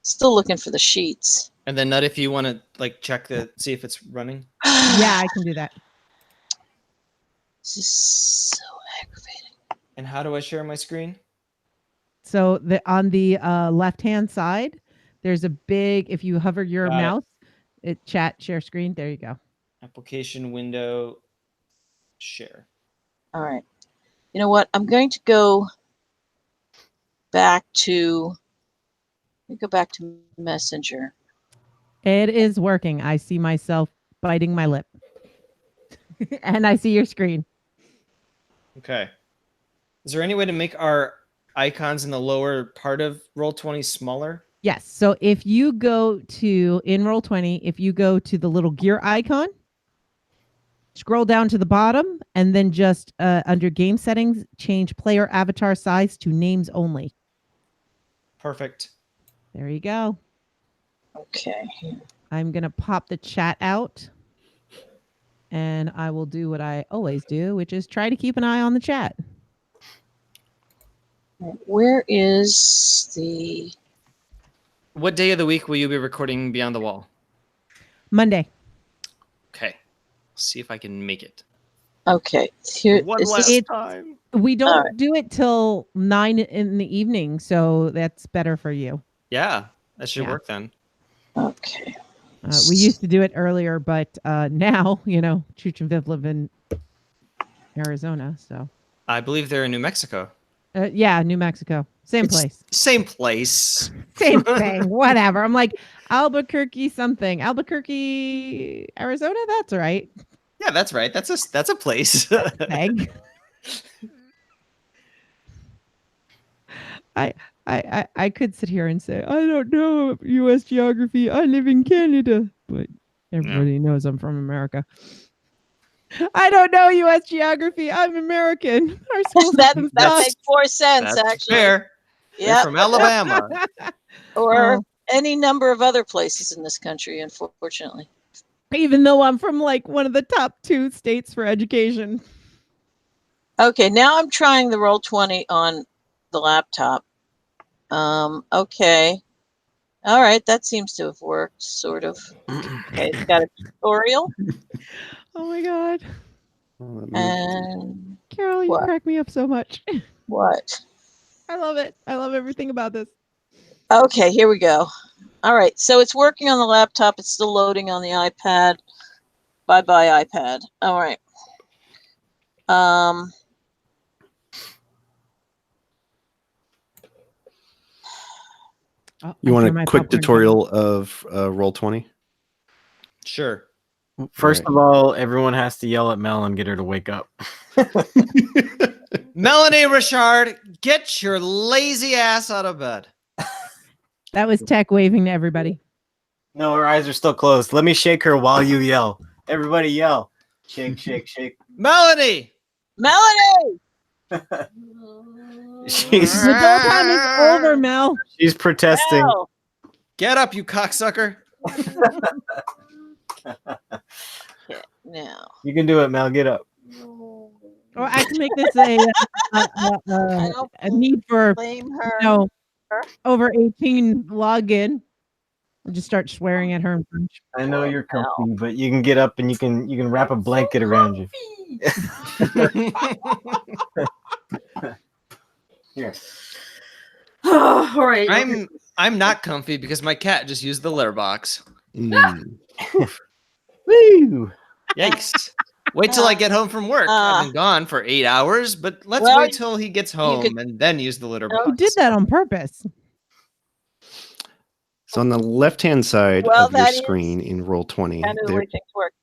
Still looking for the sheets. And then, Nut, if you want to like check see if it's running. Yeah, I can do that. This is so aggravating. And how do I share my screen? So on the left-hand side, there's a big, if you hover your mouse, chat, share screen. There you go. Application window, share. All right. You know what? I'm going to go back to Messenger. It is working. I see myself biting my lip. And I see your screen. Okay. Is there any way to make our icons in the lower part of Roll20 smaller? Yes. So if you go to, in Roll20, if you go to the little gear icon, scroll down to the bottom, and then just under game settings, change player avatar size to names only. Perfect. There you go. Okay. I'm going to pop the chat out, and I will do what I always do, which is try to keep an eye on the chat. Where is the... What day of the week will you be recording Beyond the Wall? Monday. Okay. See if I can make it. Okay. Here, One last time. We don't do it till 9 in the evening, so that's better for you. Yeah, that should work then. Okay. We used to do it earlier, but now, Chooch and Viv live in Arizona, so. I believe they're in New Mexico. Yeah, New Mexico. Same place. Same place. Same thing. Whatever. I'm like, Albuquerque something. Albuquerque, Arizona? That's right. Yeah, that's right. That's a place. Egg. I could sit here and say, I don't know U.S. geography. I live in Canada. But everybody knows I'm from America. I don't know U.S. geography. I'm American. Our school that makes more sense, that's actually. Fair. Yeah. From Alabama. Or any number of other places in this country, unfortunately. Even though I'm from like one of the top 2 states for education. Okay, now I'm trying the Roll20 on the laptop. Okay. All right, that seems to have worked, sort of. Okay, it's got a tutorial. Oh my God. And Carol, you crack me up so much. What? I love it. I love everything about this. Okay, here we go. All right, so it's working on the laptop. It's still loading on the iPad. Bye-bye, iPad. All right. You want a quick tutorial of Roll20? Sure. First of all, everyone has to yell at Mel and get her to wake up. Melanie Richard, get your lazy ass out of bed. That was Tech waving to everybody. No, her eyes are still closed. Let me shake her while you yell. Everybody yell. Shake, shake, shake. Melanie! Melanie! The adult time is over, Mel. She's protesting. Mel. Get up, you cocksucker. Okay, now. You can do it, Mel. Get up. Or I can make this a need for over 18 login. I'll just start swearing at her in French. I know you're comfy, but you can get up and you can wrap a blanket around you. Here. All right. I'm not comfy because my cat just used the litter box. Woo! Yikes. Wait till I get home from work. I've been gone for 8 hours, but let's wait till he gets home and then use the litter box. You did that on purpose. So on the left-hand side of your screen in Roll20, kind of the way things work.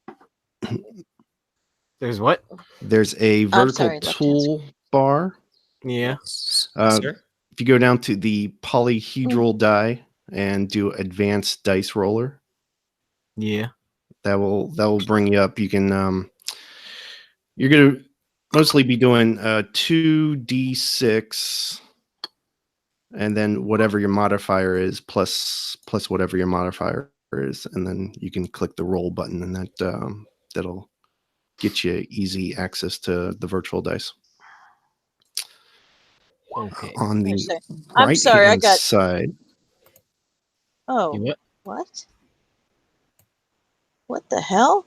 There's what? There's a vertical tool bar. Yeah. If you go down to the polyhedral die and do advanced dice roller, yeah, that will bring you up. You can you're gonna mostly be doing 2d6 and then whatever your modifier is plus whatever your modifier is, and then you can click the roll button, and that'll get you easy access to the virtual dice. Okay. On the I'm sorry, I got side. Oh, You what? What the hell?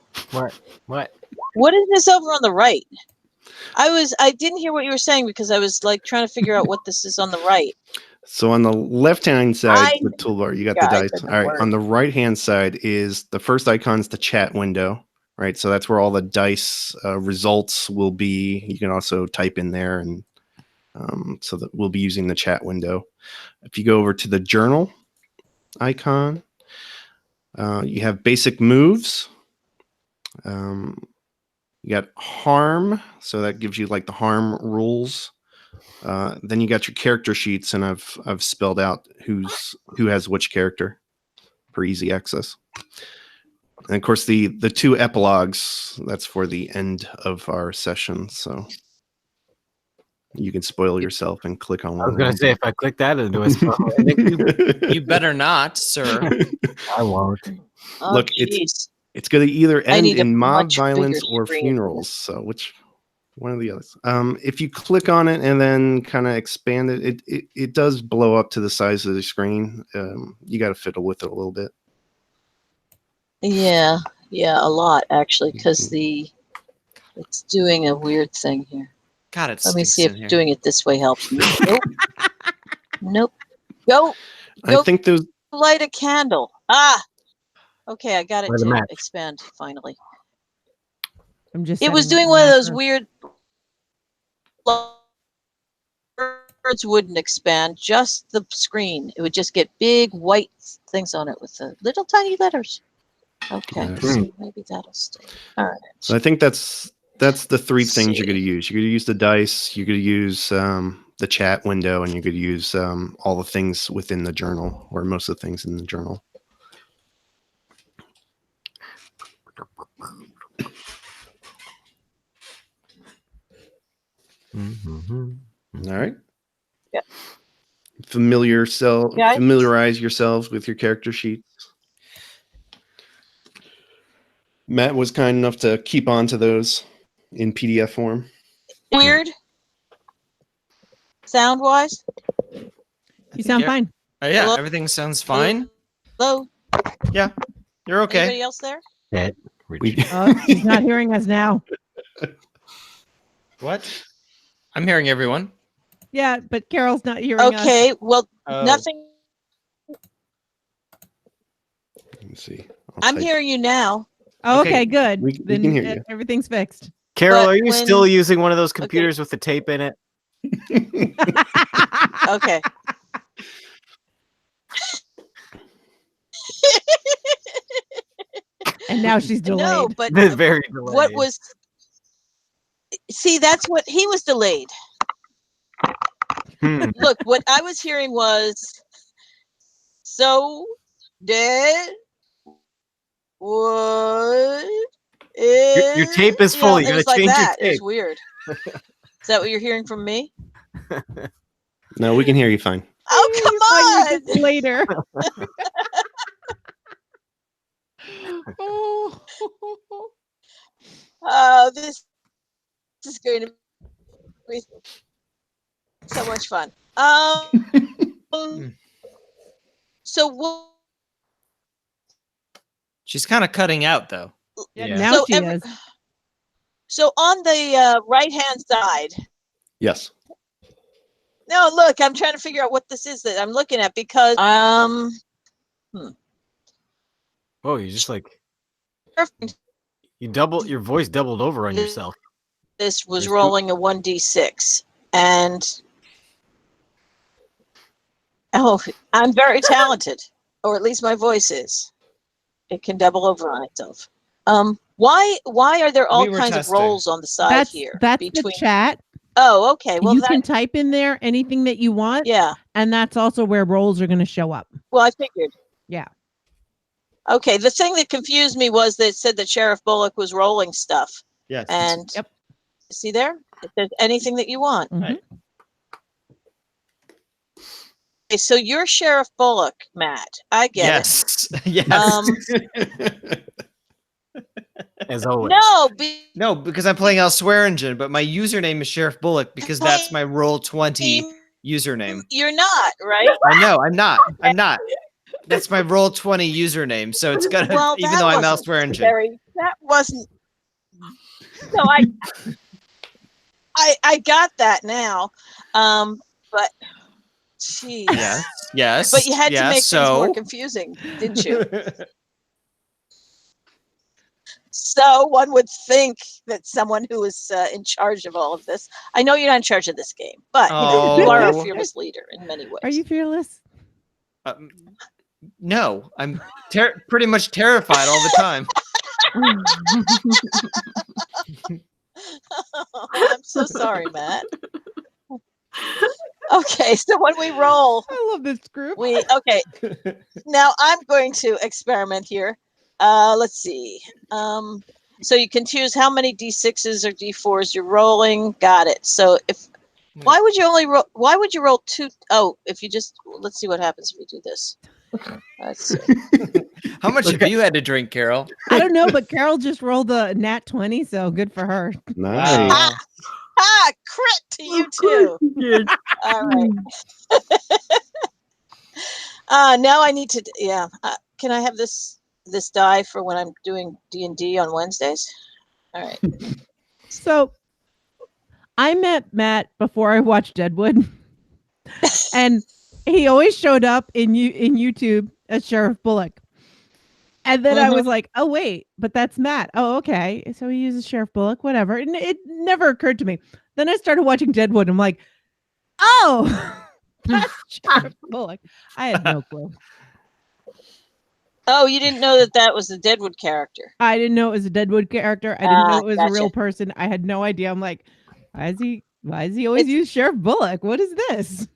What? What is this over on the right? I didn't hear what you were saying because I was like trying to figure out what this is on the right. So on the left-hand side, the toolbar, you got the I dice. said the All right. word. On the right-hand side is the first icon's the chat window, right? So that's where all the dice results will be. You can also type in there, and so that we'll be using the chat window. If you go over to the journal icon, you have basic moves. You got harm, so that gives you like the harm rules. Then you got your character sheets, and I've spelled out who has which character for easy access. And of course, the two epilogues, that's for the end of our session, so you can spoil yourself and click on one. I was gonna say, if I click that, it'll do a spell. You better not, sir. I won't. Oh, Look, jeez. it's going to either end need a in mob much violence bigger or screen. funerals. So which one of the others? If you click on it and then kind of expand it, it does blow up to the size of the screen. You got to fiddle with it a little bit. Yeah, a lot actually, because it's doing a weird thing here. God, it Let me stinks see if in here. doing it this way helps me. Nope. Nope. Go I think those. light a candle. Ah. Okay, I got it Light a to match. expand finally. I'm just. It was setting doing up one of the those macro. weird. Words wouldn't expand, just the screen. It would just get big white things on it with the little tiny letters. Okay, Yes. so maybe that'll stay. All right. So I think that's the three Let's things you're see. going to use. You're going to use the dice. You're going to use the chat window, and you're going to use all the things within the journal, or most of the things in the journal. All right. Yeah. Familiarize yourselves with your character sheets. Matt was kind enough to keep on to those in PDF form. Weird. Sound wise. You sound fine. Yeah, Hello? everything sounds fine. Hello. Yeah, you're okay. Anybody else there? She's not hearing us now. What? I'm hearing everyone. Yeah, but Carol's not hearing us. Okay. Well, Oh. nothing. Let me see. I'm hearing you now. Oh, Okay, okay, good. we Then can hear you. everything's fixed. Carol, But are you when- still using one of those computers with the tape in it? Okay. And now she's delayed. No, but Very delayed. what was? See, that's what he was delayed. Look, what I was hearing was, so dead. What? Your tape is full. You it gotta was like change your that. It was tape. weird. Is that what you're hearing from me? No, we can hear you fine. Oh, come on! Later. Oh. Oh, this is going to be so much fun. So what? She's kind of cutting out though. Yeah, Yeah. now So she every- is. So on the right-hand side. Yes. No, look, I'm trying to figure out what this is that I'm looking at because Oh, you just like your voice doubled over on yourself. this was Yes. rolling a 1d6, and I'm very talented, or at least my voice is. It can double over on itself. Why are there all We were kinds of testing. rolls on the side here? That's the chat. Oh, okay. Well, you can type in there anything that you want. Yeah. And that's also where rolls are going to show up. Well, I figured. Yeah. Okay. The thing that confused me was that it said that Sheriff Bullock was rolling stuff. Yes. And Yep. see there? It says anything that you want. Mhm. Okay, so you're Sheriff Bullock, Matt. I get it. Yes. As always. No, no, because I'm playing Elswearingen, but my username is Sheriff Bullock because that's my Roll20 username. You're not, right? I know, I'm not. I'm not. That's my Roll20 username, so it's gonna. Well, even though I'm elsewhere in that wasn't. So I got that now, but geez. Yes. But you had to make things more so confusing, didn't you? So one would think that someone who is in charge of all of this. I know you're not in charge of this game, but you are a fearless leader in many ways. Are you fearless? No, I'm pretty much terrified all the time. I'm so sorry, Matt. Okay, so when we roll, I love this group. Okay. Now I'm going to experiment here. Let's see. So you can choose how many d6s or d4s you're rolling. Got it. So why would you roll 2? Oh, if you just, let's see what happens if we do this. Let's see. How much have you had to drink, Carol? I don't know, but Carol just rolled a nat 20, so good for her. Nice. Crit to you too. All right. Now I need to. Yeah. Can I have this die for when I'm doing D&D on Wednesdays? All right. So I met Matt before I watched Deadwood, and he always showed up in YouTube as Sheriff Bullock. And then I was like, oh, wait, but that's Matt. Oh, okay. So he uses Sheriff Bullock, whatever. And it never occurred to me. Then I started watching Deadwood. And I'm like, oh, that's Sheriff Bullock. I had no clue. Oh, you didn't know that was the Deadwood character? I didn't know it was a Deadwood character. I didn't know it was a real person. I had no idea. I'm like, why is he always use Sheriff Bullock? What is this?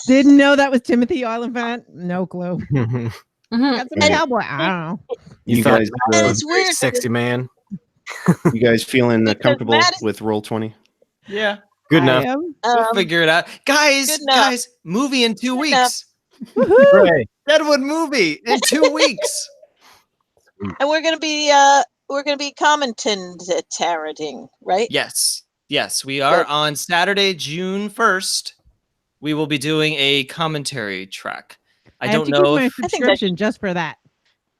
Didn't know that was Timothy Oliphant. No clue. That's a cowboy. I don't know. You guys, it's weird. Sexy man. you guys feeling comfortable with Roll20? Yeah. Good enough. We'll figure it out. Guys, movie in 2 weeks. Right. Deadwood movie in 2 weeks. And we're gonna be commentating, right? Yes, we are. Good. On Saturday, June 1st, we will be doing a commentary track. I don't know if my subscription just for that.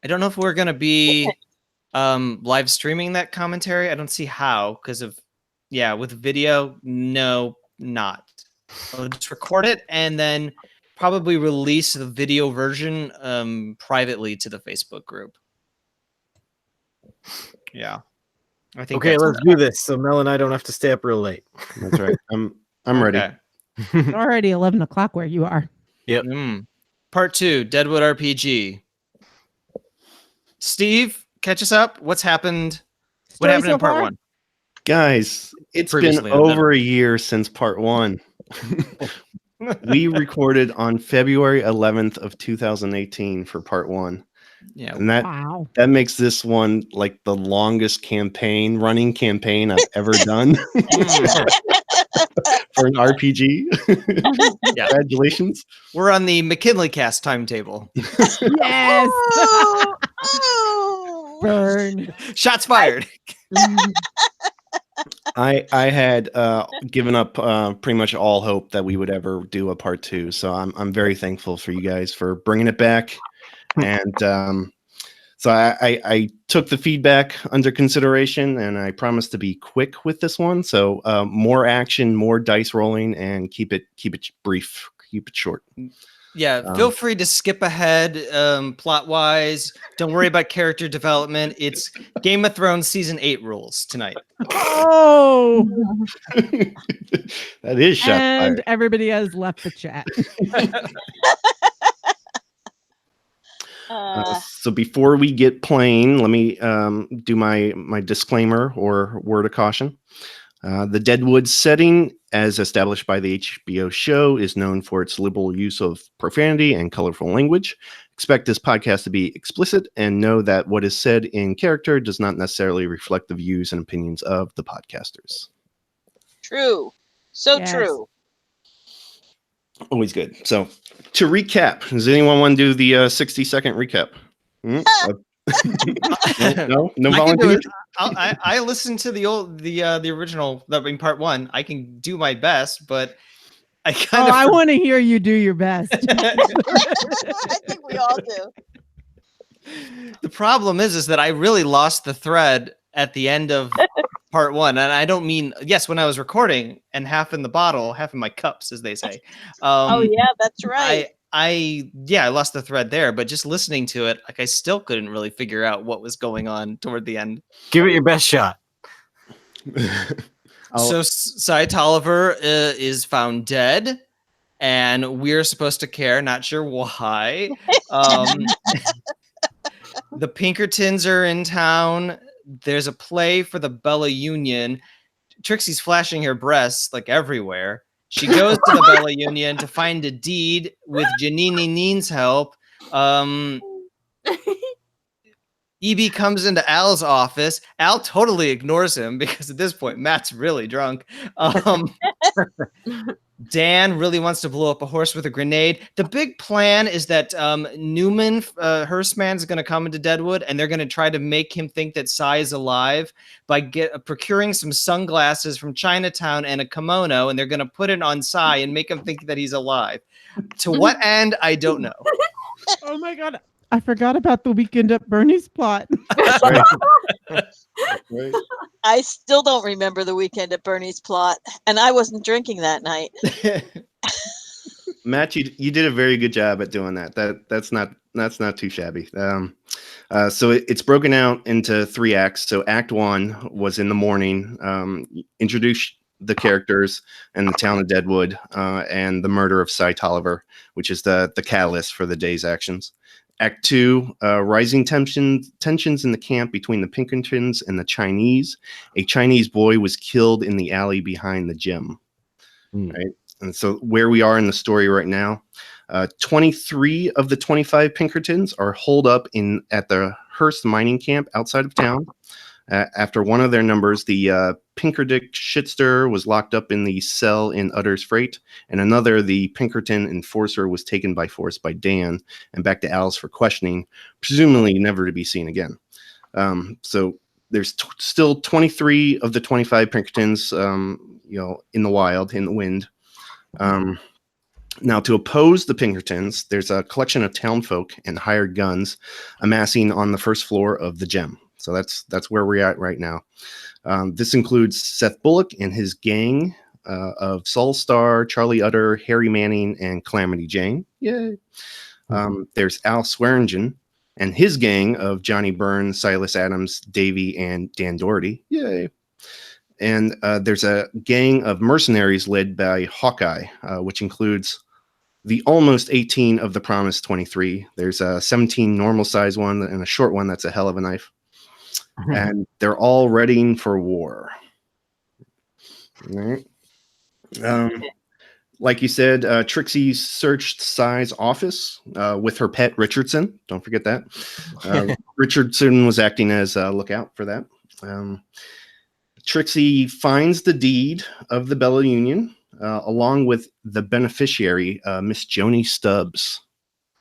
I don't know if we're gonna be live streaming that commentary. I don't see how, because of with video, no, not. I'll just record it and then probably release the video version privately to the Facebook group. Yeah. I think okay, let's do this so Mel and I don't have to stay up real late. That's right. I'm ready. It's already 11 o'clock where you are. Yep. Part 2, Deadwood RPG. Steve, catch us up. What's happened? What happened in part 1? Guys, it's been over a year since part 1. We recorded on February 11th of 2018 for part 1. Yeah. And that makes this one like the longest running campaign I've ever done for an RPG. Yeah. Congratulations. We're on the McKinley cast timetable. Yes. Burn. Shots fired. I had given up pretty much all hope that we would ever do a part 2. So I'm very thankful for you guys for bringing it back. And so I took the feedback under consideration, and I promised to be quick with this one. So more action, more dice rolling, and keep it brief, keep it short. Yeah, feel free to skip ahead plot wise. Don't worry about character development. It's Game of Thrones season 8 rules tonight. Oh, that is shots and fired. Everybody has left the chat. So before we get playing, let me do my disclaimer or word of caution. The Deadwood setting, as established by the HBO show, is known for its liberal use of profanity and colorful language. Expect this podcast to be explicit, and know that what is said in character does not necessarily reflect the views and opinions of the podcasters. True. So yes. True. Always good. So to recap, does anyone want to do the 60-second recap? No volunteers. I listened to the original, part 1. I can do my best, but I kind I of. want to hear you do your best. I think we all do. The problem is that I really lost the thread at the end of part 1, and I don't mean when I was recording and half in the bottle, half in my cups, as they say. Oh yeah, that's right. I lost the thread there, but just listening to it, like I still couldn't really figure out what was going on toward the end. Give it your best shot. So Cy Tolliver is found dead, and we're supposed to care. Not sure why. The Pinkertons are in town. There's a play for the Bella Union. Trixie's flashing her breasts like everywhere. She goes to the Bella Union to find a deed with Janini Neen's help. EB comes into Al's office. Al totally ignores him because at this point, Matt's really drunk. Dan really wants to blow up a horse with a grenade. The big plan is that Newman, Hearstman's going to come into Deadwood, and they're going to try to make him think that Cy is alive by procuring some sunglasses from Chinatown and a kimono, and they're going to put it on Cy and make him think that he's alive. To what end, I don't know. Oh my God. I forgot about the Weekend at Bernie's plot. Right. I still don't remember the Weekend at Bernie's plot, and I wasn't drinking that night. Matt, you did a very good job at doing that. That's not too shabby. So it's broken out into 3 acts. So Act 1 was in the morning, introduce the characters and the town of Deadwood, and the murder of Cy Tolliver, which is the catalyst for the day's actions. Act 2, rising tensions in the camp between the Pinkertons and the Chinese. A Chinese boy was killed in the alley behind the gym. Right? And so where we are in the story right now, 23 of the 25 Pinkertons are holed up at the Hearst mining camp outside of town. After one of their numbers, the Pinkerdick Shitster was locked up in the cell in Utter's Freight, and another, the Pinkerton Enforcer, was taken by force by Dan and back to Alice for questioning, presumably never to be seen again. So there's still 23 of the 25 Pinkertons, in the wild, in the wind. Now, to oppose the Pinkertons, there's a collection of townfolk and hired guns amassing on the first floor of the gem. So that's where we're at right now. This includes Seth Bullock and his gang of Saul Starr, Charlie Utter, Harry Manning, and Calamity Jane. Yay! There's Al Swearingen and his gang of Johnny Byrne, Silas Adams, Davey, and Dan Doherty. Yay! And there's a gang of mercenaries led by Hawkeye, which includes the almost 18 of the promised 23. There's a 17 normal size one and a short one that's a hell of a knife. And they're all readying for war. All right. Like you said, Trixie searched Cy's office with her pet Richardson. Don't forget that. Richardson was acting as a lookout for that. Trixie finds the deed of the Bella Union along with the beneficiary, Miss Joni Stubbs.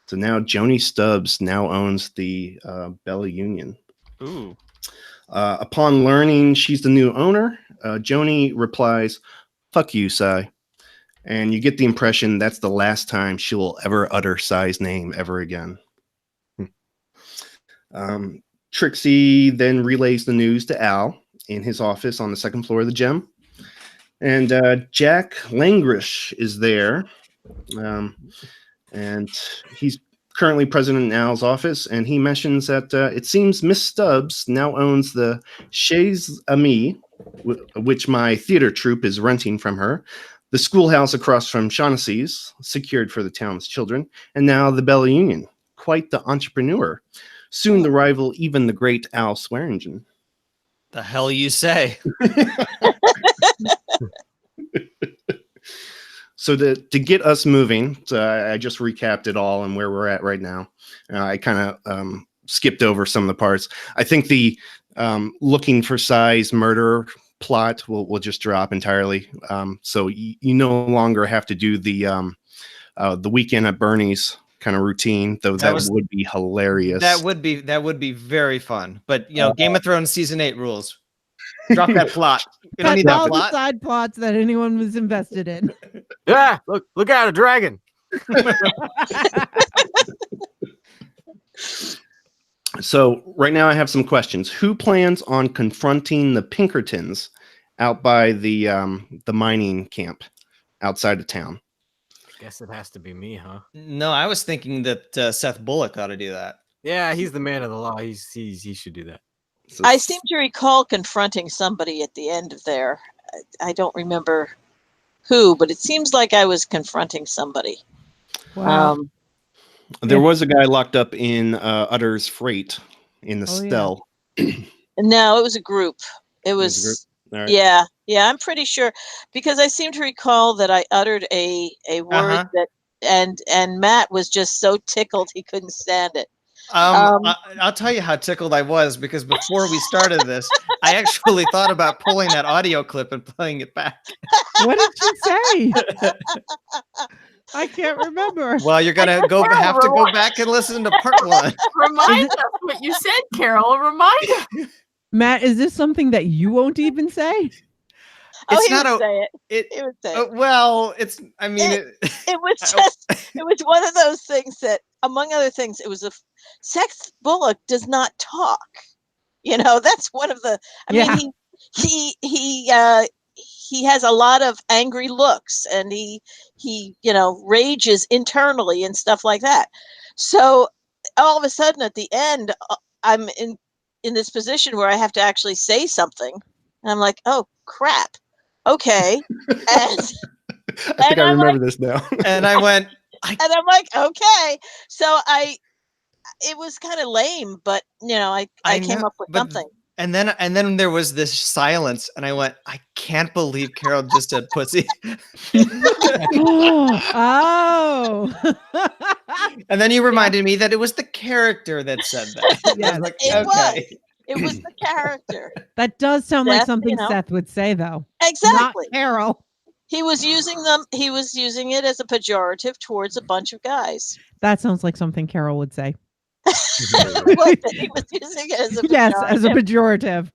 So now Joni Stubbs now owns the Bella Union. Ooh. Upon learning she's the new owner, Joni replies, "Fuck you, Cy." And you get the impression that's the last time she will ever utter Cy's name ever again. Trixie then relays the news to Al in his office on the second floor of the gem. And Jack Langrish is there. And he's currently president in Al's office, and he mentions that it seems Miss Stubbs now owns the Chez Ami, which my theater troupe is renting from her, the schoolhouse across from Shaughnessy's, secured for the town's children, and now the Bella Union. Quite the entrepreneur. Soon to rival even the great Al Swearingen. The hell you say? So to get us moving, I just recapped it all and where we're at right now. I kind of skipped over some of the parts. I think the looking for Cy's murder plot will just drop entirely. So you no longer have to do the Weekend at Bernie's kind of routine, though that would be hilarious. That would be very fun. But Game of Thrones season 8 rules. Drop that plot. You don't That's need that all the plot. side plots that anyone was invested in. Yeah, look out, a dragon. So right now I have some questions. Who plans on confronting the Pinkertons out by the mining camp outside of town? Guess it has to be me, huh? No, I was thinking that Seth Bullock ought to do that. Yeah, he's the man of the law. He should do that. So I seem to recall confronting somebody at the end of there. I don't remember who, but it seems like I was confronting somebody. Wow. there was a guy locked up in Utter's Freight in the Oh, yeah. cell. No, it was a group. It was a group? was, All right. yeah, I'm pretty sure because I seem to recall that I uttered a word that, and Matt was just so tickled he couldn't stand it. I'll tell you how tickled I was because before we started this, I actually thought about pulling that audio clip and playing it back. What did you say? I can't remember. Well, you're gonna have to go back and listen to part one. Remind us what you said, Carol. Remind us. Matt, is this something that you won't even say? Oh, It's he not would a- say it. It, He would say it. well, it's. I mean, It was just, it was one of those things that, among other things, it was Seth Bullock does not talk. You know, that's one of the. I mean, he has a lot of angry looks, and he rages internally and stuff like that. So all of a sudden, at the end, I'm in this position where I have to actually say something, and I'm like, oh crap, okay, and. I think I remember this now. and I went. And I'm like, okay. So it was kind of lame, but I came know, up with but- something. And then there was this silence, and I went, I can't believe Carol just said pussy. Oh. And then you reminded me that it was the character that said that. I Yes. was like, It okay. It was the character. That does sound like Seth, something Seth would say, though. Exactly. Not Carol. He was using it as a pejorative towards a bunch of guys. That sounds like something Carol would say. What, that he was using it as a pejorative. Yes, as a pejorative.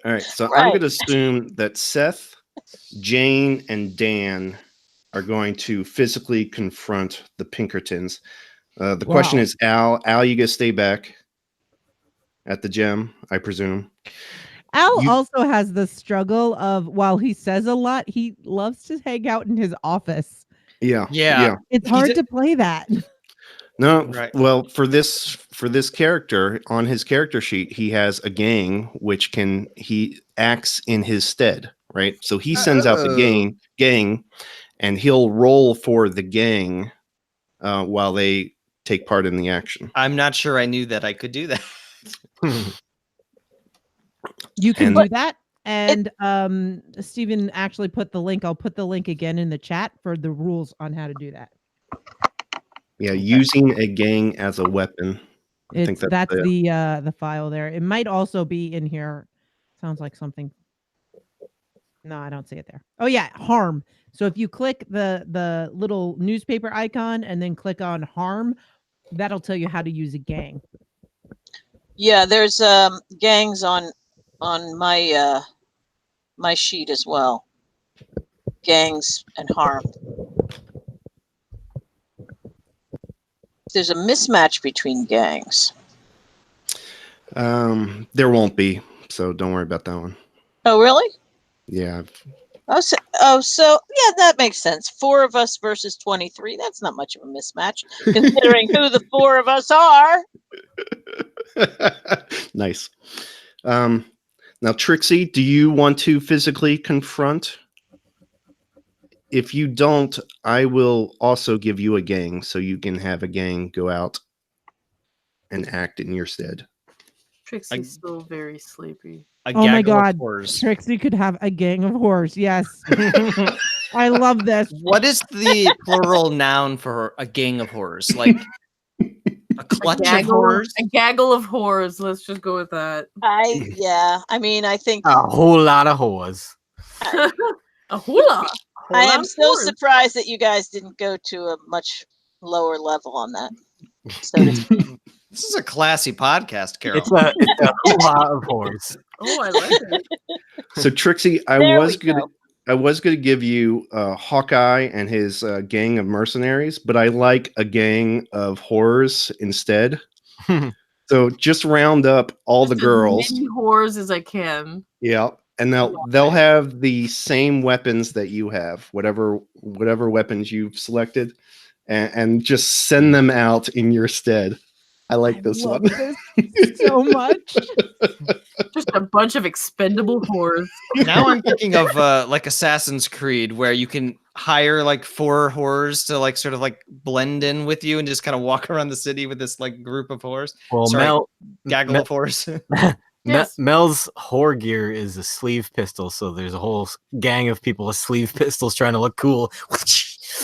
All right, so I'm Right. going to assume that Seth, Jane, and Dan are going to physically confront the Pinkertons. The question Wow. is, Al, you going to stay back at the gym, I presume? Al You- also has the struggle of, while he says a lot, he loves to hang out in his office. Yeah. Yeah. It's He's hard a- to play that. No, Right. well, for this character, on his character sheet, he has a gang which he acts in his stead, right? So he sends out the gang, and he'll roll for the gang while they take part in the action. I'm not sure I knew that I could do that. You can And- do that. And Stephen actually put the link. I'll put the link again in the chat for the rules on how to do that. Yeah, using a gang as a weapon. I think That's it. the file there. It might also be in here. Sounds like something. No, I don't see it there. Oh yeah, harm. So if you click the little newspaper icon and then click on harm, that'll tell you how to use a gang. Yeah, there's gangs on my my sheet as well. Gangs and harm. There's a mismatch between gangs. There won't be, so don't worry about that one. Oh, really? Yeah. So yeah, that makes sense. 4 of us versus 23. That's not much of a mismatch, considering who the 4 of us are. Nice. Now, Trixie, do you want to physically confront? If you don't, I will also give you a gang, so you can have a gang go out and act in your stead. Trixie's still very sleepy. Oh my gaggle of God. horrors. Trixie could have a gang of whores. Yes. I love this. What is the plural noun for a gang of horrors? Like a clutch of horrors? A gaggle of whores. Let's just go with that. I mean, I think A whole lot of whores. A hula. I am so surprised that you guys didn't go to a much lower level on that. So to speak. This is a classy podcast, Carol. It's a whole lot of whores. Oh, I like it. So Trixie, I There was we gonna give you Hawkeye and his gang of mercenaries, but I like a gang of horrors instead. So just round up all the Just girls. as many whores as I can. Yeah, and they'll have the same weapons that you have, whatever weapons you've selected, and just send them out in your stead. I like this love one. this so much. Just a bunch of expendable whores. Now I'm thinking of like Assassin's Creed, where you can hire like 4 horrors to like sort of like blend in with you and just kind of walk around the city with this like group of horrors. Well, Sorry, gaggle Mel- of horrors. Yes. Mel's whore gear is a sleeve pistol, so there's a whole gang of people with sleeve pistols trying to look cool.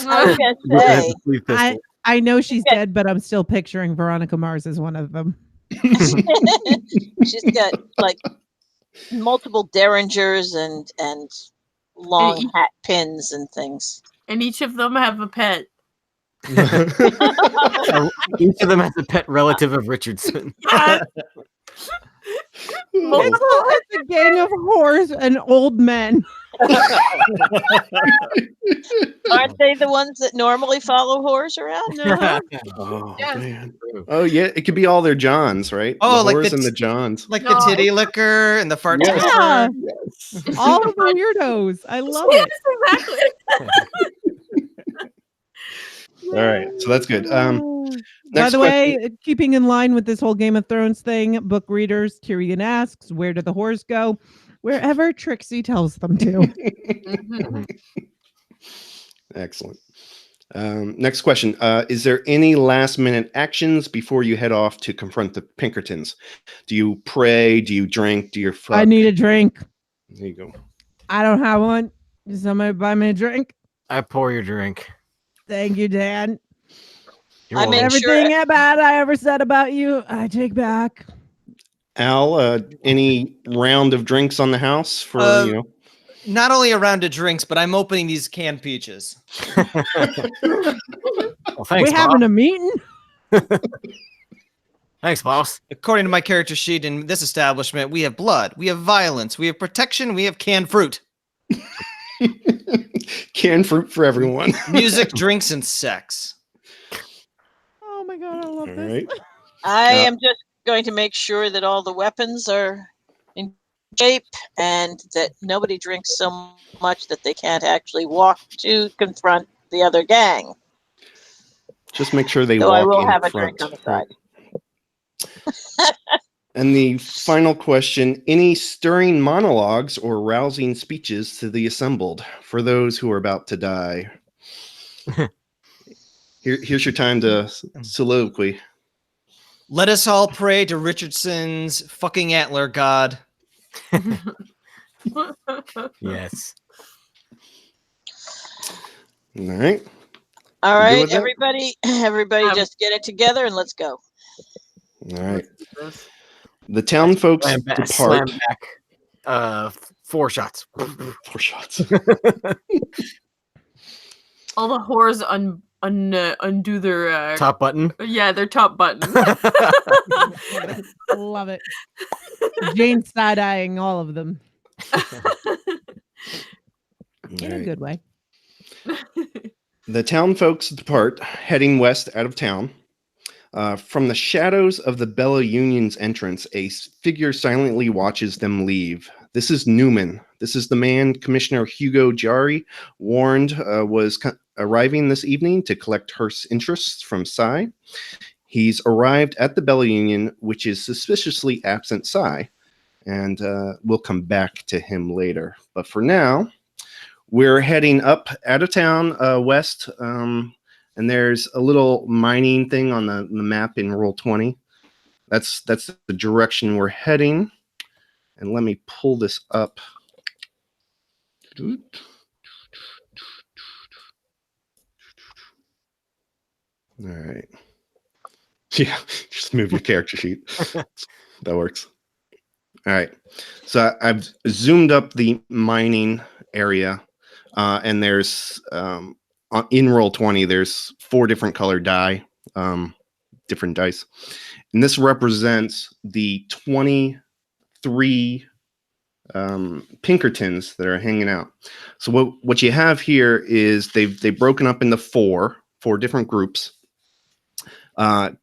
I was gonna say, Sleeve pistol. I know she's Okay. dead, but I'm still picturing Veronica Mars as one of them. she's got like multiple derringers and long And hat pins and things. And each of them have a pet. Each of them has a pet relative of Richardson. Yeah. It's a gang of whores and old men. Aren't they the ones that normally follow whores around? No. Oh Yes. man. Oh yeah, it could be all their Johns, right? Oh, the like horrors the and the Johns. Like No, the titty liquor and the fart Yeah. twister. Yes. All of the weirdos. I love Yes, it. exactly. All right, so that's good. By Next the way, keeping in line with this whole Game of Thrones thing, book readers, Tyrion asks, where do the whores go? Wherever Trixie tells them to. Mhm. Excellent. Next question. Is there any last minute actions before you head off to confront the Pinkertons? Do you pray? Do you drink? Do you fuck? I need a drink. There you go. I don't have one. Does somebody buy me a drink? I pour your drink. Thank you, Dan. You're I mean, welcome. Everything bad I ever said about you, I take back. Al, any round of drinks on the house for Not only a round of drinks, but I'm opening these canned peaches. Well, thanks, We having a meeting? Thanks, boss. According to my character sheet in this establishment, we have blood, we have violence, we have protection, we have canned fruit, canned fruit for everyone. music, drinks, and sex. Oh my god, I love All this. right. I am just going to make sure that all the weapons are in shape and that nobody drinks so much that they can't actually walk to confront the other gang. Just make sure they So walk I will in have a front. drink on the side. And the final question, any stirring monologues or rousing speeches to the assembled for those who are about to die? Here's your time to soliloquy. Let us all pray to Richardson's fucking antler god. Yes. All right. All You good right, with that? everybody Um, just get it together and let's go. All right. The town folks Slam depart. back. 4 shots. 4 shots. All the whores undo their Top button. yeah, their top button. Love it. Jane side-eyeing all of them in a good way. The town folks depart, heading west out of town. From the shadows of the Bella Union's entrance, a figure silently watches them leave. This is Newman. This is the man Commissioner Hugo Jari warned was arriving this evening to collect Hearst's interests from Cy. He's arrived at the Bella Union, which is suspiciously absent Cy, and we'll come back to him later. But for now, we're heading up out of town west, and there's a little mining thing on the map in Roll 20. That's the direction we're heading. And let me pull this up. All right. Yeah, just move your character sheet. That works. All right. So I've zoomed up the mining area, and there's in Roll 20, there's 4 different colored die, different dice. And this represents the 23 Pinkertons that are hanging out. So what you have here is they've broken up into four different groups.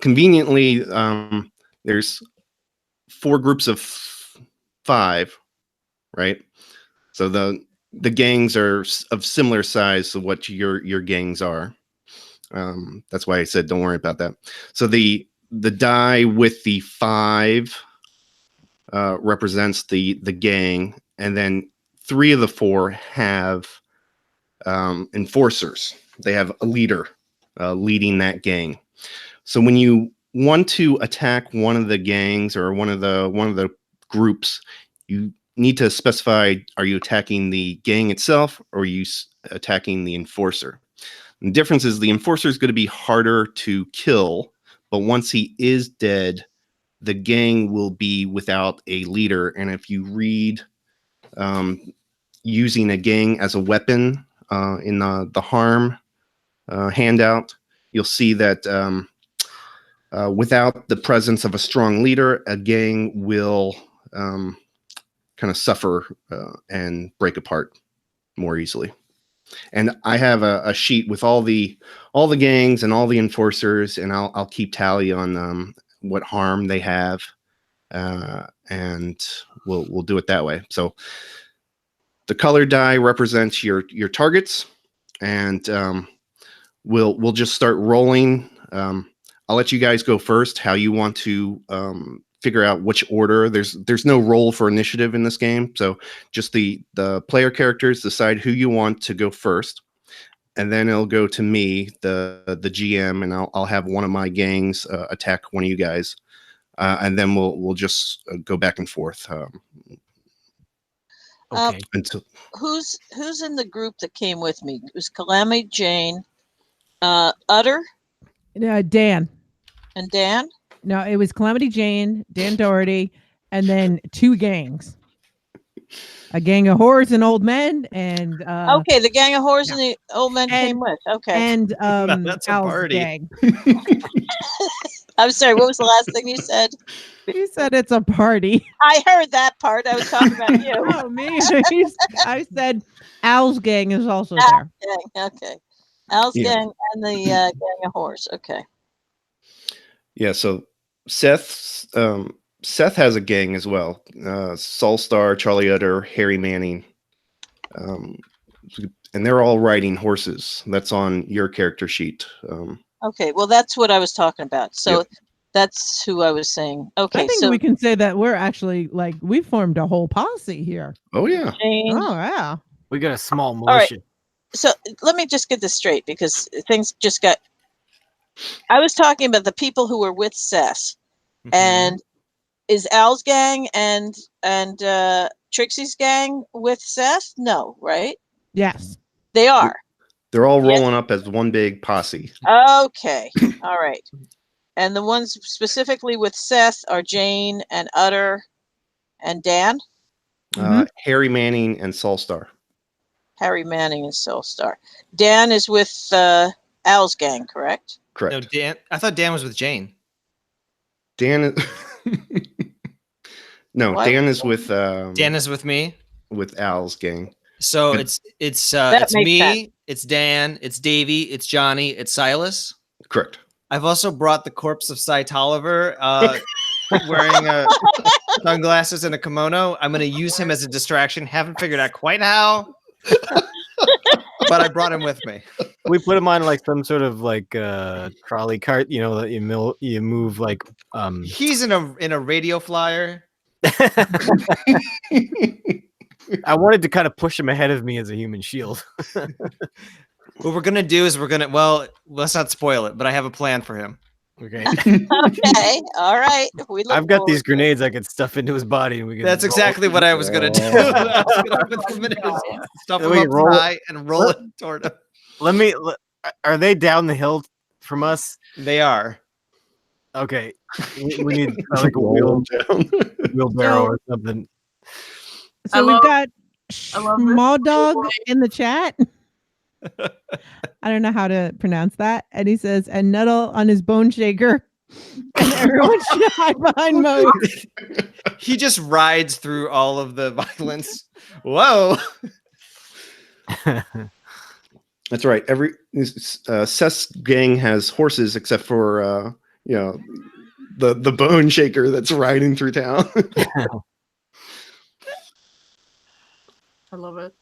Conveniently, there's 4 groups of 5, right? So the gangs are of similar size to what your gangs are. That's why I said don't worry about that. So the die with the 5 represents the gang, and then 3 of the 4 have enforcers. They have a leader leading that gang. So when you want to attack one of the gangs or one of the groups, you need to specify: are you attacking the gang itself, or are you attacking the enforcer? The difference is the enforcer is going to be harder to kill, but once he is dead, the gang will be without a leader. And if you read using a gang as a weapon in the harm handout, you'll see that without the presence of a strong leader, a gang will kind of suffer and break apart more easily. And I have a sheet with all the gangs and all the enforcers, and I'll keep tally on what harm they have, and we'll do it that way. So the colored die represents your targets, and we'll just start rolling. I'll let you guys go first. How you want to figure out which order. There's no roll for initiative in this game, so just the player characters decide who you want to go first, and then it'll go to me, the GM, and I'll have one of my gangs attack one of you guys, and then we'll just go back and forth. Okay. Until Who's in the group that came with me? It was Calamity Jane, Utter, Dan. and Dan. No, it was Calamity Jane, Dan Doherty, and then 2 gangs. A gang of whores and old men, and Okay, the gang of whores and the old men came with. Okay. and That's a Al's party. gang. I'm sorry, what was the last thing you said? You said it's a party. I heard that part. I was talking about you. Oh, me. I said Al's gang is also Al's there. gang. Okay. Al's Yeah. gang and the gang of whores. Okay. yeah, so Seth has a gang as well. Soulstar, Charlie Utter, Harry Manning, and they're all riding horses. That's on your character sheet. Okay. Well, that's what I was talking about. So Yep. that's who I was saying. Okay. I think So we can say that we're actually we formed a whole posse here. Oh yeah, Jane. Oh, yeah. We got a small right. militia. So let me just get this straight, because things just got. I was talking about the people who were with Seth, and is Al's gang and Trixie's gang with Seth? No, right? Yes. They are. they're all Yeah. rolling up as one big posse. Okay. All right. And the ones specifically with Seth are Jane and Utter and Dan, Harry Manning and Soulstar. Harry Manning and Soulstar. Dan is with Al's gang, correct? Correct. No, Dan. I thought Dan was with Jane. Dan is no, What? Dan is with Dan is with me. with Al's gang. So Good. it's That makes me, sense. it's Dan, it's Davey, it's Johnny, it's Silas. Correct. I've also brought the corpse of Cy Tolliver, wearing sunglasses and a kimono. I'm going to use him as a distraction. Haven't figured out quite how, but I brought him with me. We put him on like some sort of trolley cart, that you move like He's in a radio flyer. I wanted to kind of push him ahead of me as a human shield. What we're gonna do is let's not spoil it, but I have a plan for him. Okay. Okay. All right. I've got these grenades I could stuff into his body, and we can. That's roll- exactly what I was gonna do. I was gonna put them in his, stuff Then him we up roll- high and roll it toward him. Are they down the hill from us? They are. Okay. We need like a Roll 'em down. wheelbarrow or something. So I we've love- got I love this. Small Dog in the chat. I don't know how to pronounce that. And he says, and Nuddle on his bone shaker. And everyone should hide behind Mo. He just rides through all of the violence. Whoa. That's right. Every Seth's gang has horses except for the bone shaker that's riding through town. I love it.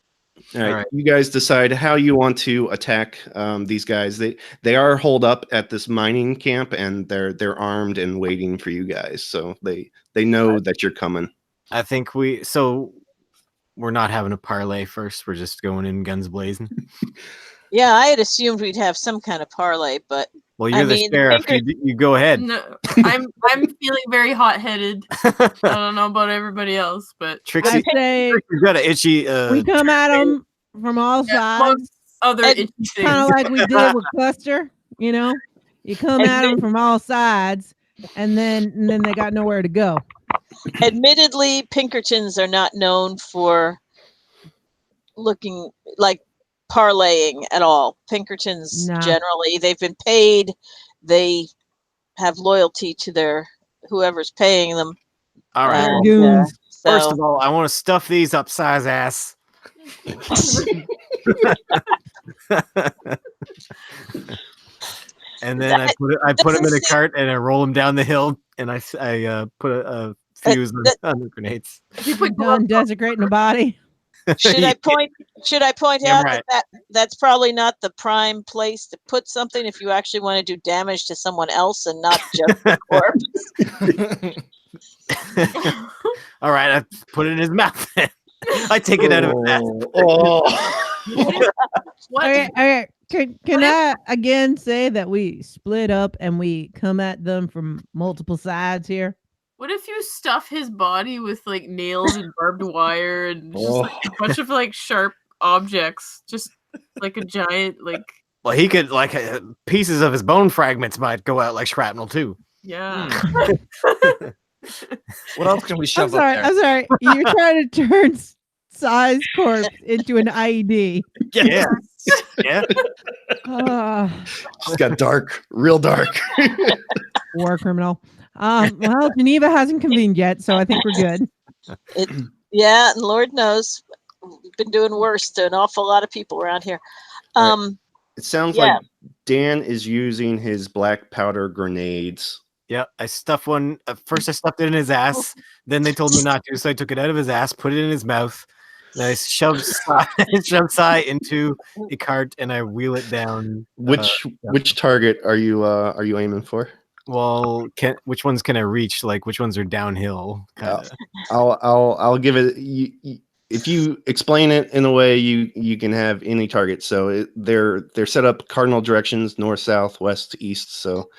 All right, you guys decide how you want to attack these guys. They are holed up at this mining camp, and they're armed and waiting for you guys. So they know that you're coming. I think we're not having a parlay first. We're just going in guns blazing. Yeah, I had assumed we'd have some kind of parlay, but Well, you're the sheriff. You go ahead. No, I'm feeling very hot-headed. I don't know about everybody else, but Trixie, I say you've got an itchy. we come at them from all sides, amongst other itchy things. kind of like we did with Cluster. You know, you come at them from all sides, and then they got nowhere to go. admittedly, Pinkertons are not known for looking like parlaying at all. Pinkertons No. generally, they've been paid. They have loyalty to their whoever's paying them. All right. And, Goons. First so of all, I want to stuff these up size ass. And then I put them in a cart and I roll them down the hill and I put a fuse on the grenades. You put Done desecrating a body. should I point Yeah, out right. that's probably not the prime place to put something if you actually want to do damage to someone else and not just the corpse. All right, I put it in his mouth. I take it out of his mouth. what? Okay. Can I again say that we split up and we come at them from multiple sides here? What if you stuff his body with like nails and barbed wire and just like a bunch of like sharp objects, just like a giant like Well, he could pieces of his bone fragments might go out like shrapnel too. yeah. What else can we shove up there? I'm sorry. You're trying to turn Size corpse into an IED. Yeah. Yeah. Just got dark, real dark. War criminal. Well, Geneva hasn't convened yet, so I think we're good. Yeah, and Lord knows, we've been doing worse to an awful lot of people around here. It sounds yeah. like Dan is using his black powder grenades. Yeah, I stuffed one. First, I stuffed it in his ass. Then they told me not to, so I took it out of his ass, put it in his mouth. Then I shoved Sai into a cart, and I wheel it down. Which target are you aiming for? Well, which ones can I reach? Like, which ones are downhill? Kinda. I'll give it. If you explain it in a way, you can have any target. So they're set up cardinal directions: north, south, west, east. So,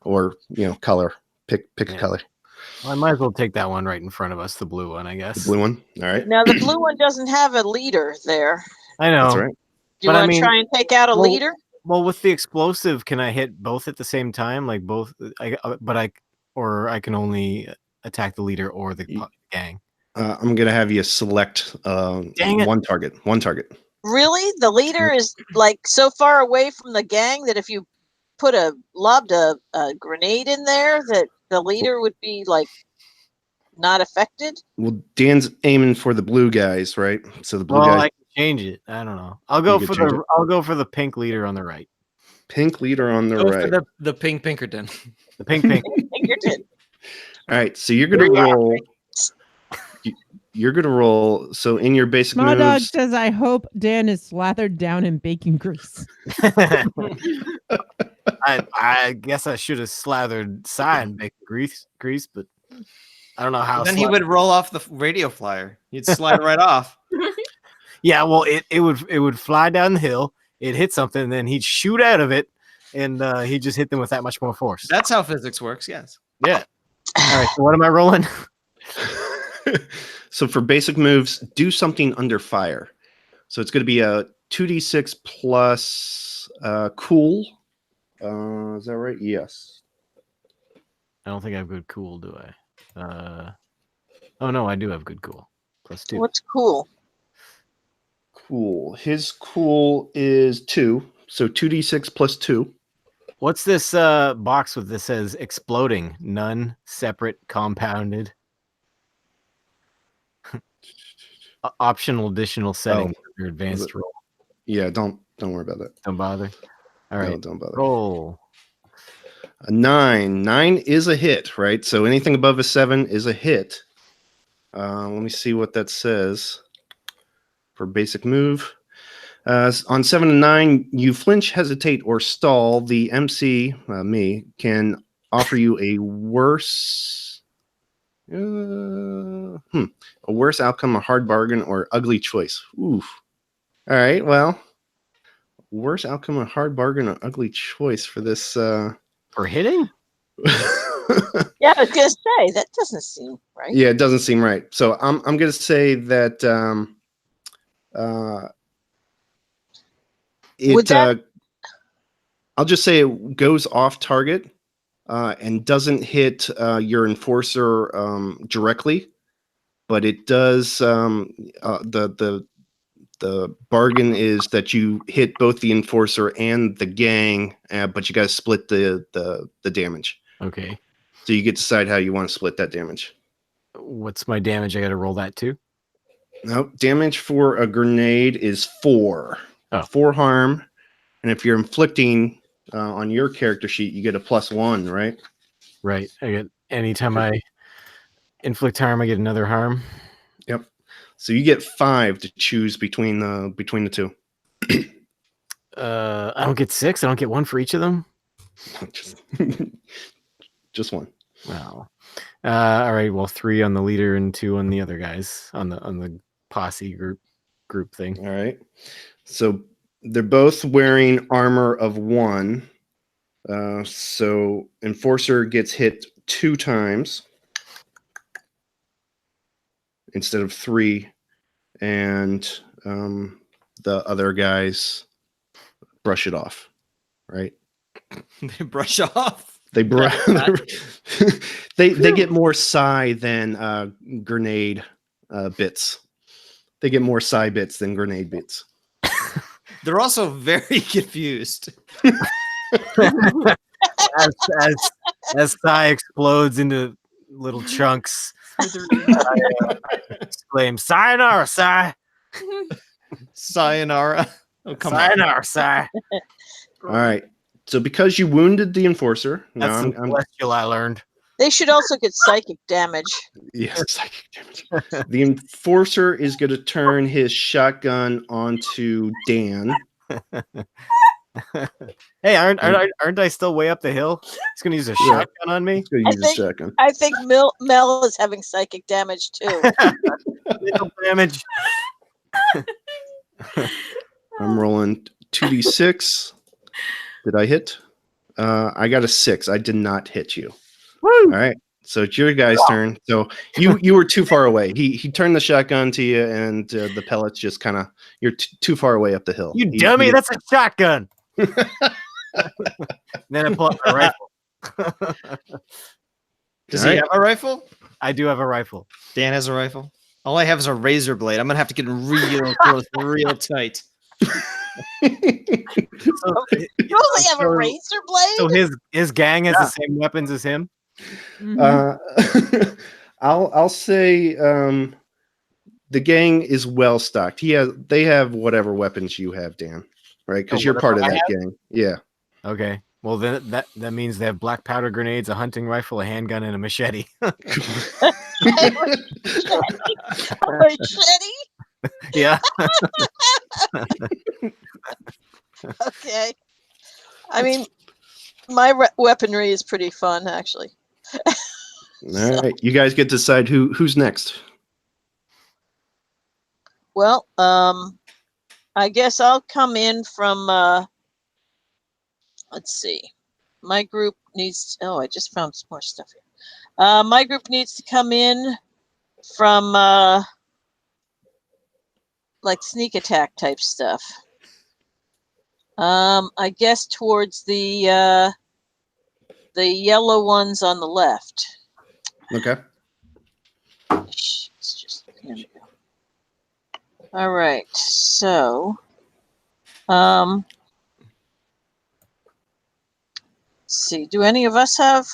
or color. Pick a color. Well, I might as well take that one right in front of us, the blue one, I guess. The blue one. All right. Now the blue one doesn't have a leader there. I know. That's right. Do you want to try and take out a leader? Well, with the explosive, can I hit both at the same time? Like both? I can only attack the leader or the gang. I'm gonna have you select one target. One target. Really? The leader is like so far away from the gang that if you lobbed a grenade in there, that the leader would be like not affected. Well, Dan's aiming for the blue guys, right? So the blue guys. I can change it. I don't know. I'll go for the pink leader on the right. Pink leader on the Go right. for the pink Pinkerton. The pink. Pinkerton. All right, so you're gonna roll. You're gonna roll. So in your basic Small moves, Dog says, "I hope Dan is slathered down in bacon grease." I guess I should have slathered Sai in bacon grease, but I don't know how. Then he would roll off the radio flyer. You'd slide right off. Yeah, well, it would fly down the hill. It'd hit something, and then he'd shoot out of it, and he'd just hit them with that much more force. That's how physics works. Yes. Yeah. All right. So what am I rolling? So for basic moves, do something under fire. So it's going to be a 2d6 plus cool. Is that right? Yes. I don't think I have good cool, do I? Oh no, I do have good cool. +2. What's cool? Cool. His cool is 2. So 2d6 plus 2. What's this box with this says exploding? None, separate, compounded. Optional additional setting for your advanced roll. Yeah, don't worry about that. Don't bother. All right. No, don't bother. Roll. A 9. 9 is a hit, right? So anything above a 7 is a hit. Let me see what that says for basic move. On 7 and 9, you flinch, hesitate, or stall. The MC, me, can offer you a worse outcome, a hard bargain, or ugly choice. Oof. All right, well, worse outcome, a hard bargain, or ugly choice for this. For hitting? Yeah, I was gonna say that doesn't seem right. Yeah, it doesn't seem right. So I'm gonna say that Would that- I'll just say it goes off target and doesn't hit your enforcer directly, but it does. The bargain is that you hit both the enforcer and the gang, but you got to split the damage. Okay. So you get to decide how you want to split that damage. What's my damage? I got to roll that too. Nope. Damage for a grenade is 4. Oh. 4 harm, and if you're inflicting on your character sheet, you get a +1, right? Right. I get anytime I inflict harm, I get another harm. Yep. So you get 5 to choose between the two. I don't get 6. I don't get 1 for each of them. Just 1. Wow. All right. Well, 3 on the leader and 2 on the other guys on the posse group thing. All right. So they're both wearing armor of 1. So enforcer gets hit 2 times instead of 3, and the other guys brush it off, right? They brush off. They they get more psi than grenade bits. They get more psi bits than grenade bits. They're also very confused. as Sai explodes into little chunks, I exclaim, "Sayonara, Sai! Sayonara. Oh, come on. Sayonara, Sai!" All right. So because you wounded the enforcer, That's now some celestial I learned. They should also get psychic damage. yes, psychic damage. The enforcer is going to turn his shotgun onto Dan. Hey, aren't I still way up the hill? He's gonna use a shotgun on me. He's going to use his shotgun. I think Mel is having psychic damage too. Little damage. I'm rolling 2d6. Did I hit? I got a 6. I did not hit you. Woo! All right. So it's your guy's turn. So you were too far away. He turned the shotgun to you, and the pellets just kind of you're too far away up the hill. You dummy! That's a shotgun. Then I pull up my rifle. Does he have a rifle? I do have a rifle. Dan has a rifle. All I have is a razor blade. I'm gonna have to get real close, real tight. So, You only have a razor blade? So his gang has the same weapons as him. Mhm. I'll say the gang is well stocked. They have whatever weapons you have, Dan. Right? Because you're part of that gang. Yeah. Okay. Well, then that means they have black powder grenades, a hunting rifle, a handgun, and a machete. Machete? Yeah. Okay. I mean, my weaponry is pretty fun, actually. All right. You guys get to decide who's next. Well, I guess I'll come in from. Let's see. My group needs. Oh, I just found some more stuff here. My group needs to come in from like sneak attack type stuff. I guess towards the yellow ones on the left. Okay. It's just, here we go. All right, so let's see. Do any of us have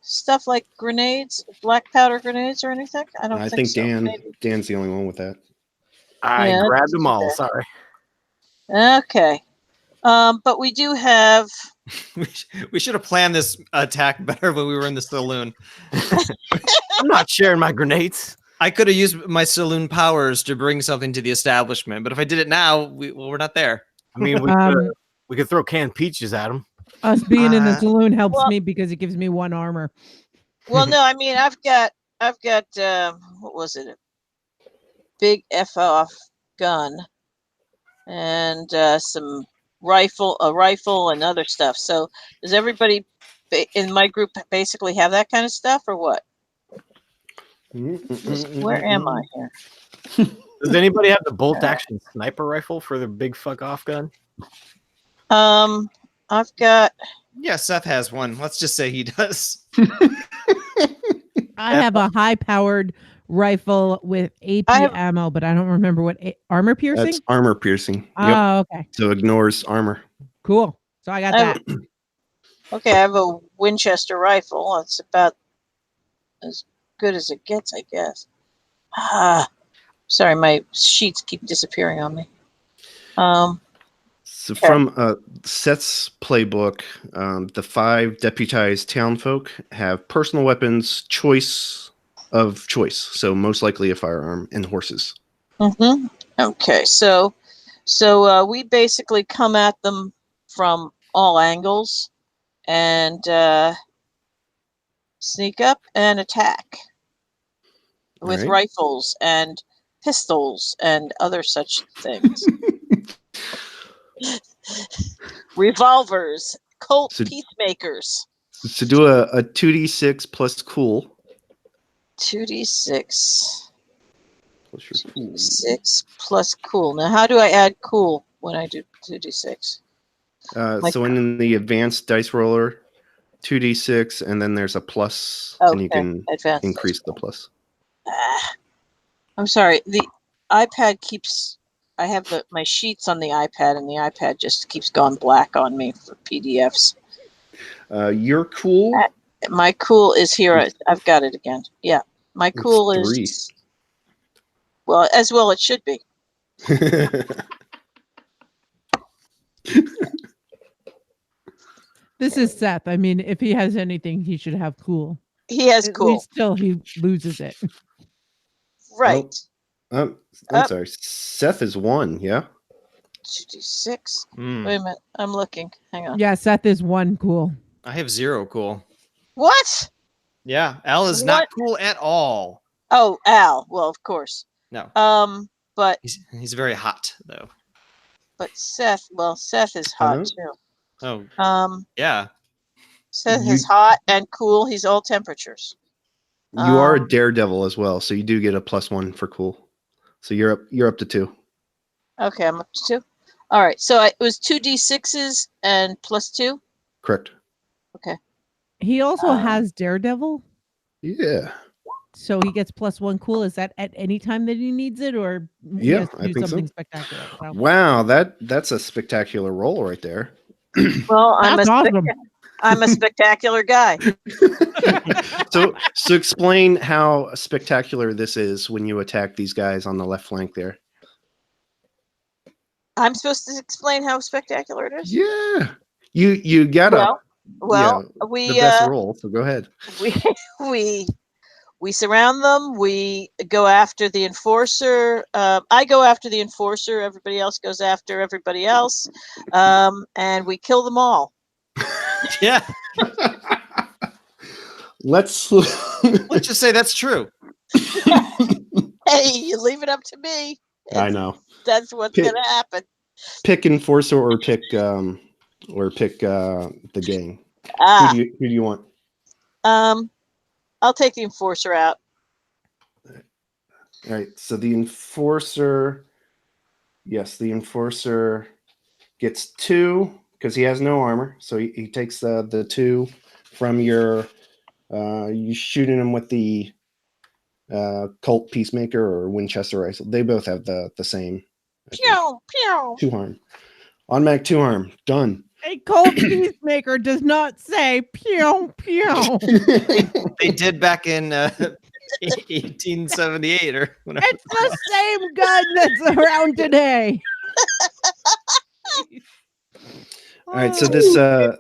stuff like grenades, black powder grenades, or anything? I don't I think think so. Dan Maybe. Dan's the only one with that. I Yeah, grabbed let's them do all. that. Sorry. Okay. But we do have. We should have planned this attack better when we were in the saloon. I'm not sharing my grenades. I could have used my saloon powers to bring something to the establishment, but if I did it now, we're not there. I mean, we could throw canned peaches at them. Us being in the Uh, saloon helps well- me because it gives me 1 armor. Well, no, I mean I've got what was it? A big off gun and some a rifle and other stuff. So does everybody in my group basically have that kind of stuff or what? Where am I here? Does anybody have the bolt action sniper rifle for the big fuck off gun? I've got. Yeah, Seth has one. Let's just say he does. I have a high-powered rifle with AP I have- ammo, but I don't remember what armor piercing. That's armor piercing. Yep. Oh, okay, So ignores armor. cool. So I got I that. have- Okay, I have a Winchester rifle. It's about as good as it gets, I guess. Sorry, my sheets keep disappearing on me. So from Seth's playbook, the 5 deputized townfolk have personal weapons of choice. So most likely a firearm and horses. Mm-hmm. Okay, so we basically come at them from all angles and sneak up and attack with Alright. rifles and pistols and other such things. Revolvers, Colt So- peacemakers. So do a 2d6 plus cool. 2d6. Plus your cool. 6 plus cool. Now, how do I add cool when I do 2d6? So in the advanced dice roller, 2d6, and then there's a plus, and you Okay, can advanced increase dice the roll. plus. I'm sorry. The iPad keeps. I have my sheets on the iPad, and the iPad just keeps going black on me for PDFs. Your cool. My cool is here. I've got it again. Yeah, my It's cool 3. is. Well, as well it should be. This is Seth. I mean, if he has anything, he should have cool. He has At cool. least till he loses it. Right. I'm Up. sorry. Seth is 1, yeah? 2d6. Hmm. Wait a minute. I'm looking. Hang on. Yeah, Seth is 1 cool. I have 0 cool. What? Yeah, Al is not cool at all. Oh, Al. Well, of course. No, But he's very hot though. Seth. Well, Seth is hot Uh-huh. too. Oh, yeah. Seth You- is hot and cool. He's all temperatures. You are a Um, daredevil as well, so you do get a +1 for cool. So you're up to 2. Okay, I'm up to 2. All right. So it was 2d6s and plus 2. Correct. He also Um, has Daredevil, Yeah. so he gets +1 cool. Is that at any time that he needs it, or he Yeah, has to I do think so. something spectacular? So, Wow, that's a spectacular roll right there. Well, that's awesome. I'm a spectacular guy. So explain how spectacular this is when you attack these guys on the left flank there. I'm supposed to explain how spectacular it is. Yeah. You gotta Well, the we best roll, so go ahead. we surround them. We go after the enforcer. I go after the enforcer. Everybody else goes after everybody else, and we kill them all. Yeah. Let's Let's just say that's true. Hey, you leave it up to me. I know. That's what's Pick- gonna happen. Pick enforcer or pick the gang. Ah, Who do you want? I'll take the enforcer out. All right. So the enforcer, yes, the enforcer gets 2 because he has no armor. So he takes the 2 from your you shooting him with the Colt Peacemaker or Winchester rifle. They both have the same. I think. Pew pew. 2 harm. Automatic 2 harm. Done. A cold peacemaker does not say pew pew. They did back in 1878 or whatever. It's the same gun that's around today. All right, so this for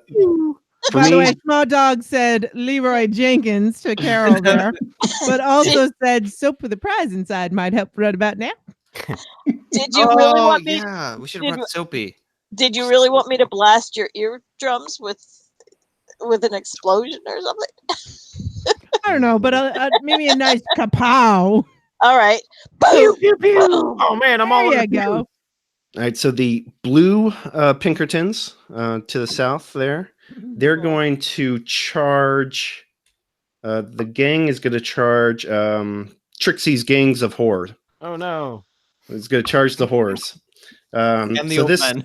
By the me, way, Small Dog said Leroy Jenkins to Carol there, but also said soap with a prize inside might help right about now. Did you really want me? Yeah, we should have brought Soapy. Did you really want me to blast your eardrums with an explosion or something? I don't know, but maybe a nice kapow. All right. Pew, Boom. pew, pew. Boom. Oh man, I'm all There in you the go. all right, so the blue Pinkertons to the south there, they're going to charge. The gang is going to charge Trixie's gangs of horror. Oh no. It's going to charge the horrors. And the so old this, men.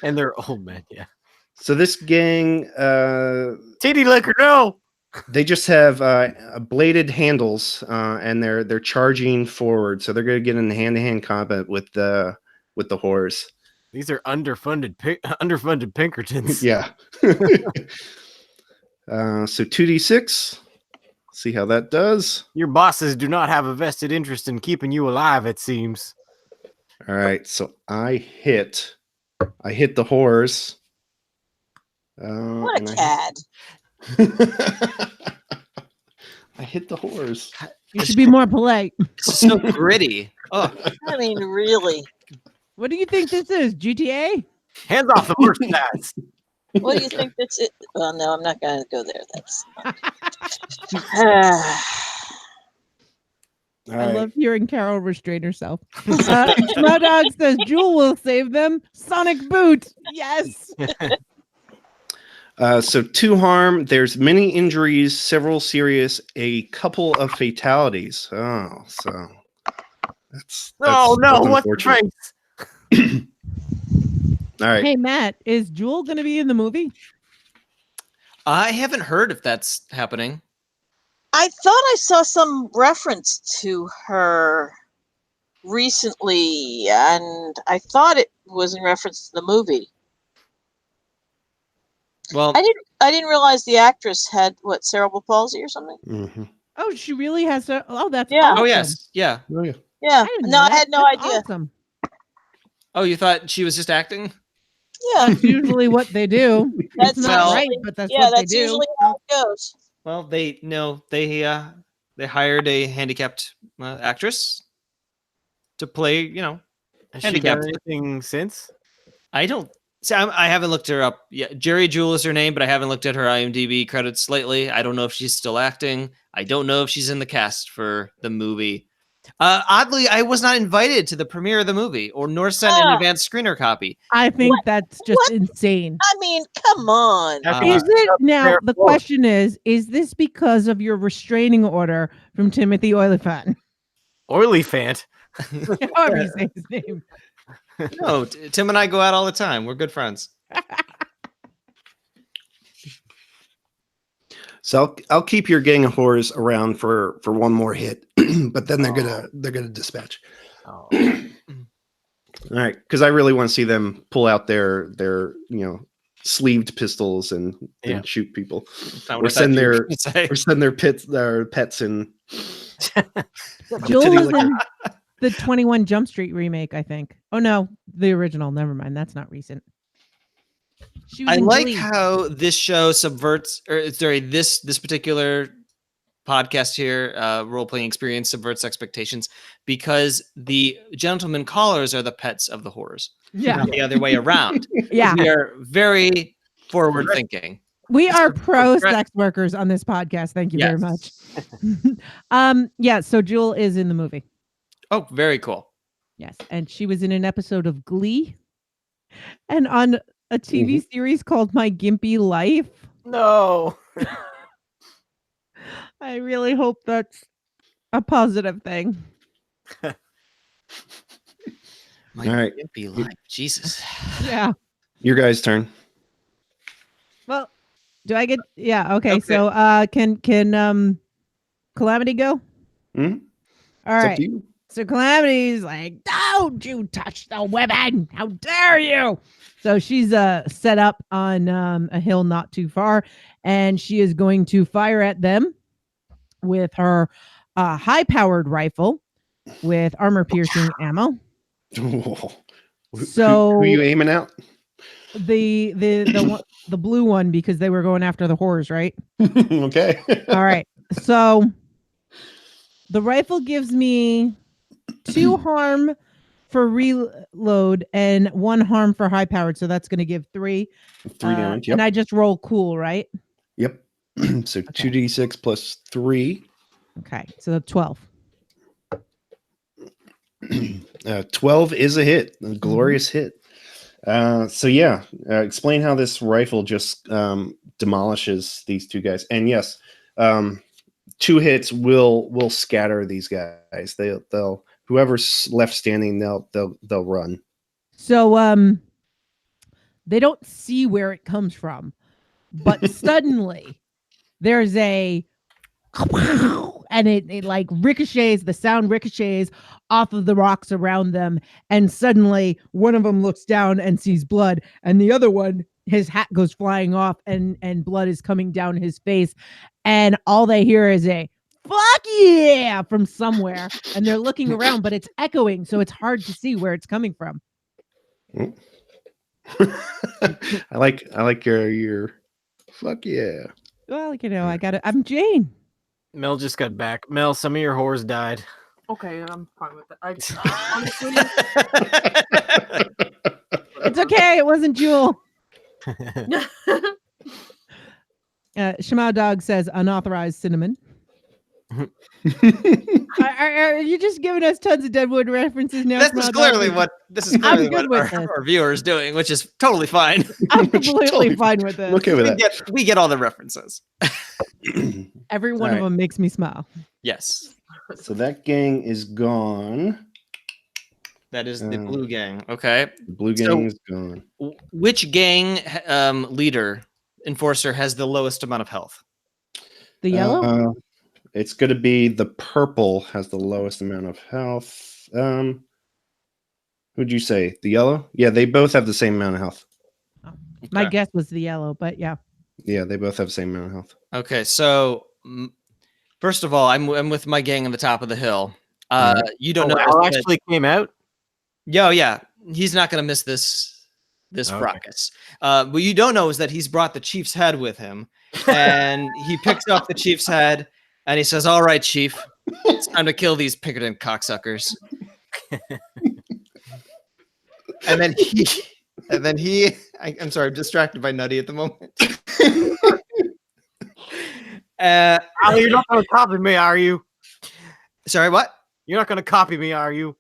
And they're old men, yeah. so this gang, Titty liquor, no. they just have bladed handles, and they're charging forward. So they're going to get in hand-to-hand combat with the horrors. These are underfunded Pinkertons. Yeah. So 2d6. See how that does. Your bosses do not have a vested interest in keeping you alive, it seems. All right, so I hit the horrors. What a and cad. I hit the horrors. You should be more polite. This is so gritty. Oh, I mean, really. What do you think this is? GTA? Hands off the horse stats. What do you think this is? Well, no, I'm not going to go there. That's. All I right. love hearing Carol restrain herself. Small Dog says Jewel will save them. Sonic boot. Yes. So 2 harm. There's many injuries, several serious, a couple of fatalities. Oh, so that's Oh no, that's what's the unfortunate. face? All right. Hey, Matt, is Jewel going to be in the movie? I haven't heard if that's happening. I thought I saw some reference to her recently, and I thought it was in reference to the movie. Well, I didn't realize the actress had cerebral palsy or something. Mhm. Oh, she really has to. Oh, that's Yeah. awesome. oh yes, yeah. Oh, yeah. Yeah, I didn't no, know I that. had no That's idea. Awesome. Oh, you thought she was just acting? Yeah, That's usually what they do. that's It's not Well, right, but that's yeah, what that's they do. usually how it goes. Well, they hired a handicapped actress to play. Has she Handicapped. done anything since? I don't. See, I haven't looked her up yet. Jerry Jewell is her name, but I haven't looked at her IMDb credits lately. I don't know if she's still acting. I don't know if she's in the cast for the movie. Oddly, I was not invited to the premiere of the movie, nor sent an Ah. advanced screener copy. I think that's just What? insane. I mean, come on. After Is you it now? there The for- question is this because of your restraining order from Timothy Oliphant? Oily Fant. However you say his name. No, Tim and I go out all the time. We're good friends. So I'll keep your gang of horrors around for one more hit, but then they're gonna dispatch. Oh. All right, because I really want to see them pull out their sleeved pistols and Yeah. shoot people, Not or what I send thought you were their gonna say. their pets in. Jewel Titty was liquor. in the 21 Jump Street remake, I think. Oh no, the original. Never mind. That's not recent. She was I in like Glee. how this show subverts, or sorry, this particular podcast here, role playing experience subverts expectations because the gentlemen callers are the pets of the horrors, Yeah, not the other way around. yeah. We are very forward thinking. We are Mr. pro Brett- sex workers on this podcast. Thank you very much. Yes. Yeah. So Jewel is in the movie. Oh, very cool. Yes, and she was in an episode of Glee, and on a TV series called My Gimpy Life. No. I really hope that's a positive thing. My All right. gimpy life. Jesus. Yeah. Your guys' turn. Well, do I get? Yeah. Okay. Okay. So, can Calamity go? Mhm. All It's up right. to you. So Calamity's like, don't you touch the women. How dare you? So she's set up on a hill not too far, and she is going to fire at them with her high-powered rifle with armor-piercing ammo. So who you aiming at? the blue one, because they were going after the whores, right? Okay. All right. So the rifle gives me 2 harm for reload and 1 harm for high powered. So that's going to give 3. 3 damage. Yep. And I just roll cool, right? Yep. So 2d6 plus 3. Okay. So 12. 12 is a hit. A glorious hit. So yeah, explain how this rifle just demolishes these 2 guys. And yes, 2 hits will scatter these guys. They'll whoever's left standing, they'll run. So they don't see where it comes from, but suddenly there's a and it like ricochets, the sound ricochets off of the rocks around them, and suddenly one of them looks down and sees blood, and the other one, his hat goes flying off and blood is coming down his face, and all they hear is a fuck yeah from somewhere, and they're looking around, but it's echoing, so it's hard to see where it's coming from. I like your fuck yeah. Well, I'm Jane. Mel just got back. Mel, some of your whores died. Okay, I'm fine with that. Honestly, It's okay. It wasn't Jewel. Shema Dog says unauthorized cinnamon. Are you just giving us tons of Deadwood references now? This is clearly what our viewer is doing, which is totally fine. I'm completely fine with it. Okay with that. We get all the references. Every one of them makes me smile. Yes. So that gang is gone. That is the blue gang. Okay. The blue gang is gone. Which gang leader, enforcer, has the lowest amount of health? The yellow? It's going to be the purple has the lowest amount of health. Who'd you say? The yellow? Yeah, they both have the same amount of health. My guess was the yellow, but yeah. Yeah, they both have the same amount of health. Okay, so first of all, I'm with my gang on the top of the hill. You don't know. Al actually came out? Yeah. He's not going to miss this fracas. What you don't know is that he's brought the chief's head with him, and he picks up the chief's head, and he says, "All right, chief, it's time to kill these Pinkerton cocksuckers." and then he, I'm sorry, I'm distracted by Nutty at the moment. Al, you're not going to copy me, are you? Sorry, what? You're not going to copy me, are you?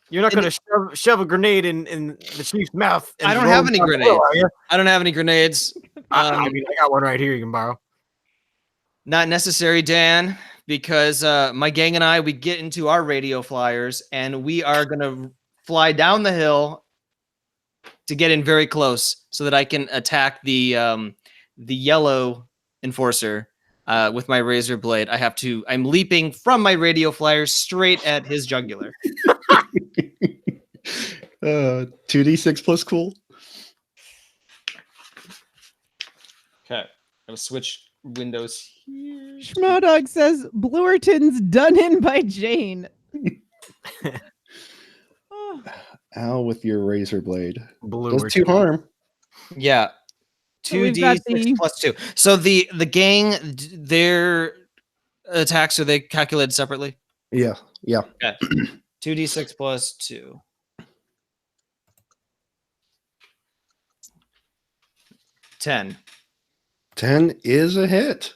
You're not going to shove a grenade in the chief's mouth. I don't have any grenades. I don't have any grenades. I mean, I got one right here you can borrow. Not necessary, Dan, because my gang and I, we get into our radio flyers, and we are going to fly down the hill to get in very close so that I can attack the yellow enforcer with my razor blade. I'm leaping from my radio flyer straight at his jugular. 2d6 plus cool. Okay, I'll switch windows here. Schmodog says Bluerton's done in by Jane. Al with your razor blade. Bluerton. Does 2 harm. Yeah. 2d6 plus 2. So the gang, their attacks, are they calculated separately? Yeah. Okay. 2d6 plus 2. 10. 10 is a hit.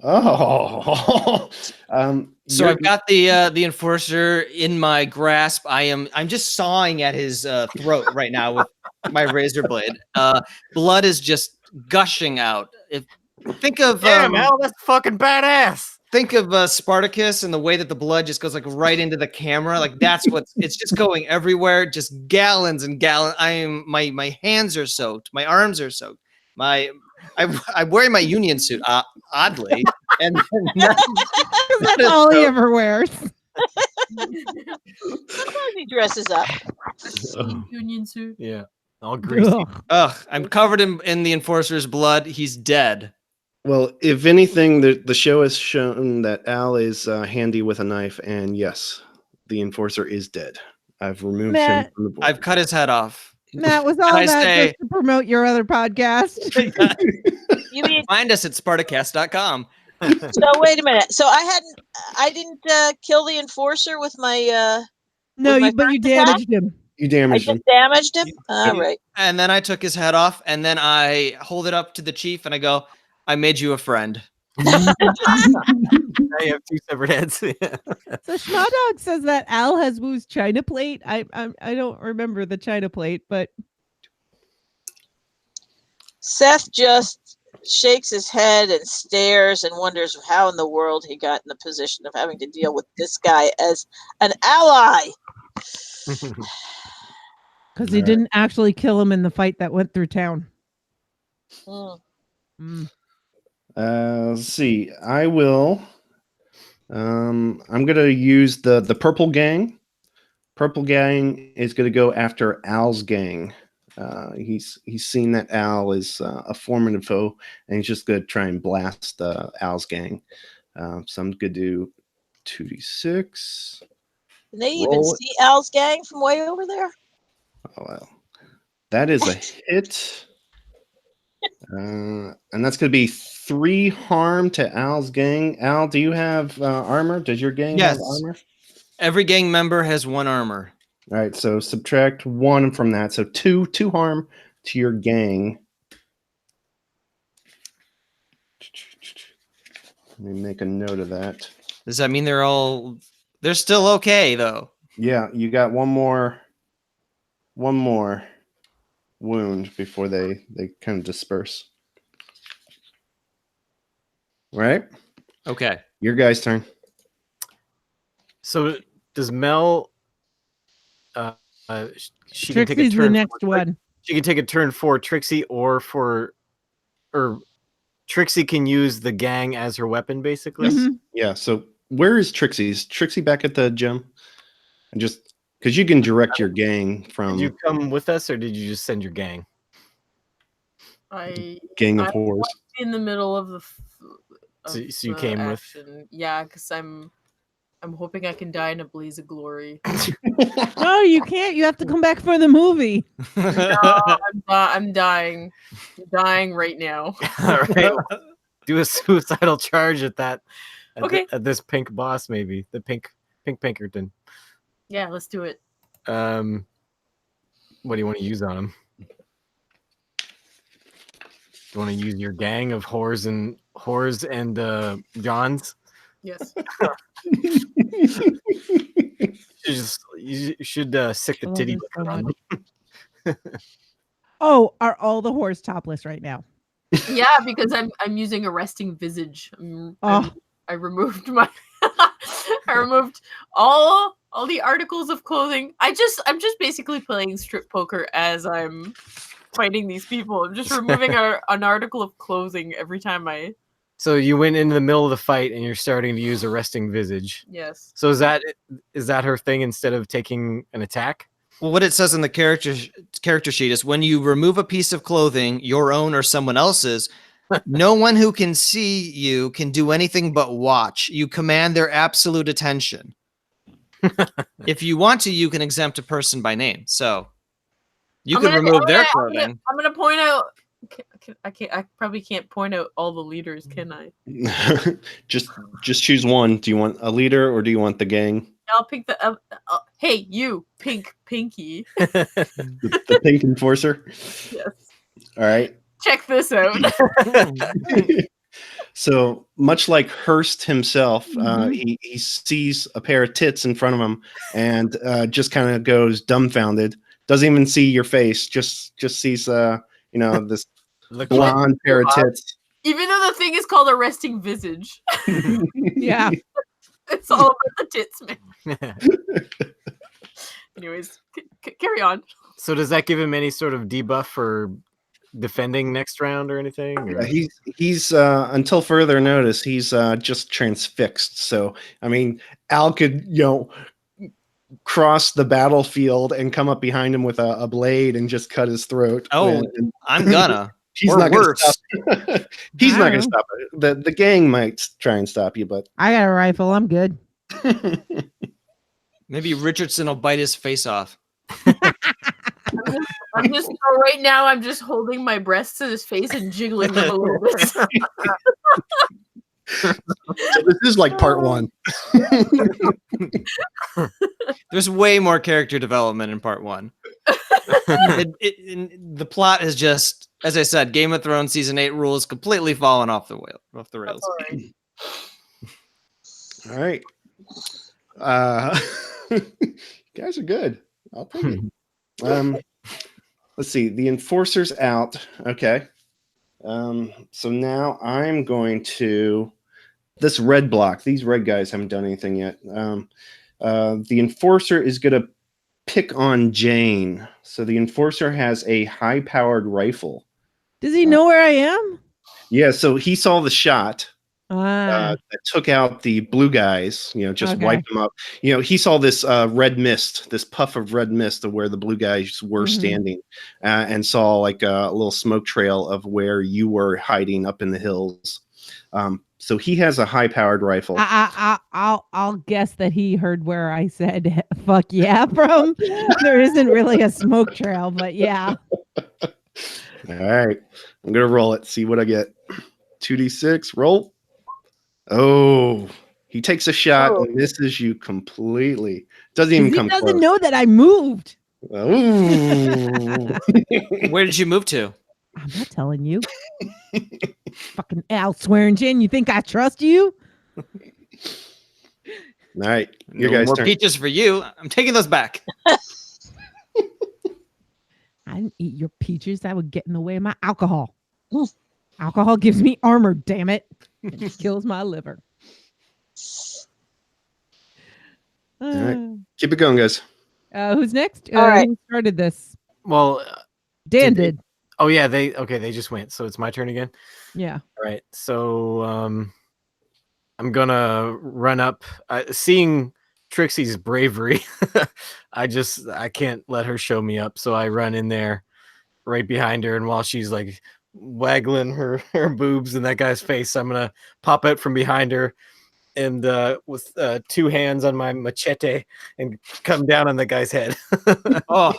Oh. So I've got the enforcer in my grasp. I'm just sawing at his throat right now with my razor blade. Blood is just gushing out. Think of Damn, Al, that's fucking badass. Think of Spartacus and the way that the blood just goes like right into the camera. Like that's it's just going everywhere, just gallons and gallons. My hands are soaked, my arms are soaked. I'm wearing my union suit, oddly, and that's all he ever wears. Sometimes he dresses up. Steam union suit. Yeah. All greasy. Ugh. Ugh, I'm covered in the enforcer's blood. He's dead. Well, if anything, the show has shown that Al is handy with a knife, and yes, the enforcer is dead. I've removed him Matt, from the board. I've cut his head off. Matt, was all I that say- just to promote your other podcast? You mean Find us at Spartacast.com. so? Wait a minute. So I didn't kill the enforcer with my. No, my but you first attack? damaged him. You I damaged just him. damaged him. All right. And then I took his head off, and then I hold it up to the chief, and I go, I made you a friend. Now you have two separate heads. So Schmadog says that Al has Wu's China plate. I don't remember the China plate, but Seth just shakes his head and stares and wonders how in the world he got in the position of having to deal with this guy as an ally. because he didn't actually kill him in the fight that went through town. Mm. Mm. Let's see. I will. I'm gonna use the purple gang. Purple gang is gonna go after Al's gang. He's seen that Al is a formidable foe, and he's just gonna try and blast Al's gang. So I'm gonna do 2d6. Can they even Roll it. see Al's gang from way over there? Oh well, that is a hit. And that's going to be 3 harm to Al's gang. Al, do you have armor? Does your gang have Yes. armor? Every gang member has 1 armor. All right, so subtract 1 from that. So 2 harm to your gang. Let me make a note of that. Does that mean they're still okay though? Yeah, you got one more wound before they kind of disperse. Right? Okay. Your guy's turn. So does Mel? She can take a Trixie's turn. the next one. She can take a turn for Trixie or Trixie can use the gang as her weapon, basically. Mhm. Yeah, so where is Trixie? Is Trixie back at the gym? And just because you can direct your gang from Did you come with us, or did you just send your gang? gang of I'm whores. in the middle of the. So you came with- with? Yeah, because I'm hoping I can die in a blaze of glory. No, you can't. You have to come back for the movie. I'm dying. I'm dying right now. All right, do a suicidal charge at that. Okay. At this pink boss, maybe the pink Pinkerton. Yeah, let's do it. What do you want to use on him? Do you want to use your gang of whores and Johns? Yes. You should stick the I love titty this so on much. Oh, are all the whores topless right now? Yeah, because I'm using a resting visage. I removed my I removed all the articles of clothing. I'm just basically playing strip poker as I'm fighting these people. I'm just removing an article of clothing every time I. So you went into the middle of the fight and you're starting to use a resting visage. Yes. So is that her thing instead of taking an attack? Well, what it says in the character sheet is when you remove a piece of clothing, your own or someone else's, no one who can see you can do anything but watch. You command their absolute attention. If you want to, you can exempt a person by name. So you can remove their clothing. I'm gonna point out. I probably can't point out all the leaders, can I? just choose one. Do you want a leader or do you want the gang? I'll pick the. Hey, you, Pinky. The pink enforcer. Yes. All right. Check this out. So much like Hearst himself, he sees a pair of tits in front of him and just kind of goes dumbfounded. Doesn't even see your face. Just sees this blonde pair of tits. Even though the thing is called a resting visage, Yeah. it's all about the tits, man. Anyways, carry on. So does that give him any sort of debuff for defending next round or anything? Or? He's until further notice, he's just transfixed. So I mean, Al could cross the battlefield and come up behind him with a blade and just cut his throat. Oh, and I'm gonna. he's or not going to worse. stop. He's not going to stop it. The gang might try and stop you, but I got a rifle. I'm good. Maybe Richardson will bite his face off. I'm just right now. I'm just holding my breasts to his face and jiggling them a little bit. So this is like part 1. There's way more character development in part 1. The plot is just, as I said, Game of Thrones season 8 rules completely fallen off the rails. All right. You guys are good. I'll take it. Let's see. The enforcer's out. Okay. So now I'm going to this red block. These red guys haven't done anything yet. The enforcer is going to pick on Jane. So the enforcer has a high-powered rifle. Does he know where I am? Yeah. So he saw the shot. That took out the blue guys, just wiped them up. He saw this red mist, this puff of red mist of where the blue guys were standing, and saw like a little smoke trail of where you were hiding up in the hills. So he has a high-powered rifle. I'll guess that he heard where I said "fuck yeah" from. There isn't really a smoke trail, but yeah. All right, I'm gonna roll it. See what I get. 2d6. Roll. Oh, he takes a shot and misses you completely. Doesn't even come close. He doesn't know that I moved. Oh. Where did you move to? I'm not telling you. Fucking Al Swearingen. You think I trust you? All right. Your guys' more turn. Peaches for you. I'm taking those back. I didn't eat your peaches. That would get in the way of my alcohol. Alcohol gives me armor, damn it. It kills my liver. All right. Keep it going, guys. Who's next? All right. Who started this? Well, Dan did. Oh yeah, they just went. So it's my turn again. Yeah. All right. So I'm gonna run up. Seeing Trixie's bravery, I can't let her show me up. So I run in there, right behind her, and while she's like waggling her boobs in that guy's face, I'm gonna pop out from behind her and with 2 hands on my machete and come down on the guy's head. Oh.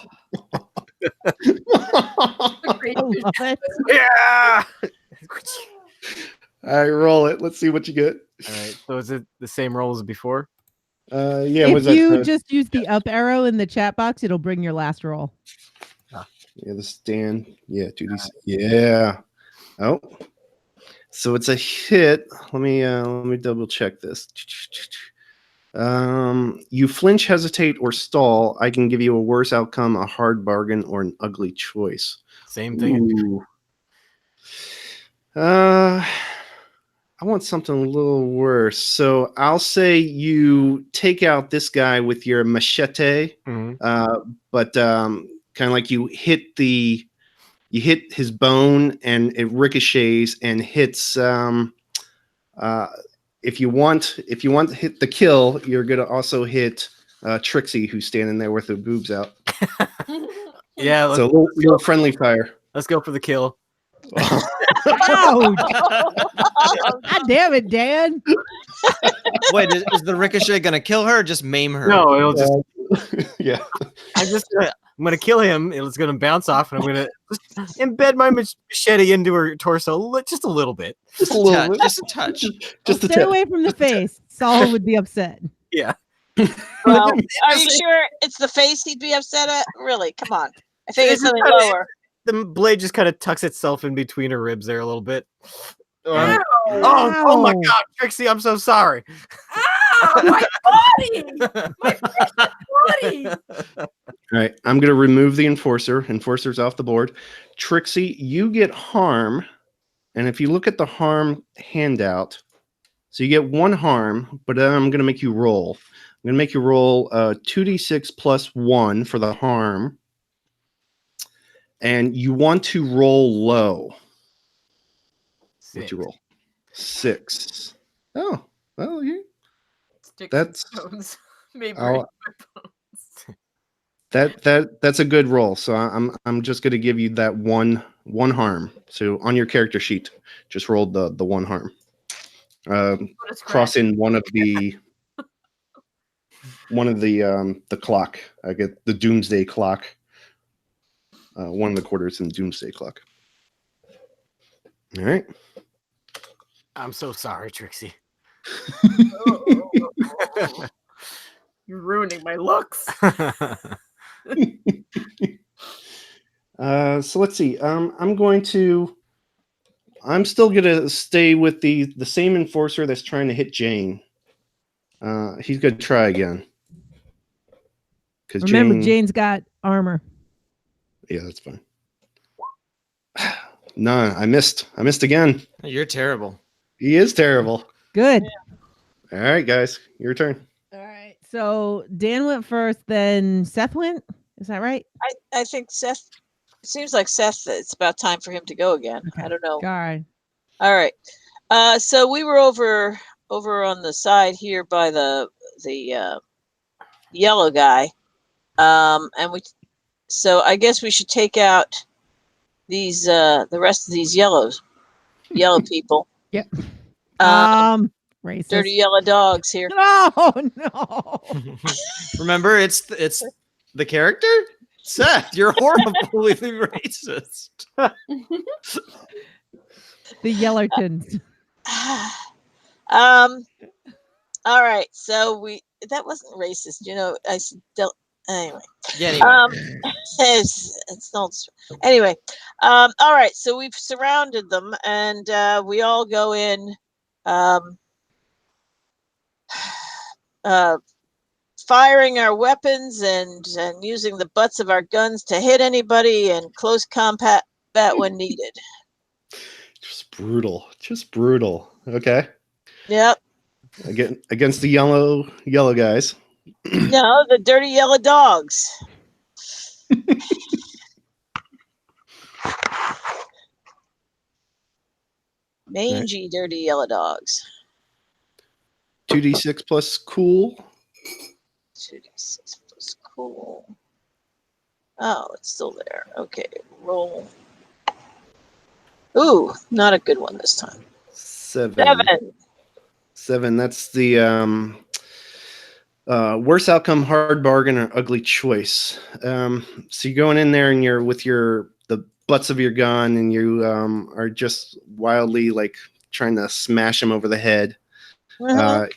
Yeah. All right, roll it. Let's see what you get. All right. So is it the same roll as before? Yeah. If you just use the up arrow in the chat box, it'll bring your last roll. Yeah, the stand. Yeah, 2d6. Yeah. Oh. So it's a hit. Let me double check this. You flinch, hesitate, or stall. I can give you a worse outcome, a hard bargain, or an ugly choice. Same thing. Ooh. I want something a little worse. So I'll say you take out this guy with your machete, but kind of like you hit his bone and it ricochets and hits. If you want to hit the kill, you're gonna also hit Trixie, who's standing there with her boobs out. Yeah. So a little friendly fire. Let's go for the kill. Ouch. God damn it, Dan. Wait, is the ricochet gonna kill her or just maim her? No, it'll just yeah. I'm gonna kill him. It's gonna bounce off, and I'm gonna just embed my machete into her torso just a little bit. Just a little bit. Just a touch. Just Stay away from the face. Saul would be upset. Yeah. Well, are you sure it's the face he'd be upset at? Really? Come on. I think it's something lower. The blade just kind of tucks itself in between her ribs there a little bit. Oh my God, Trixie, I'm so sorry. Ah, my body! My body! All right, I'm going to remove the enforcer. Enforcer's off the board. Trixie, you get harm. And if you look at the harm handout, so you get 1 harm, but then I'm going to make you roll. I'm going to make you roll 2d6 plus 1 for the harm. and you want to roll low. What'd you 6. roll? 6. Oh, well, Sticks and That's- stones may break I'll- my bones. that's a good roll. So I'm just going to give you that one harm. So on your character sheet, just roll the one harm. Put a Cross scratch. in one of the clock. I get the doomsday clock. One of the quarters in the doomsday clock. All right. I'm so sorry, Trixie. You're ruining my looks. So let's see. I'm still gonna stay with the same enforcer that's trying to hit Jane. He's gonna try again. Remember, Jane's got armor. Yeah, that's fine. No, I missed again. You're terrible. He is terrible. Good. All right, guys, your turn. All right. So Dan went first, then Seth went. Is that right? I think Seth. It seems like Seth. It's about time for him to go again. Okay. I don't know. All right. All right. So we were over on the side here by the yellow guy, and so I guess we should take out these the rest of these yellow people. Yep. Racist. Dirty yellow dogs here. Oh no. Remember, it's the character? Seth, you're horribly racist. The Yellertons. All right. So that wasn't racist, I still anyway. Yeah, anyway. It's not anyway. All right. So we've surrounded them, and we all go in. Firing our weapons and using the butts of our guns to hit anybody and close combat when needed. Just brutal. Okay. Yep. Against the yellow guys. No, the dirty yellow dogs. Mangy, dirty yellow dogs. 2d6 plus cool. 2d6 plus cool. Oh, it's still there. Okay, roll. Ooh, not a good one this time. 7. 7. That's the worst outcome, hard bargain, or ugly choice. So you're going in there and you're with the butts of your gun, and you are just wildly like trying to smash them over the head. Mhm.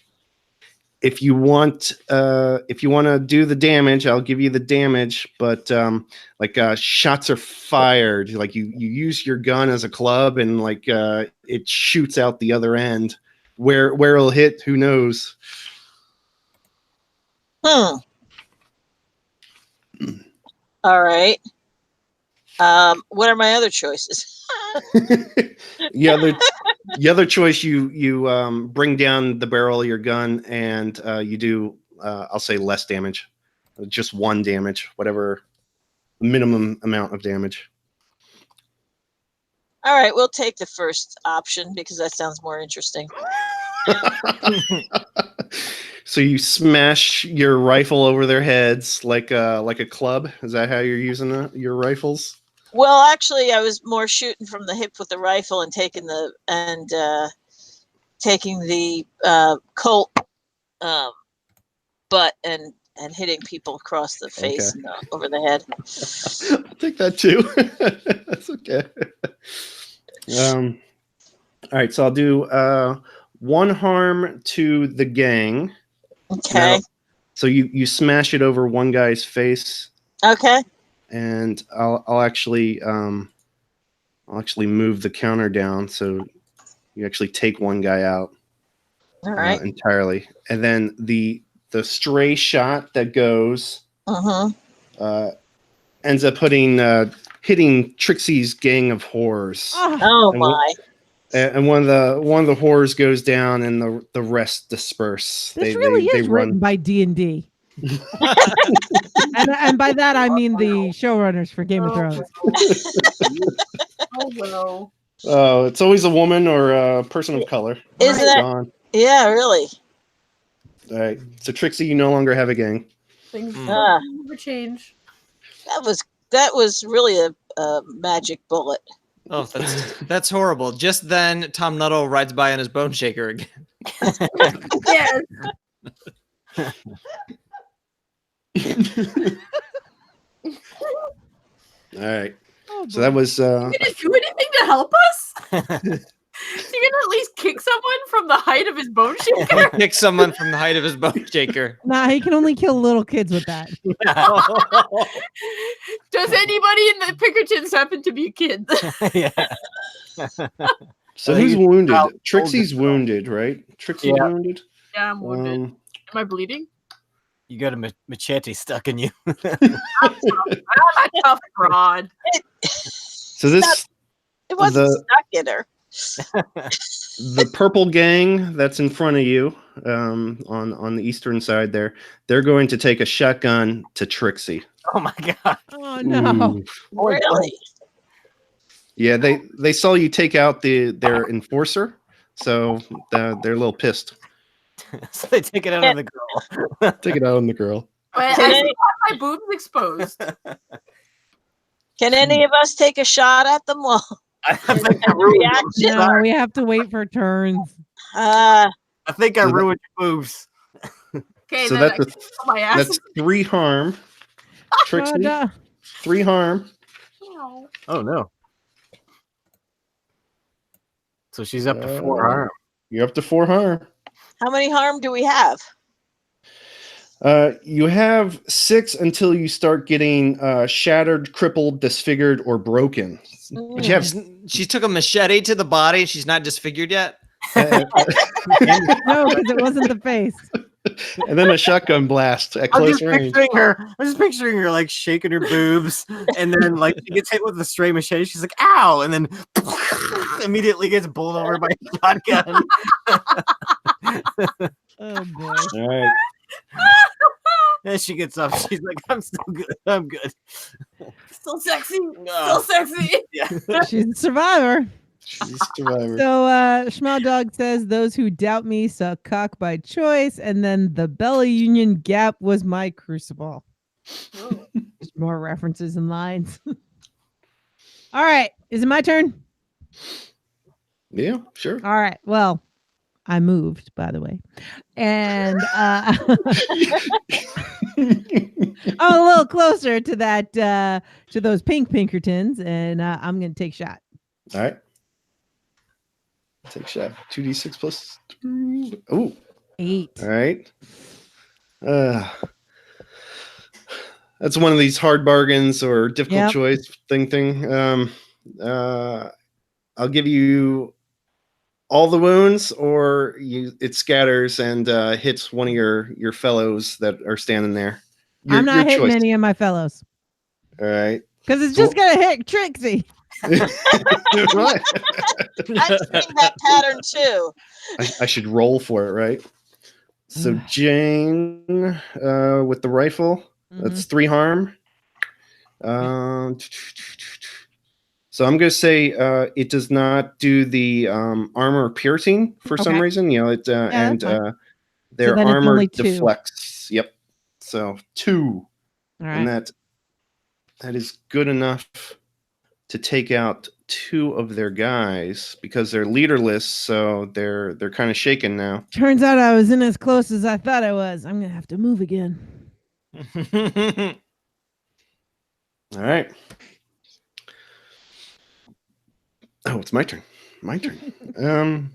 If you want to do the damage, I'll give you the damage. But shots are fired. Like you use your gun as a club, and like it shoots out the other end. Where it'll hit, who knows? All right. What are my other choices? The other choice, you bring down the barrel of your gun, and you do I'll say less damage, just 1 damage, whatever minimum amount of damage. All right, we'll take the first option because that sounds more interesting. So you smash your rifle over their heads like a club. Is that how you're using your rifles? Well, actually, I was more shooting from the hip with the rifle and taking the Colt butt and hitting people across the face and over the head. I'll take that too. That's okay. All right, so I'll do 1 harm to the gang. Okay. So you smash it over one guy's face. Okay. And I'll actually move the counter down, so you actually take one guy out. All right. Entirely, and then the stray shot that goes ends up hitting Trixie's gang of whores. Oh my! And one of the whores goes down, and the rest disperse. This really is written by D&D. And by that I mean the showrunners for Game of Thrones. Oh well. Oh, it's always a woman or a person of color. Isn't that? Gone. Yeah, really. All right. So Trixie, you no longer have a gang. Things Ah. never change. That was really a magic bullet. Oh, that's horrible. Just then, Tom Nuttall rides by on his bone shaker again. Yes. All right. Oh, So that was You gonna do anything to help us? You gonna at least kick someone from the height of his bone shaker? Kick someone from the height of his bone shaker. nah, he can only kill little kids with that. Does anybody in the Pinkertons happen to be kids? Yeah. so I think who's it's wounded? about Trixie's older. wounded, right? Trixie's Yeah. wounded. Yeah, I'm wounded. Am I bleeding? You got a machete stuck in you. I'm a tough broad. So this It wasn't The- stuck in her. the purple gang that's in front of you, on the eastern side there, they're going to take a shotgun to Trixie. Oh my god. Oh no. Ooh. Really? Yeah, they saw you take out their enforcer, so they're a little pissed. So they take it out of the girl. Take it out on the girl. I Can still any- have my boobs exposed. Can any of us take a shot at them? Well, I think I ruined reaction. No, we have to wait for turns. Uh, I think I So that- ruined your boobs. okay, So then that's I can put my ass. that's 3 harm. Oh, Trixie, no. 3 harm. in- Oh no. So she's up to 4 Uh, harm. You're up to 4 harm. How many harm do we have? You have 6 until you start getting shattered, crippled, disfigured, or broken. But you have she took a machete to the body. She's not disfigured yet. and No, because it wasn't the face. then a shotgun blast at I'm just close range. picturing her. I'm just picturing her like shaking her boobs, and then like she gets hit with a stray machete. She's like, "Ow!" and then immediately gets bowled over by a shotgun. Oh boy. All right. And she gets up. She's like, "I'm still good. I'm good." Still sexy. No. Still sexy. Yeah. She's a survivor. She's a survivor. So Schmau Dog says those who doubt me suck cock by choice, and then the Bella Union Gap was my crucible. Just more references and lines. All right. Is it my turn? Yeah, sure. All right. Well, I moved, by the way. And I'm a little closer to that to those pink Pinkertons, and I'm gonna take a shot. All right. Take shot. 2d6 plus 2. Oh, 8. all right. That's one of these hard bargains or difficult Yep. choice thing. I'll give you all the wounds, or it scatters and hits one of your fellows that are standing there. I'm not hitting choice. any of my fellows All right. because it's just gonna hit Trixie. What? I've seen that pattern too. I should roll for it, right? So Jane, with the rifle, that's 3 harm. So I'm gonna say it does not do the armor piercing for some Okay. reason. You know, it and that's fine. their then it's armor only 2. deflects. Yep. So 2, All and right. that is good enough to take out 2 of their guys because they're leaderless. So they're kind of shaken now. Turns out I was in as close as I thought I was. I'm gonna have to move again. All right. Oh, it's my turn. My turn. I'm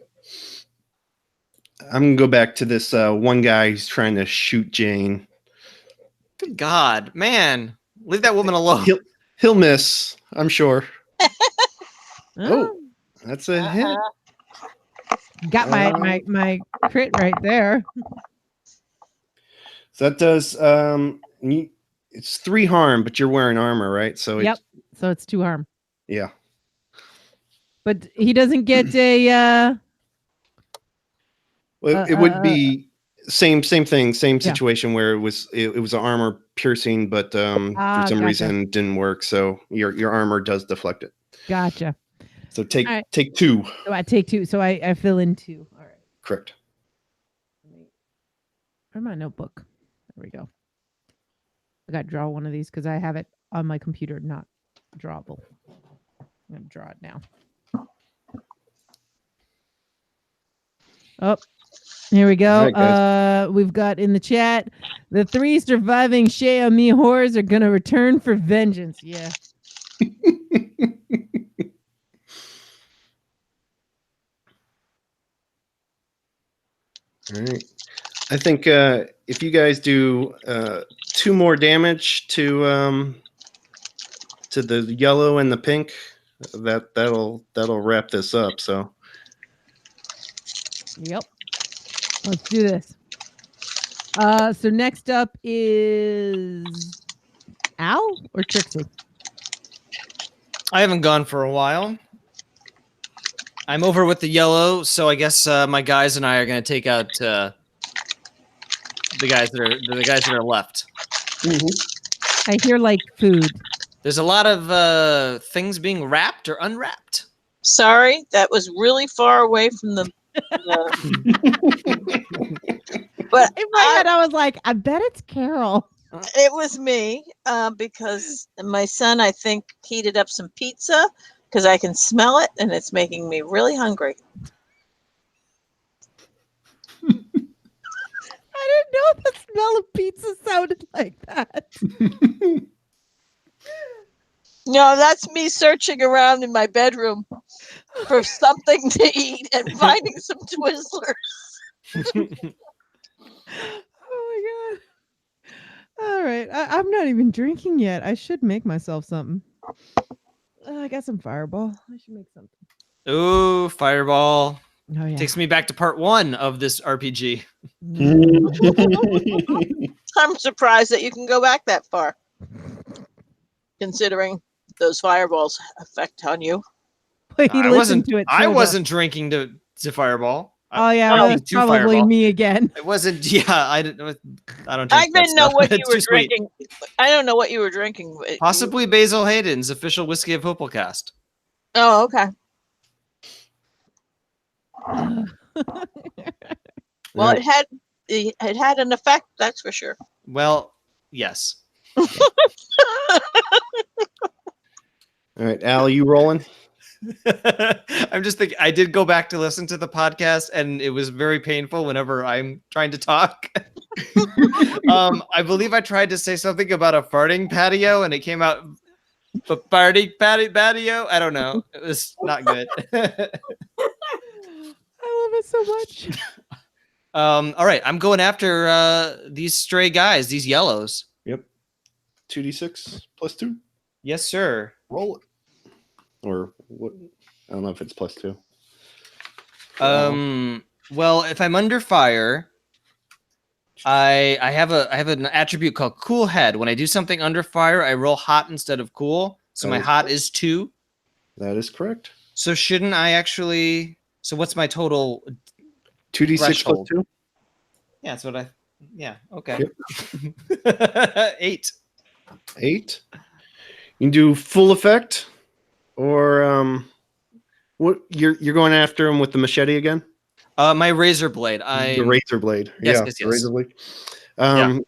gonna go back to this one guy who's trying to shoot Jane. Good God, man, leave that woman alone. He'll miss, I'm sure. Oh, That's a hit. got my crit right there. So that does it's 3 harm, but you're wearing armor, right? So Yep. So it's 2 harm. yeah. But he doesn't get a Well, it would be Same thing, same Yeah. situation where it was armor piercing, but for some gotcha. reason it didn't work. So your armor does deflect it. Gotcha. So take All right. take 2. So I take 2. So I fill in 2. All right. Correct. Where's my notebook? There we go. I got to draw one of these because I have it on my computer, not drawable. I'm going to draw it now. Oh, here we go. All right, We've got in the chat, the 3 surviving Xiaomi whores are going to return for vengeance. Yeah. All right. I think if you guys do 2 more damage to the yellow and the pink, that'll wrap this up. So Yep. Let's do this. So next up is Al or Trixie? I haven't gone for a while. I'm over with the yellow, so I guess my guys and I are going to take out the guys that are left. I hear like food. There's a lot of things being wrapped or unwrapped. Sorry, that was really far away from the. But In my head, I was like, I bet it's Carol. it was me because my son, I think, heated up some pizza because I can smell it and it's making me really hungry. I didn't know the smell of pizza sounded like that. No, that's me searching around in my bedroom for something to eat and finding some Twizzlers. Oh my god. All right. I'm not even drinking yet. I should make myself something. I got some Fireball. I should make something. Ooh, Fireball. Oh yeah. Takes me back to part 1 of this RPG. I'm surprised that you can go back that far, considering those fireballs effect on you. He I listened to it. I so wasn't drinking to Fireball. Oh yeah, I well, didn't it's do probably Fireball. me again. It wasn't. Yeah, I don't drink I that didn't know stuff. what you It's were too sweet. drinking. I don't know what you were drinking. Possibly Basil Hayden's official whiskey of Hopelcast. Oh, okay. Well, it had an effect, that's for sure. Well, yes. all right, Al, you rolling? I'm just thinking. I did go back to listen to the podcast, and it was very painful whenever I'm trying to talk. I believe I tried to say something about a farting patio, and it came out farting patio. I don't know. It was not good. I love it so much. All right, I'm going after these stray guys, these yellows. Yep. 2d6 plus 2. Yes, sir. Roll it. Or what? I don't know if it's plus 2. Well, if I'm under fire, I have an attribute called Cool Head. When I do something under fire, I roll hot instead of cool. So my hot is 2. That is correct. So shouldn't I actually? So what's my total? 2d6 Threshold. plus 2. Yeah, that's what I. Yeah. Okay. 8. 8. You can do full effect, or what? You're going after him with the machete again? My razor blade. The razor blade. Yes, yeah, yes, the yes. razor blade. Yeah.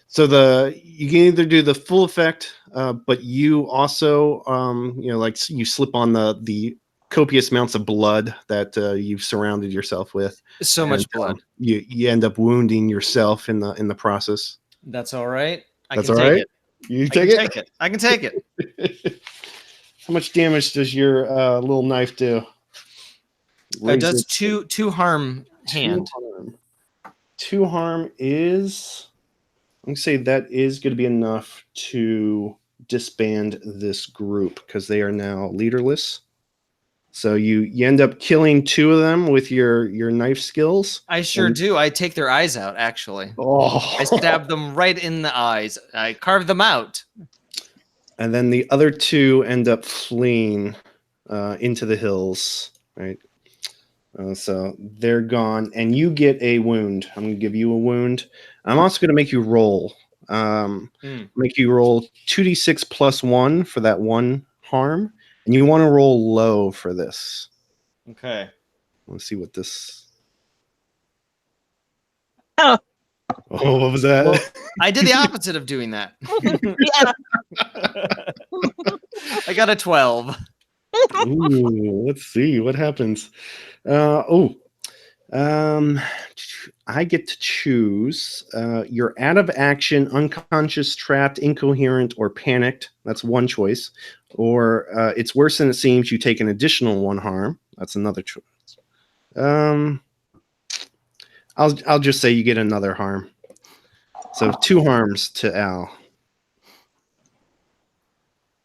So you can either do the full effect, but you also like you slip on the copious amounts of blood that you've surrounded yourself with. So much blood. You end up wounding yourself in the process. That's all right. That's all right. You take it. Take it. I can take it. How much damage does your little knife do? It does two harm hand. 2 harm is. I'm gonna say that is going to be enough to disband this group because they are now leaderless. So you end up killing 2 of them with your knife skills. I sure do. I take their eyes out, actually. Oh. I stab them right in the eyes. I carve them out. And then the other 2 end up fleeing into the hills. Right. So they're gone, and you get a wound. I'm going to give you a wound. I'm also going to make you roll. Make you roll 2d6 plus 1 for that one harm, and you want to roll low for this. Okay. Let's see what this. Oh. Oh, what was that? Well, I did the opposite of doing that. Yeah. I got a 12. Ooh, let's see what happens. I get to choose. You're out of action, unconscious, trapped, incoherent, or panicked. That's one choice. Or it's worse than it seems. You take an additional 1 harm. That's another choice. I'll just say you get another harm. So 2 harms to Al.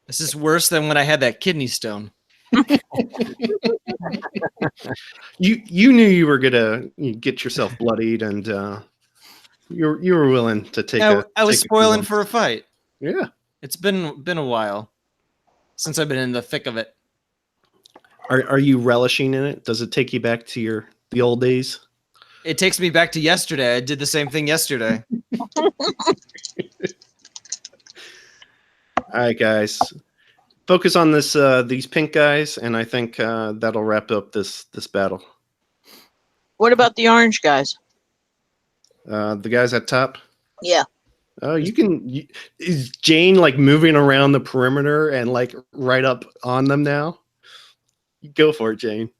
This is worse than when I had that kidney stone. You knew you were gonna get yourself bloodied, and you were willing to take. I was spoiling for a fight. Yeah, it's been a while since I've been in the thick of it. Are you relishing in it? Does it take you back to the old days? It takes me back to yesterday. I did the same thing yesterday. All right, guys. Focus on these pink guys, and I think that'll wrap up this battle. What about the orange guys? The guys at top? Yeah. Oh, is Jane like moving around the perimeter and like right up on them now? Go for it, Jane.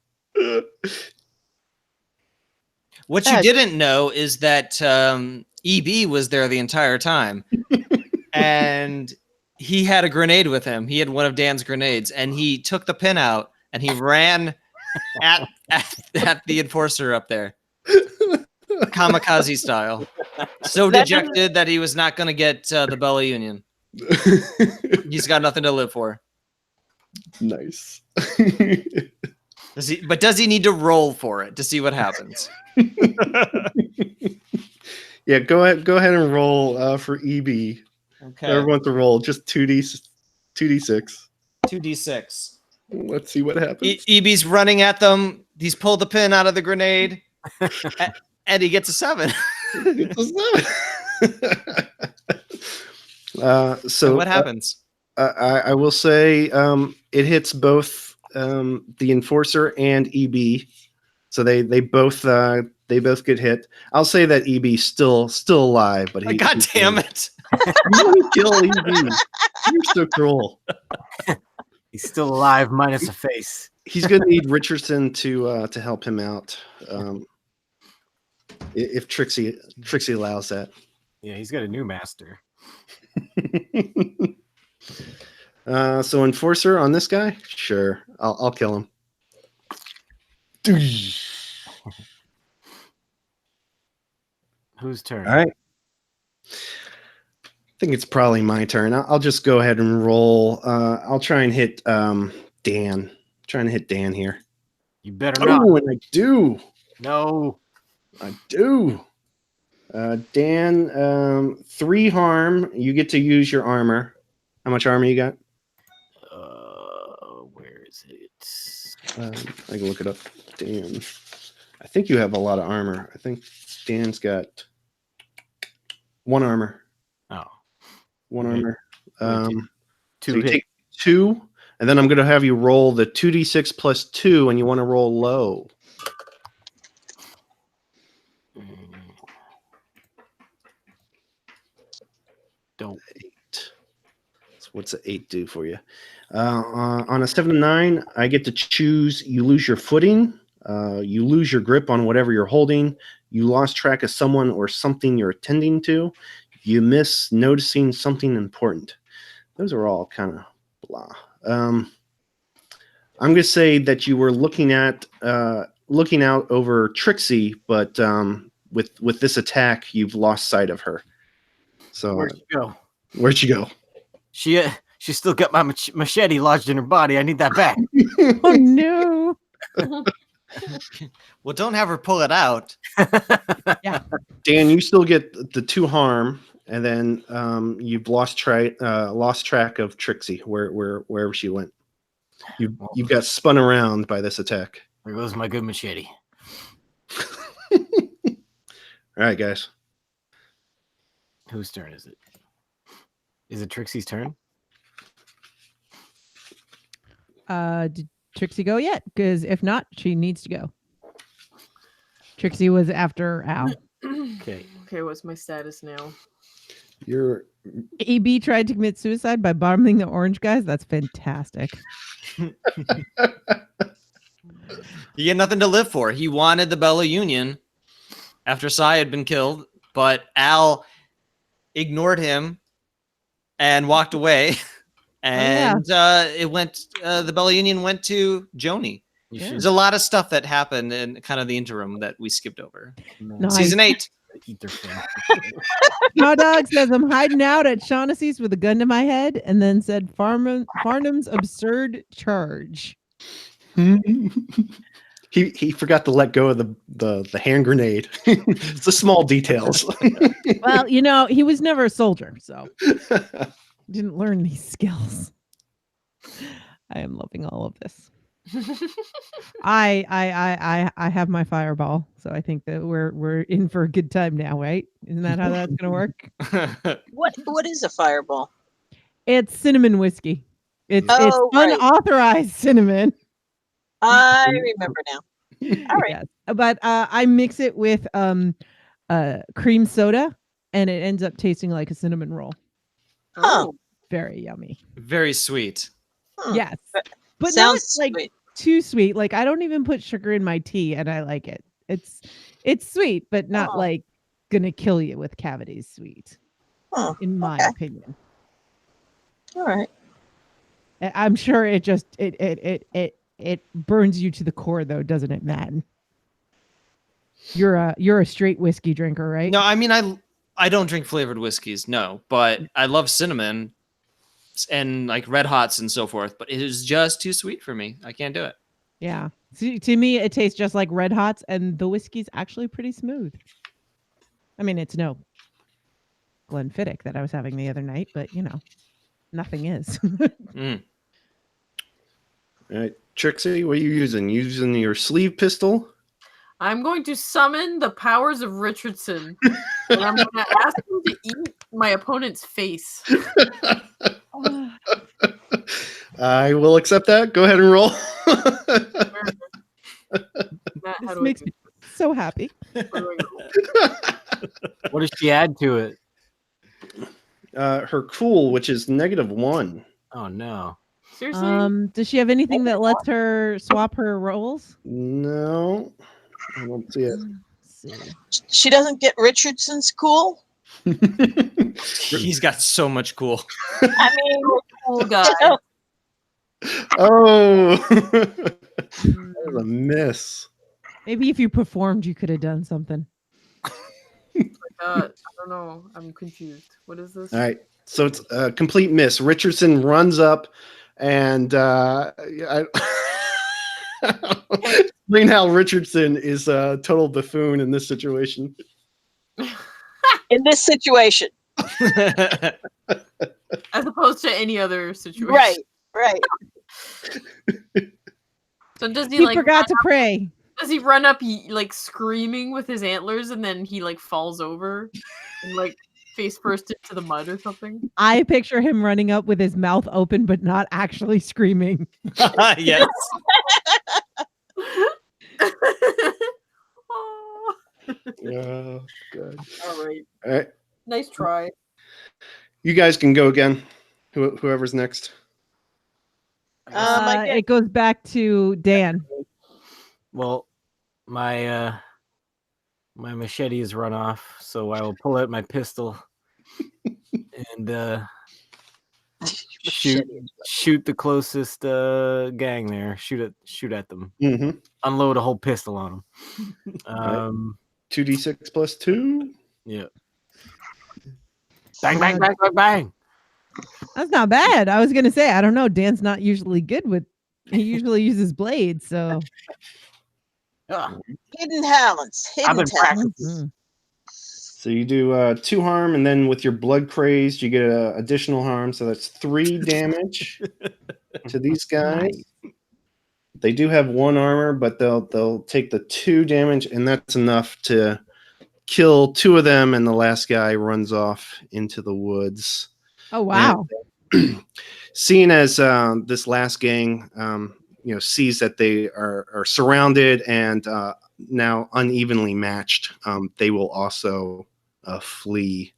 What you didn't know is that EB was there the entire time. And he had a grenade with him. He had one of Dan's grenades, and he took the pin out and he ran at the enforcer up there. Kamikaze style. So dejected that he was not going to get the Bella Union. He's got nothing to live for. Nice. Does he need to roll for it to see what happens? Yeah, go ahead and roll for EB. Okay. Everyone to roll just 2d6. 2d6. Let's see what happens. EB's running at them. He's pulled the pin out of the grenade, and he gets a 7. So what happens? I will say it hits both the enforcer and EB, so they both get hit. I'll say that EB's still alive, but God damn it! You kill EB. You're so cruel. He's still alive, minus a face. He's gonna need Richardson to help him out. If Trixie allows that. Yeah, he's got a new master. So enforcer on this guy? Sure. I'll kill him. Whose turn? All right. I think it's probably my turn. I'll just go ahead and roll. I'll try and hit Dan. Trying to hit Dan here. You better not. Oh, and I do. No. I do. Dan, 3 harm. You get to use your armor. How much armor you got? Where is it? I can look it up. Dan. I think you have a lot of armor. I think Dan's got 1 armor. Oh. 1 armor. Two so you hit. take 2, and then I'm going to have you roll the 2d6 plus 2, and you want to roll low. Don't. 8. So what's an 8 do for you? On a 7 to 9, I get to choose. You lose your footing. You lose your grip on whatever you're holding. You lost track of someone or something you're attending to. You miss noticing something important. Those are all kind of blah. I'm going to say that you were looking out over Trixie, but with this attack, you've lost sight of her. So where'd she go? Where'd she go? She still got my machete lodged in her body. I need that back. Oh no! Well, don't have her pull it out. Yeah. Dan, you still get the 2 harm, and then you've lost track of Trixie wherever she went. You got spun around by this attack. There goes my good machete. All right, guys. Whose turn is it? Is it Trixie's turn? Did Trixie go yet? Because if not, she needs to go. Trixie was after Al. Okay. Okay, what's my status now? You're AB tried to commit suicide by bombing the orange guys. That's fantastic. He had nothing to live for. He wanted the Bella Union after Sai had been killed, but Al ignored him and walked away. And it went. The Bella Union went to Joni. Yeah. There's a lot of stuff that happened in kind of the interim that we skipped over. Nice. Season 8. Eat their family. My dog says I'm hiding out at Shaughnessy's with a gun to my head, and then said Farnham's absurd charge. he forgot to let go of the hand grenade. It's the small details. Well, you know, he was never a soldier, so didn't learn these skills. I am loving all of this. I have my fireball, so I think that we're in for a good time now, right? Isn't that how that's gonna work? What is a fireball? It's cinnamon whiskey. It's right. unauthorized cinnamon. I remember now. All right. Yes. But I mix it with cream soda, and it ends up tasting like a cinnamon roll. Huh. Very yummy. Very sweet. Hmm. Yes, but Sounds not like sweet. too sweet. Like I don't even put sugar in my tea, and I like it. It's sweet, but not Oh. like gonna kill you with cavities sweet, Huh. in my Okay. opinion. All right. I'm sure it just it burns you to the core, though, doesn't it, Matt? You're a straight whiskey drinker, right? No, I mean I don't drink flavored whiskeys, no, but I love cinnamon and like red hots and so forth, but it is just too sweet for me. I can't do it. Yeah. See, to me, it tastes just like Red Hots, and the whiskey's actually pretty smooth. I mean, it's no Glenfiddich that I was having the other night, but you know, nothing is. Mm. All right, Trixie, what are you using? Using your sleeve pistol? I'm going to summon the powers of Richardson, and I'm going to ask him to eat my opponent's face. I will accept that. Go ahead and roll. Matt, how This do makes me so happy. where do I go? What does she add to it? Her cool, which is -1. Oh no. Seriously? Does she have anything that lets her swap her roles? No, I don't see it. Let's see. She doesn't get Richardson's cool. He's got so much cool. I mean, Cool guy. you know, Oh, that was a miss. Maybe if you performed, you could have done something. I don't know. I'm confused. What is this? All right, so it's a complete miss. Richardson runs up and explain how Richardson is a total buffoon in this situation. in this situation. As opposed to any other situation. Right. Right. So does he He like forgot to pray. does he run up like screaming with his antlers and then he like falls over and like face first into the mud or something? I picture him running up with his mouth open, but not actually screaming. Yes. Oh. Oh, good. All right. All right, Nice try. you guys can go again. Whoever's next. I guess- It goes back to Dan. Well, my my machete is run off, so I will pull out my pistol and shoot the closest gang there. Shoot at them. Mm-hmm. Unload a whole pistol on them. 2d6 plus 2. Yeah. Bang, bang, bang, bang, bang. That's not bad. I was gonna say, I don't know. Dan's not usually good with. He usually uses blades, so. Ah, Hidden talents. I've Hidden been talents. practicing. So you do 2 harm, and then with your blood crazed, you get additional harm. So that's 3 damage to these guys. They do have 1 armor, but they'll take the 2 damage, and that's enough to kill 2 of them, and the last guy runs off into the woods. Oh wow. And, seeing as this last gang, sees that they are surrounded and now unevenly matched, they will also flee.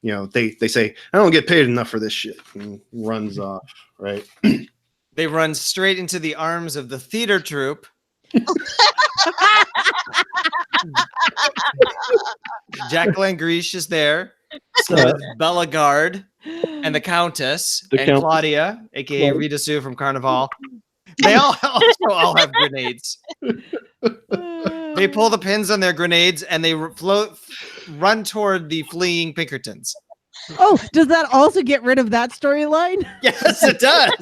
They say, "I don't get paid enough for this shit," and runs off. Right. They run straight into the arms of the theater troupe. Jacqueline Grish is there. So is Bellegarde and the Countess and Claudia, aka Rita Sue from Carnival. They also all have grenades. They pull the pins on their grenades and they run toward the fleeing Pinkertons. Oh, does that also get rid of that storyline? Yes, it does.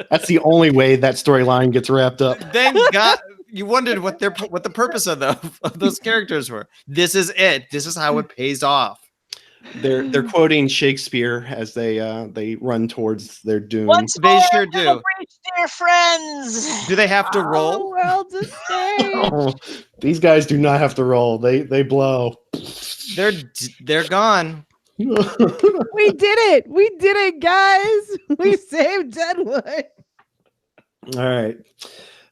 That's the only way that storyline gets wrapped up. Then you wondered what the purpose of those characters were. This is it. This is how it pays off. They're quoting Shakespeare as they run towards their doom. Once They more sure to do. the breach, dear friends. Do they have to The roll? world to stay. Oh, these guys do not have to roll. They blow. They're gone. We did it. We did it, guys. We saved Deadwood. All right.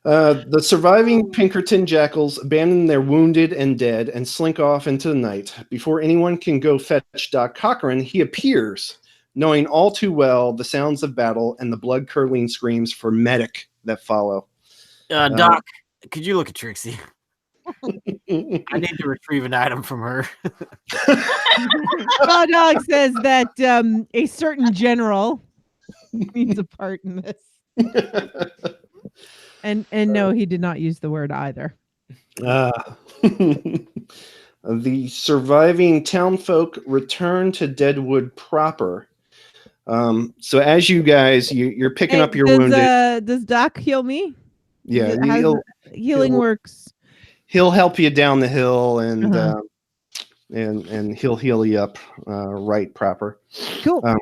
The surviving Pinkerton jackals abandon their wounded and dead and slink off into the night. Before anyone can go fetch Doc Cochran, he appears, knowing all too well the sounds of battle and the blood-curdling screams for medic that follow. Doc, could you look at Trixie? I need to retrieve an item from her. Raw Dog says that a certain general needs a part in this. And no, he did not use the word either. The surviving townfolk return to Deadwood proper. So as you guys, you're picking up your wounded. Does Doc heal me? Yeah, Healing works. He'll help you down the hill and he'll heal you up right proper. Cool.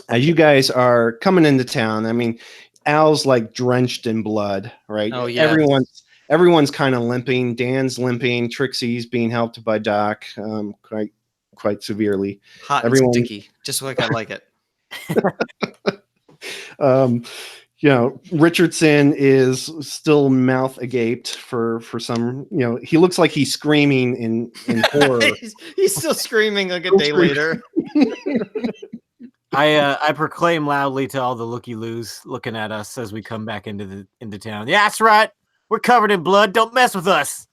As you guys are coming into town, I mean, Al's like drenched in blood, right? Oh yeah. Everyone's kind of limping. Dan's limping. Trixie's being helped by Doc quite severely. Hot and sticky, just like I like it. Richardson is still mouth agape for some. He looks like he's screaming in horror. He's still screaming like a day later. I proclaim loudly to all the looky-loos looking at us as we come back into town. Yeah, that's right. We're covered in blood. Don't mess with us.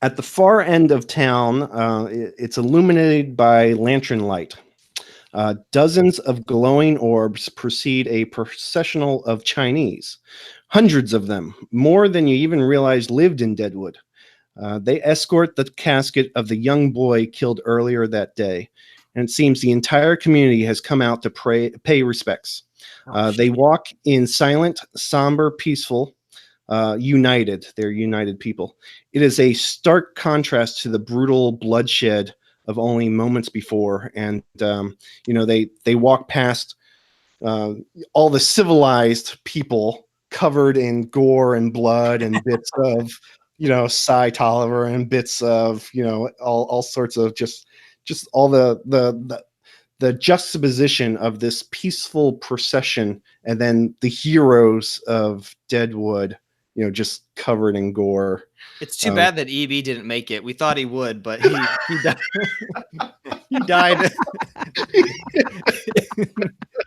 At the far end of town, it's illuminated by lantern light. Dozens of glowing orbs precede a processional of Chinese. Hundreds of them, more than you even realized lived in Deadwood. They escort the casket of the young boy killed earlier that day, and it seems the entire community has come out to pay respects. They walk in silent, somber, peaceful, united. They're united people. It is a stark contrast to the brutal bloodshed of only moments before, and they walk past all the civilized people covered in gore and blood and bits of Cy Tolliver and bits of all sorts of just all the juxtaposition of this peaceful procession, and then the heroes of Deadwood just covered in gore. It's too bad that EB didn't make it. We thought he would, but he died. He died.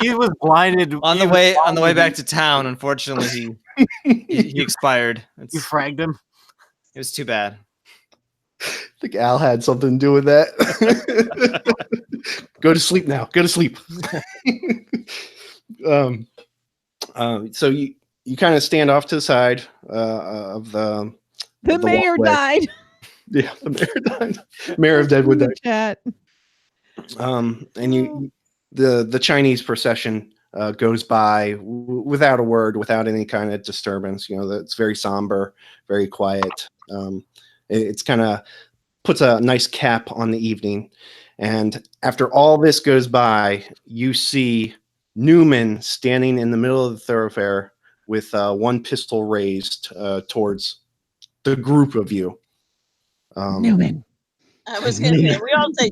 He was blinded on the way back to town. Unfortunately, he expired. You fragged him. It was too bad. I think Al had something to do with that. Go to sleep now. Go to sleep. So you kind of stand off to the side of the mayor walkway. died. Yeah, the mayor died. Mayor of Deadwood died. Chat. And the Chinese procession goes by without a word, without any kind of disturbance. It's very somber, very quiet. It's kind of puts a nice cap on the evening. And after all this goes by, you see Newman standing in the middle of the thoroughfare with one pistol raised towards the group of you. Newman. I was going to say, we all say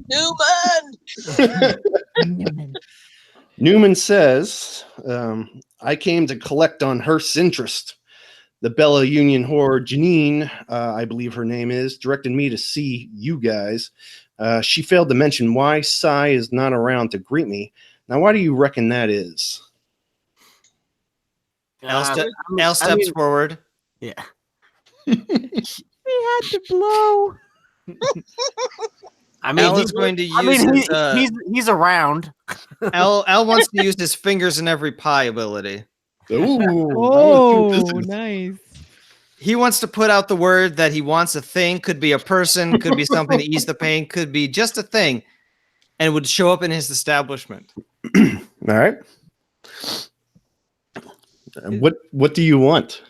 Newman. Newman. Newman says, I came to collect on Hearst's interest. The Bella Union whore, Janine, I believe her name is, directed me to see you guys. She failed to mention why Sai is not around to greet me. Now, why do you reckon that is? Al steps forward. Yeah. We had to blow. I mean, Al is going to use he's around. Al wants to use his fingers in every pie ability. Oh, nice. He wants to put out the word that he wants a thing. Could be a person, could be something to ease the pain, could be just a thing, and would show up in his establishment. All right. What do you want?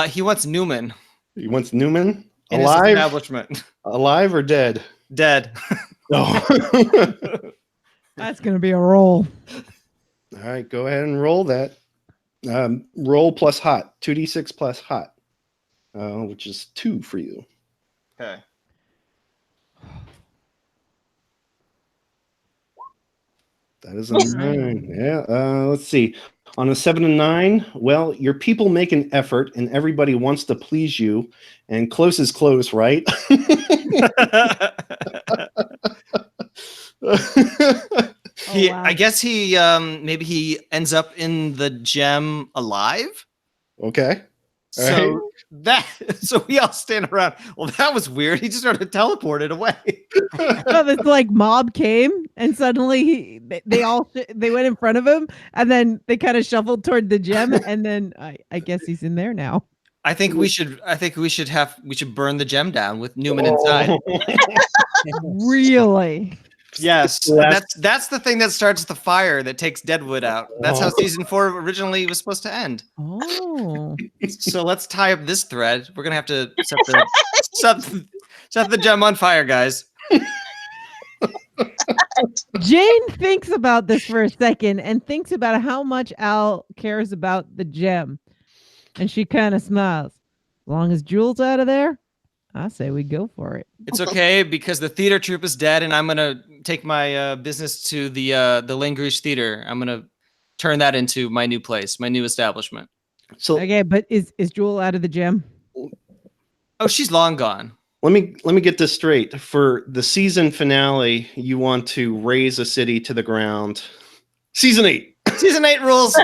He wants Newman. He wants Newman In his alive, establishment. alive or dead? Dead. Oh. That's gonna be a roll. All right, go ahead and roll that. Roll plus hot, 2d6 plus hot, which is 2 for you. Okay. That is a 9. Yeah. Let's see. On a 7 and 9, well, your people make an effort, and everybody wants to please you. And close is close, right? Wow. I guess he maybe he ends up in the gem alive. Okay. So so we all stand around. Well, that was weird. He just sort of teleported away. Oh, this like mob came and suddenly they went in front of him and then they kind of shuffled toward the gem and then I guess he's in there now. I think we should burn the gem down with Newman inside. Really? Yes. That's the thing that starts the fire that takes Deadwood out. That's how season 4 originally was supposed to end. Oh. So let's tie up this thread. We're gonna have to set the gem on fire, guys. Jane thinks about this for a second and thinks about how much Al cares about the gem. And she kind of smiles. As long as Jules out of there, I say we go for it. It's okay because the theater troupe is dead, and I'm gonna take my business to the Langrish Theater. I'm gonna turn that into my new place, my new establishment. So Okay, but is Jewel out of the gem? Oh, she's long gone. let me get this straight. For the season finale, you want to raise a city to the ground. Season 8. Season 8 rules.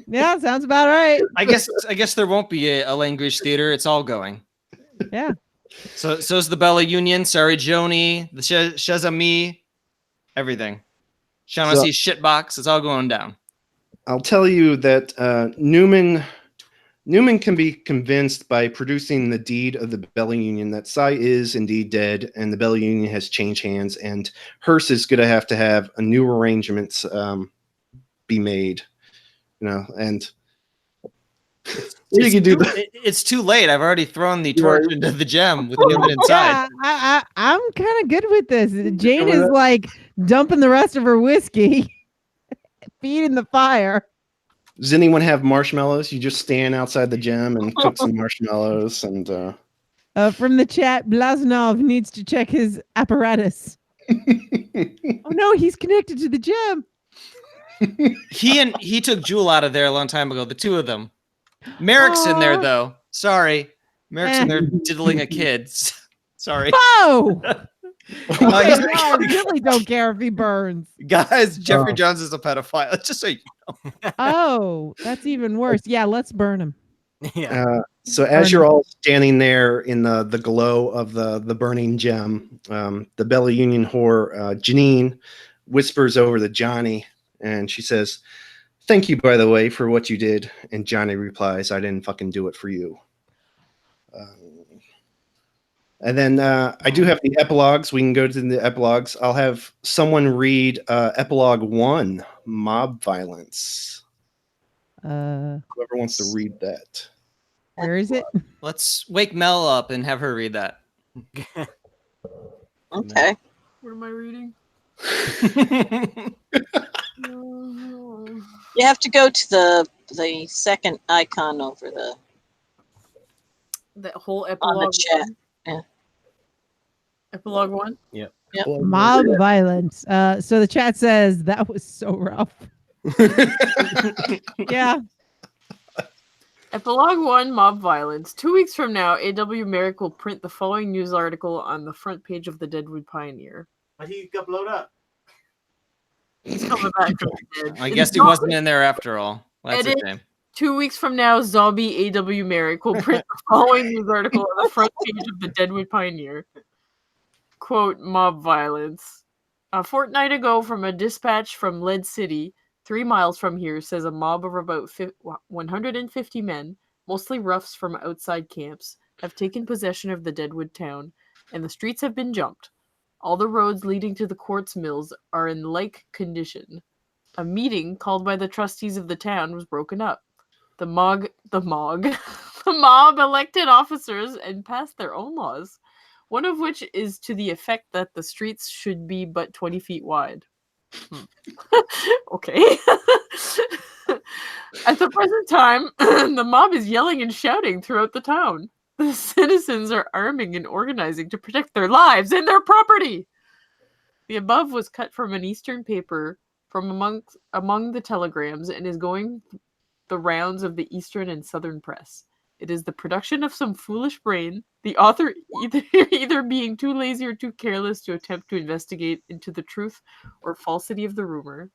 Yeah, sounds about right. I guess there won't be a Langrish Theater. It's all going. Yeah. So's the Bella Union, Sorry Joni, the Shazami, everything. Shaughnessy shitbox. It's all going down. I'll tell you that Newman can be convinced by producing the deed of the Bella Union that Sai is indeed dead and the Bella Union has changed hands, and Hearst is going to have a new arrangements be made. And you can do that. It's too late. I've already thrown the torch into the gem with Newman inside. Yeah, I'm kind of good with this. Jane is like dumping the rest of her whiskey, feeding the fire. Does anyone have marshmallows? You just stand outside the gem and cook some marshmallows. And from the chat, Blazanov needs to check his apparatus. Oh no, he's connected to the gem. He took Jewel out of there a long time ago. The two of them. Merrick's in there though. Sorry, Merrick's in there diddling a kid. Sorry. Oh! I really don't care if he burns. Guys, Jeffrey Jones is a pedophile. Just so you know. Oh, that's even worse. Yeah, let's burn him. Yeah. So as you're all standing there in the glow of the burning gem, the Bella Union whore, Janine, whispers over to Johnny, and she says, "Thank you, by the way, for what you did." And Johnny replies, "I didn't fucking do it for you." And then I do have the epilogues. We can go to the epilogues. I'll have someone read epilogue 1, mob violence. Whoever wants to read that. Where is it? Let's wake Mel up and have her read that. Okay. What am I reading? You have to go to the second icon over That whole on the epilogue chat. one. Yeah. Epilogue one. Mob violence. So the chat says that was so rough. Yeah. Epilogue 1, Mob Violence. 2 weeks from now, A.W. Merrick will print the following news article on the front page of the Deadwood Pioneer. But he got blown up. He's coming back from the dead. I guess he wasn't in there after all. That's a Edit. shame. 2 weeks from now, zombie A.W. Merrick will print the following news article on the front page of the Deadwood Pioneer. Quote, mob violence. A fortnight ago, from a dispatch from Lead City, 3 miles from here, says a mob of about 150 men, mostly roughs from outside camps, have taken possession of the Deadwood town, and the streets have been jumped. All the roads leading to the quartz mills are in like condition. A meeting called by the trustees of the town was broken up. The mob elected officers and passed their own laws, one of which is to the effect that the streets should be but 20 feet wide. Okay. At the present time, the mob is yelling and shouting throughout the town. The citizens are arming and organizing to protect their lives and their property. The above was cut from an Eastern paper from among the telegrams and is going the rounds of the Eastern and Southern press. It is the production of some foolish brain, the author either being too lazy or too careless to attempt to investigate into the truth or falsity of the rumor.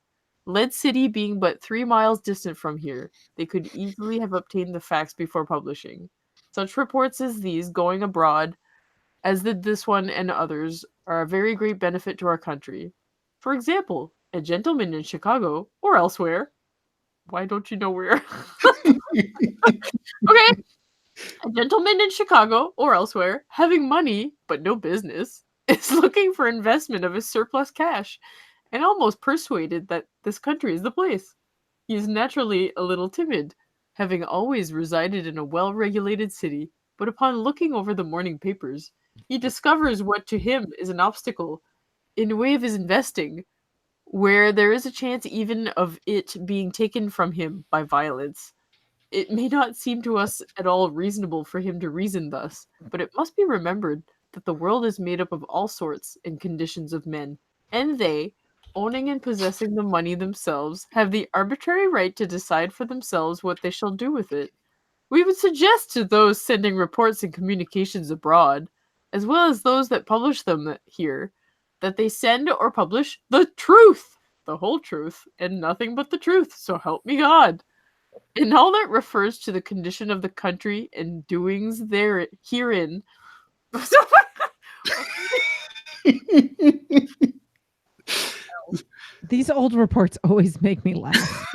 Lead City being but 3 miles distant from here, they could easily have obtained the facts before publishing. Such reports as these going abroad, as did this one and others, are a very great benefit to our country. For example, a gentleman in Chicago, or elsewhere. Why don't you know where? Okay. A gentleman in Chicago, or elsewhere, having money, but no business, is looking for investment of his surplus cash, and almost persuaded that this country is the place. He is naturally a little timid, having always resided in a well-regulated city, but upon looking over the morning papers, he discovers what to him is an obstacle in the way of his investing, where there is a chance even of it being taken from him by violence. It may not seem to us at all reasonable for him to reason thus, but it must be remembered that the world is made up of all sorts and conditions of men, and they, owning and possessing the money themselves, have the arbitrary right to decide for themselves what they shall do with it. We would suggest to those sending reports and communications abroad, as well as those that publish them here, that they send or publish the truth, the whole truth, and nothing but the truth, so help me God. In all that refers to the condition of the country and doings there herein. These old reports always make me laugh.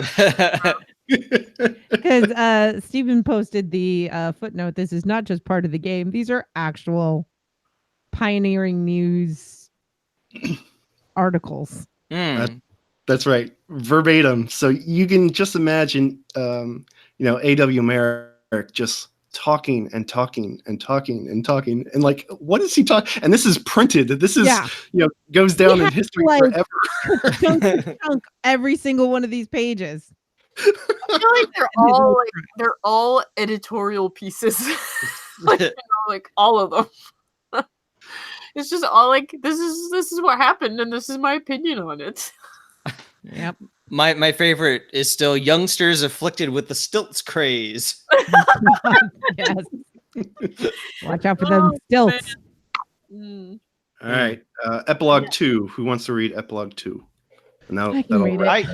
Because Stephen posted the footnote. This is not just part of the game. These are actual pioneering news articles. That's right, verbatim. So you can just imagine, A.W. Merrick just talking and talking and talking and talking, and like, what is he talking? And this is printed. This is, goes down in history forever. Chunk every single one of these pages. I feel like they're all editorial pieces, like all of them. It's just all like this is what happened, and this is my opinion on it. Yep. My favorite is still youngsters afflicted with the stilts craze. Yes. Watch out for them stilts. All right. Epilogue 2. Who wants to read Epilogue 2? I can read it.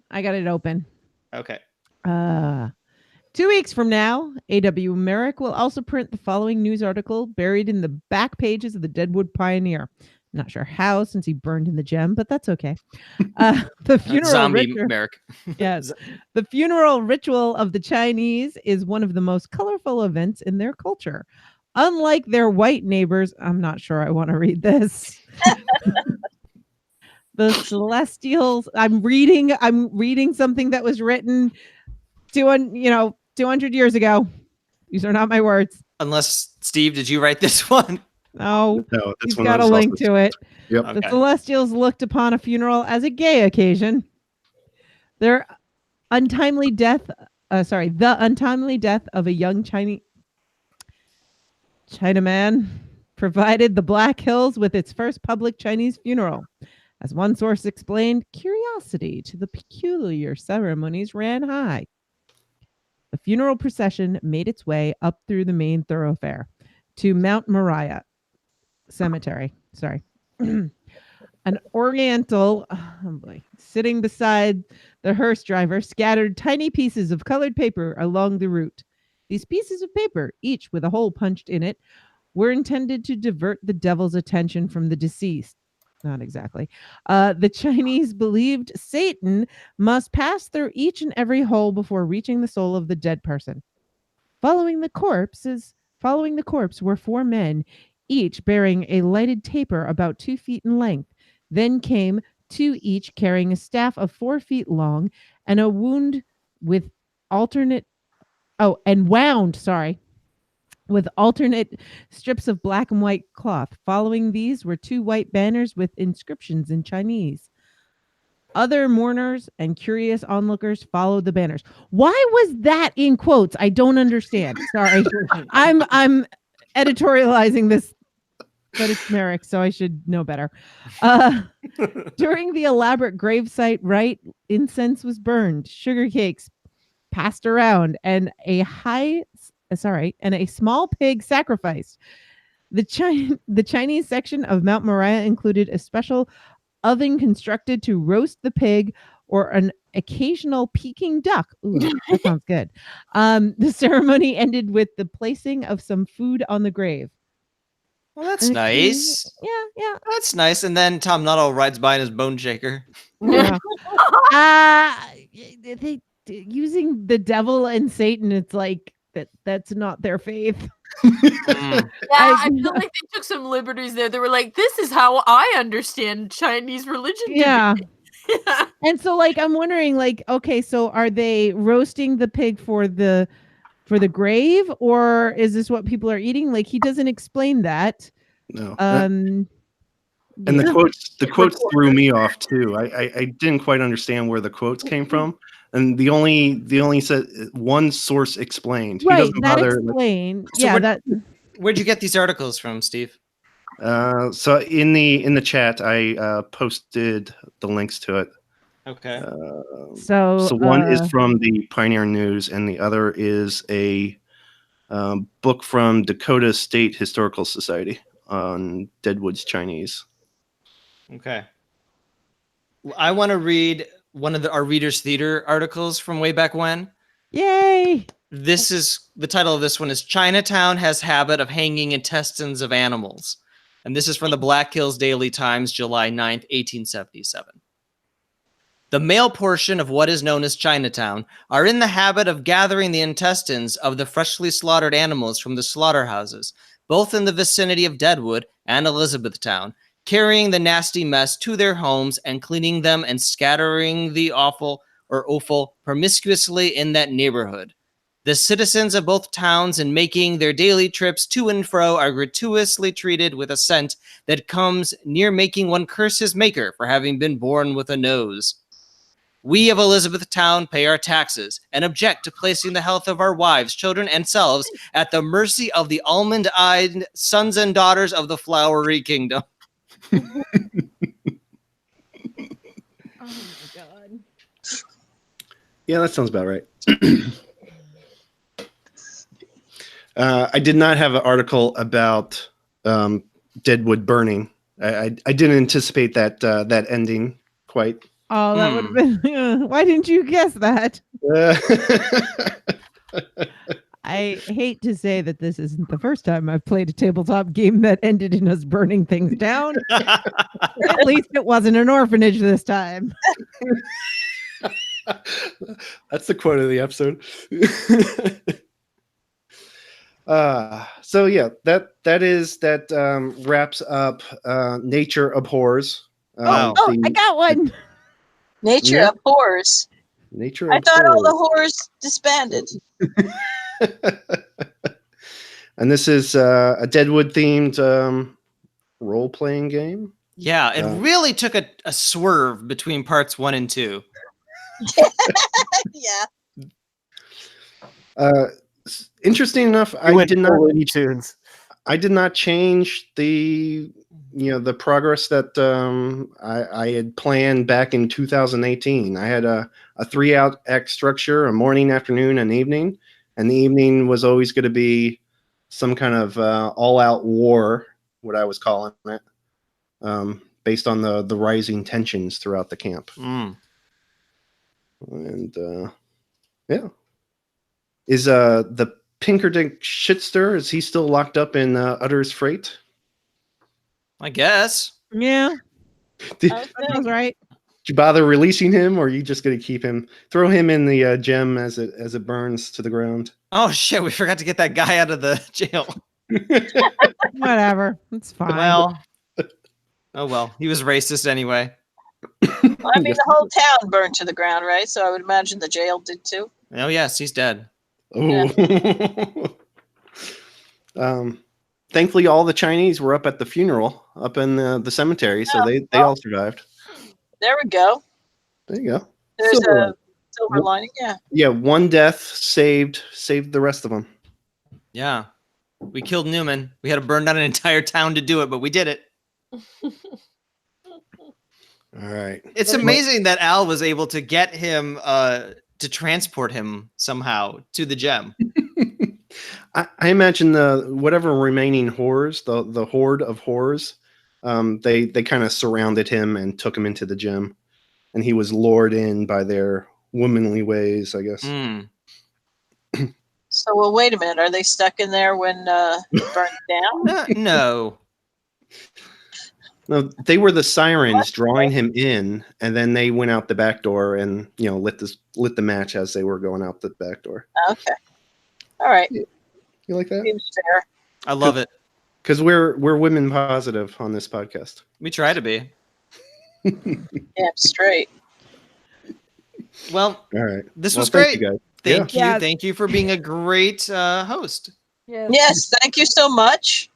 I got it open. Okay. 2 weeks from now, A.W. Merrick will also print the following news article buried in the back pages of the Deadwood Pioneer. Not sure how, since he burned in the gem, but that's okay. The funeral zombie Merrick. Yes. The funeral ritual of the Chinese is one of the most colorful events in their culture. Unlike their white neighbors, I'm not sure I want to read this. The Celestials, I'm reading something that was written 200 years ago. These are not my words. Unless, Steve, did you write this one? No, that's he's got a link to it. Yep. The Celestials looked upon a funeral as a gay occasion. Their untimely death. The untimely death of a young Chinaman provided the Black Hills with its first public Chinese funeral. As one source explained, curiosity to the peculiar ceremonies ran high. The funeral procession made its way up through the main thoroughfare to Mount Moriah Cemetery. Sorry. An Oriental, sitting beside the hearse driver, scattered tiny pieces of colored paper along the route. These pieces of paper, each with a hole punched in it, were intended to divert the devil's attention from the deceased. Not exactly. The Chinese believed Satan must pass through each and every hole before reaching the soul of the dead person. Following the corpse were 4 men, each bearing a lighted taper about 2 feet in length. Then came 2 each carrying a staff of 4 feet long and a wound with alternate strips of black and white cloth. Following these were 2 white banners with inscriptions in Chinese. Other mourners and curious onlookers followed the banners. Why was that in quotes? I don't understand. Sorry. I'm editorializing this, but it's Merrick, so I should know better. During the elaborate gravesite rite, incense was burned, sugar cakes passed around, and a small pig sacrificed. The Chinese section of Mount Moriah included a special oven constructed to roast the pig or an occasional Peking duck. Ooh, that sounds good. The ceremony ended with the placing of some food on the grave. Well, that's nice. Yeah. That's nice. And then Tom Nuttall rides by in his bone shaker. Yeah. They using the devil and Satan, it's like that's not their faith. Yeah, I feel like they took some liberties there. They were like, this is how I understand Chinese religion. Yeah. And so like I'm wondering, like, okay, so are they roasting the pig for the grave, or is this what people are eating? Like, he doesn't explain that. No. And the quotes threw me off too. I didn't quite understand where the quotes came from. And the only said one source explained. Right, He doesn't that bother. explained. So Yeah, where'd you get these articles from, Steve? So in the chat, I posted the links to it. Okay. So one is from the Pioneer News, and the other is a book from Dakota State Historical Society on Deadwood's Chinese. Okay. I want to read one of our Reader's Theater articles from way back when. Yay! This is the title of this one is Chinatown has habit of hanging intestines of animals. And this is from the Black Hills Daily Times, July 9th, 1877. The male portion of what is known as Chinatown are in the habit of gathering the intestines of the freshly slaughtered animals from the slaughterhouses, both in the vicinity of Deadwood and Elizabethtown, carrying the nasty mess to their homes and cleaning them and scattering the offal promiscuously in that neighborhood. The citizens of both towns in making their daily trips to and fro are gratuitously treated with a scent that comes near making one curse his maker for having been born with a nose. We of Elizabethtown pay our taxes and object to placing the health of our wives, children, and selves at the mercy of the almond-eyed sons and daughters of the flowery kingdom. Oh my god. Yeah, that sounds about right. I did not have an article about Deadwood burning. I didn't anticipate that ending quite. Oh, that would have been. Why didn't you guess that? I hate to say that this isn't the first time I've played a tabletop game that ended in us burning things down. At least it wasn't an orphanage this time. That's the quote of the episode. So yeah, that wraps up Nature Abhors. Wow. I got one. Nature abhors. Nature I thought all Abhors. the horrors disbanded. And this is a Deadwood themed role-playing game. Yeah, it really took a swerve between parts 1 and 2. Yeah. Interesting enough, You went full Looney Tunes. I did not change the the progress that I had planned back in 2018. I had a 3-act structure, a morning, afternoon, and evening, and the evening was always going to be some kind of all-out war, what I was calling it, based on the rising tensions throughout the camp. Mm. And yeah, is the Pinkerdink Shitster, is he still locked up in Utter's Freight? I guess. Yeah, Did, I was that sounds right. you bother releasing him, or are you just going to keep him? Throw him in the gem as it burns to the ground. Oh shit, we forgot to get that guy out of the jail. Whatever, it's fine. Well, oh well, he was racist anyway. Well, I mean, the whole town burned to the ground, right? So I would imagine the jail did too. Oh yes, he's dead. Oh. Thankfully, all the Chinese were up at the funeral, up in the cemetery, so they all survived. There we go. There you go. There's Silver a silver lining. Yeah. Yeah, one death saved the rest of them. Yeah, we killed Newman. We had to burn down an entire town to do it, but we did it. All right. It's amazing that Al was able to get him to transport him somehow to the gem. I imagine the whatever remaining whores, the horde of whores, they kind of surrounded him and took him into the gem, and he was lured in by their womanly ways, I guess. Mm. So, well, wait a minute. Are they stuck in there when it burned down? No. No, they were the sirens drawing him in, and then they went out the back door and lit the match as they were going out the back door. Okay. All right. You like that? Seems fair. I love it. Because we're women positive on this podcast. We try to be. Yeah, straight. Well, All right. This Well, was thank great. you guys. Thank you. Yeah. Thank you for being a great host. Yes, thank you so much.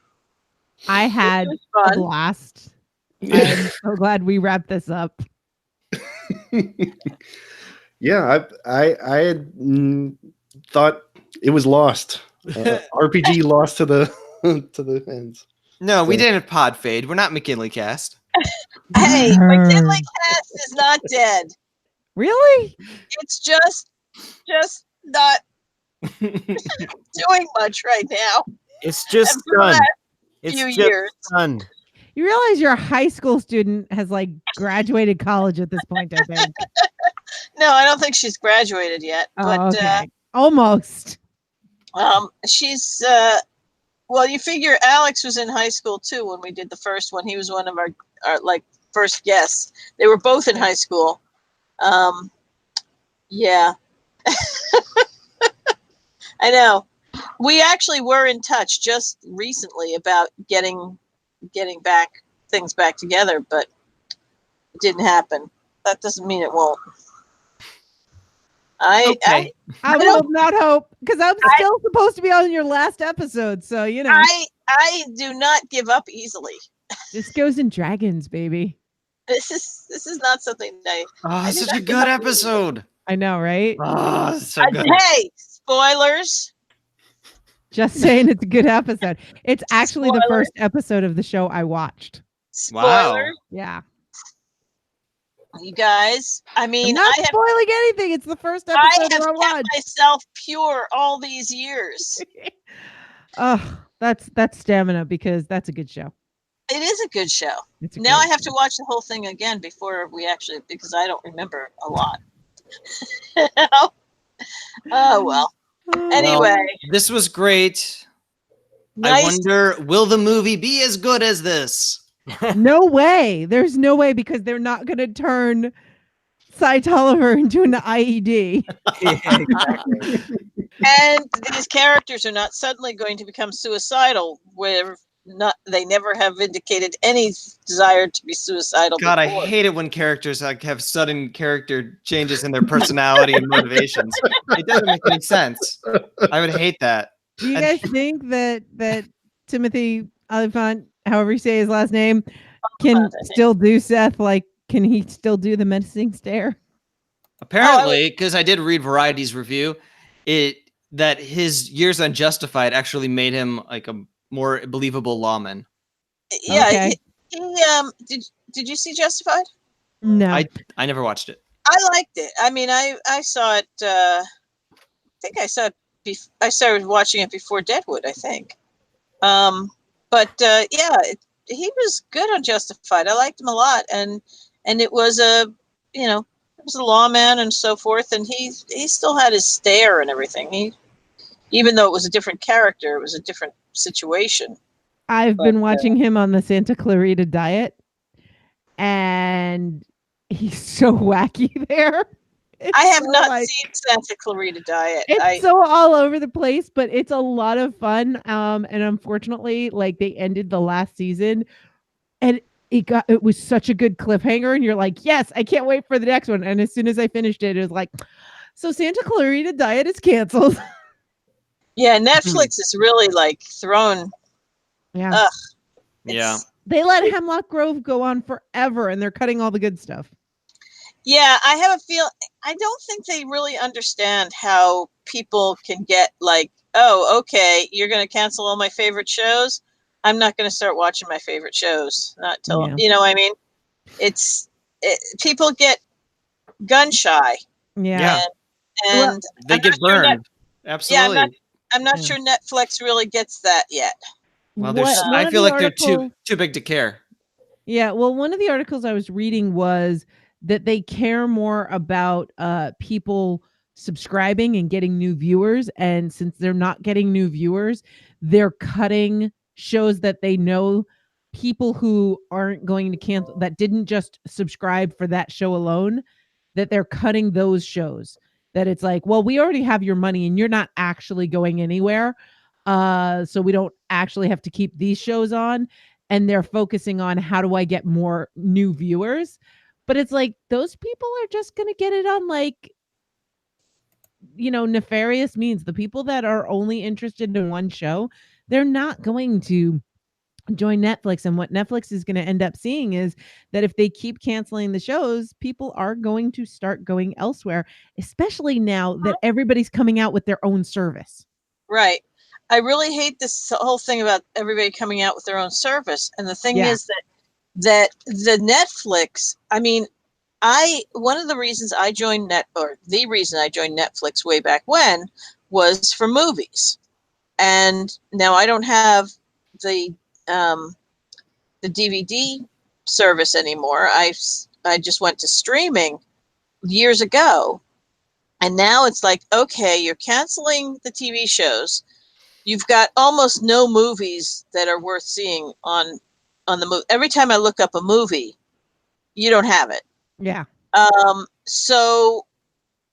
I had It was a fun. blast. I'm so glad we wrapped this up. Yeah, I had thought it was lost. RPG lost to the to the ends. No, we So- didn't pod fade. We're not McKinley cast. Hey, McKinley Cast is not dead. Really? It's just not doing much right now. It's just And for the stunned. last It's few just years. stunned. You realize your high school student has like graduated college at this point, I think. No, I don't think she's graduated yet. But Oh, okay. Almost. she's well, you figure Alex was in high school too when we did the first one. He was one of our like first guests. They were both in high school. Yeah. I know. We actually were in touch just recently about getting things back together, but it didn't happen. That doesn't mean it won't. Okay. I will not hope because I'm still supposed to be on your last episode. So, I do not give up easily. this goes in dragons, baby. This is not something that Oh, I such did a not good episode. I know, right? Oh, so good. Hey, spoilers. Just saying it's a good episode. It's actually the Spoiler. first episode of the show I watched. Wow. Spoilers. Yeah. You guys. I I'm mean, not I have spoiling anything. It's the first I episode have I kept watched. myself pure all these years. Oh, that's stamina because that's a good show. It is a good show. It's a Now I great have to watch the whole thing again before we actually, because I don't remember a lot. Oh well. show. Anyway, This was great. I nice. wonder, will the movie be as good as this? No way. There's no way because they're not going to turn Cy Tolliver into an IED. Yeah, exactly. And these characters are not suddenly going to become suicidal, where they never have indicated any desire to be suicidal. God, I before. hate it when characters like have sudden character changes in their personality and motivations. It doesn't make any sense. I would hate that. Do you guys think that Timothy Oliphant, however you say his last name, can still do Seth? Like, can he still do the menacing stare? Apparently, because I did read Variety's review, that his years on Justified actually made him like a more believable lawman. Yeah. Okay. Did you see Justified? No. I never watched it. I liked it. I mean, I saw it. I think I saw it. I started watching it before Deadwood, I think. But yeah, he was good on Justified. I liked him a lot, and it was it was a lawman and so forth, and he still had his stare and everything. Even though it was a different character, it was a different situation. I've been watching him on the Santa Clarita Diet, and he's so wacky there. I have not seen Santa Clarita Diet. It's so all over the place, but it's a lot of fun. And unfortunately, like they ended the last season, and it was such a good cliffhanger, and you're like, yes, I can't wait for the next one. And as soon as I finished it, it was like, so Santa Clarita Diet is canceled. Yeah, Netflix is really like thrown. Yeah. Yeah. They let Hemlock Grove go on forever, and they're cutting all the good stuff. Yeah, I have a feel. I don't think they really understand how people can get like, oh, okay, you're going to cancel all my favorite shows. I'm not going to start watching my favorite shows. Not till you know what I mean. People get gun shy. Yeah, and they get burned. Absolutely. Yeah, I'm not sure Netflix really gets that yet. Well, I feel like they're too big to care. Yeah, well, one of the articles I was reading was that they care more about people subscribing and getting new viewers, and since they're not getting new viewers, they're cutting shows that they know people who aren't going to cancel, that didn't just subscribe for that show alone, that they're cutting those shows. That it's like, well, we already have your money and you're not actually going anywhere, so we don't actually have to keep these shows on. And they're focusing on how do I get more new viewers. But it's like those people are just going to get it on like, nefarious means. The people that are only interested in one show, they're not going to join Netflix. And what Netflix is going to end up seeing is that if they keep canceling the shows, people are going to start going elsewhere, especially now that everybody's coming out with their own service. Right. I really hate this whole thing about everybody coming out with their own service. And the thing is that the Netflix, I mean, one of the reasons I joined the reason I joined Netflix way back when was for movies. And now I don't have the DVD service anymore. I just went to streaming years ago. And now it's like, okay, you're canceling the TV shows. You've got almost no movies that are worth seeing on the movie. Every time I look up a movie, you don't have it. Yeah. So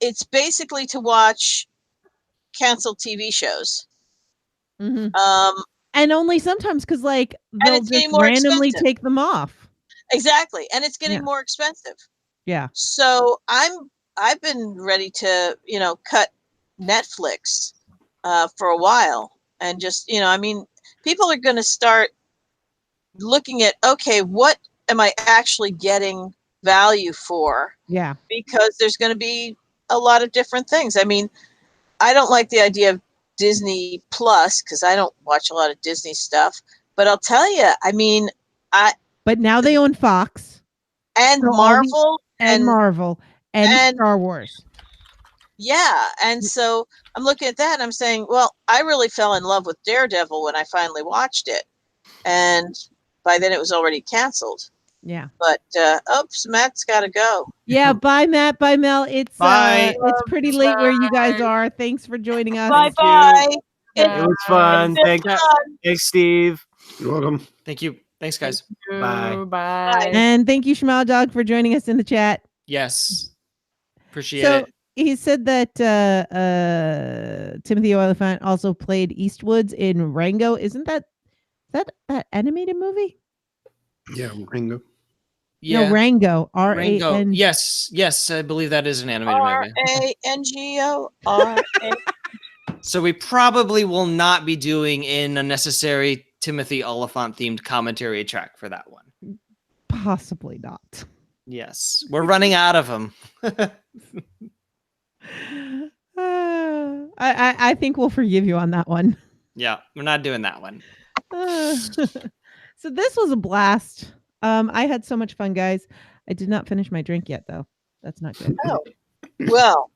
it's basically to watch canceled TV shows. Mm-hmm. And only sometimes, because like they'll just randomly take them off. Exactly, and it's getting more expensive. Yeah. So I've been ready to cut Netflix for a while. And just, I mean, people are going to start looking at, okay, what am I actually getting value for? Yeah. Because there's going to be a lot of different things. I mean, I don't like the idea of Disney Plus because I don't watch a lot of Disney stuff. But I'll tell you, I mean, But now they own Fox. And so Marvel. And Marvel. And Star Wars. Yeah. And so I'm looking at that and I'm saying, well, I really fell in love with Daredevil when I finally watched it. And by then it was already canceled. Yeah. But oops, Matt's got to go. Yeah, bye Matt, bye Mel. It's pretty late where you guys are. Thanks for joining us. Bye. It was fun. Thanks, Steve. You're welcome. Thank you. Thanks, guys. Bye. And thank you, Shmal Dog, for joining us in the chat. Yes. Appreciate it. He said that Timothy Oliphant also played Eastwoods in Rango. Isn't that animated movie? Yeah, Rango. Yeah. No, Rango. Rango. R-A-N. Yes, I believe that is an animated movie. R-A-N-G-O. So we probably will not be doing an unnecessary Timothy Oliphant themed commentary track for that one. Possibly not. Yes, we're running out of them. I think we'll forgive you on that one. Yeah, we're not doing that one. So this was a blast. I had so much fun, guys. I did not finish my drink yet, though. That's not good. Oh, well,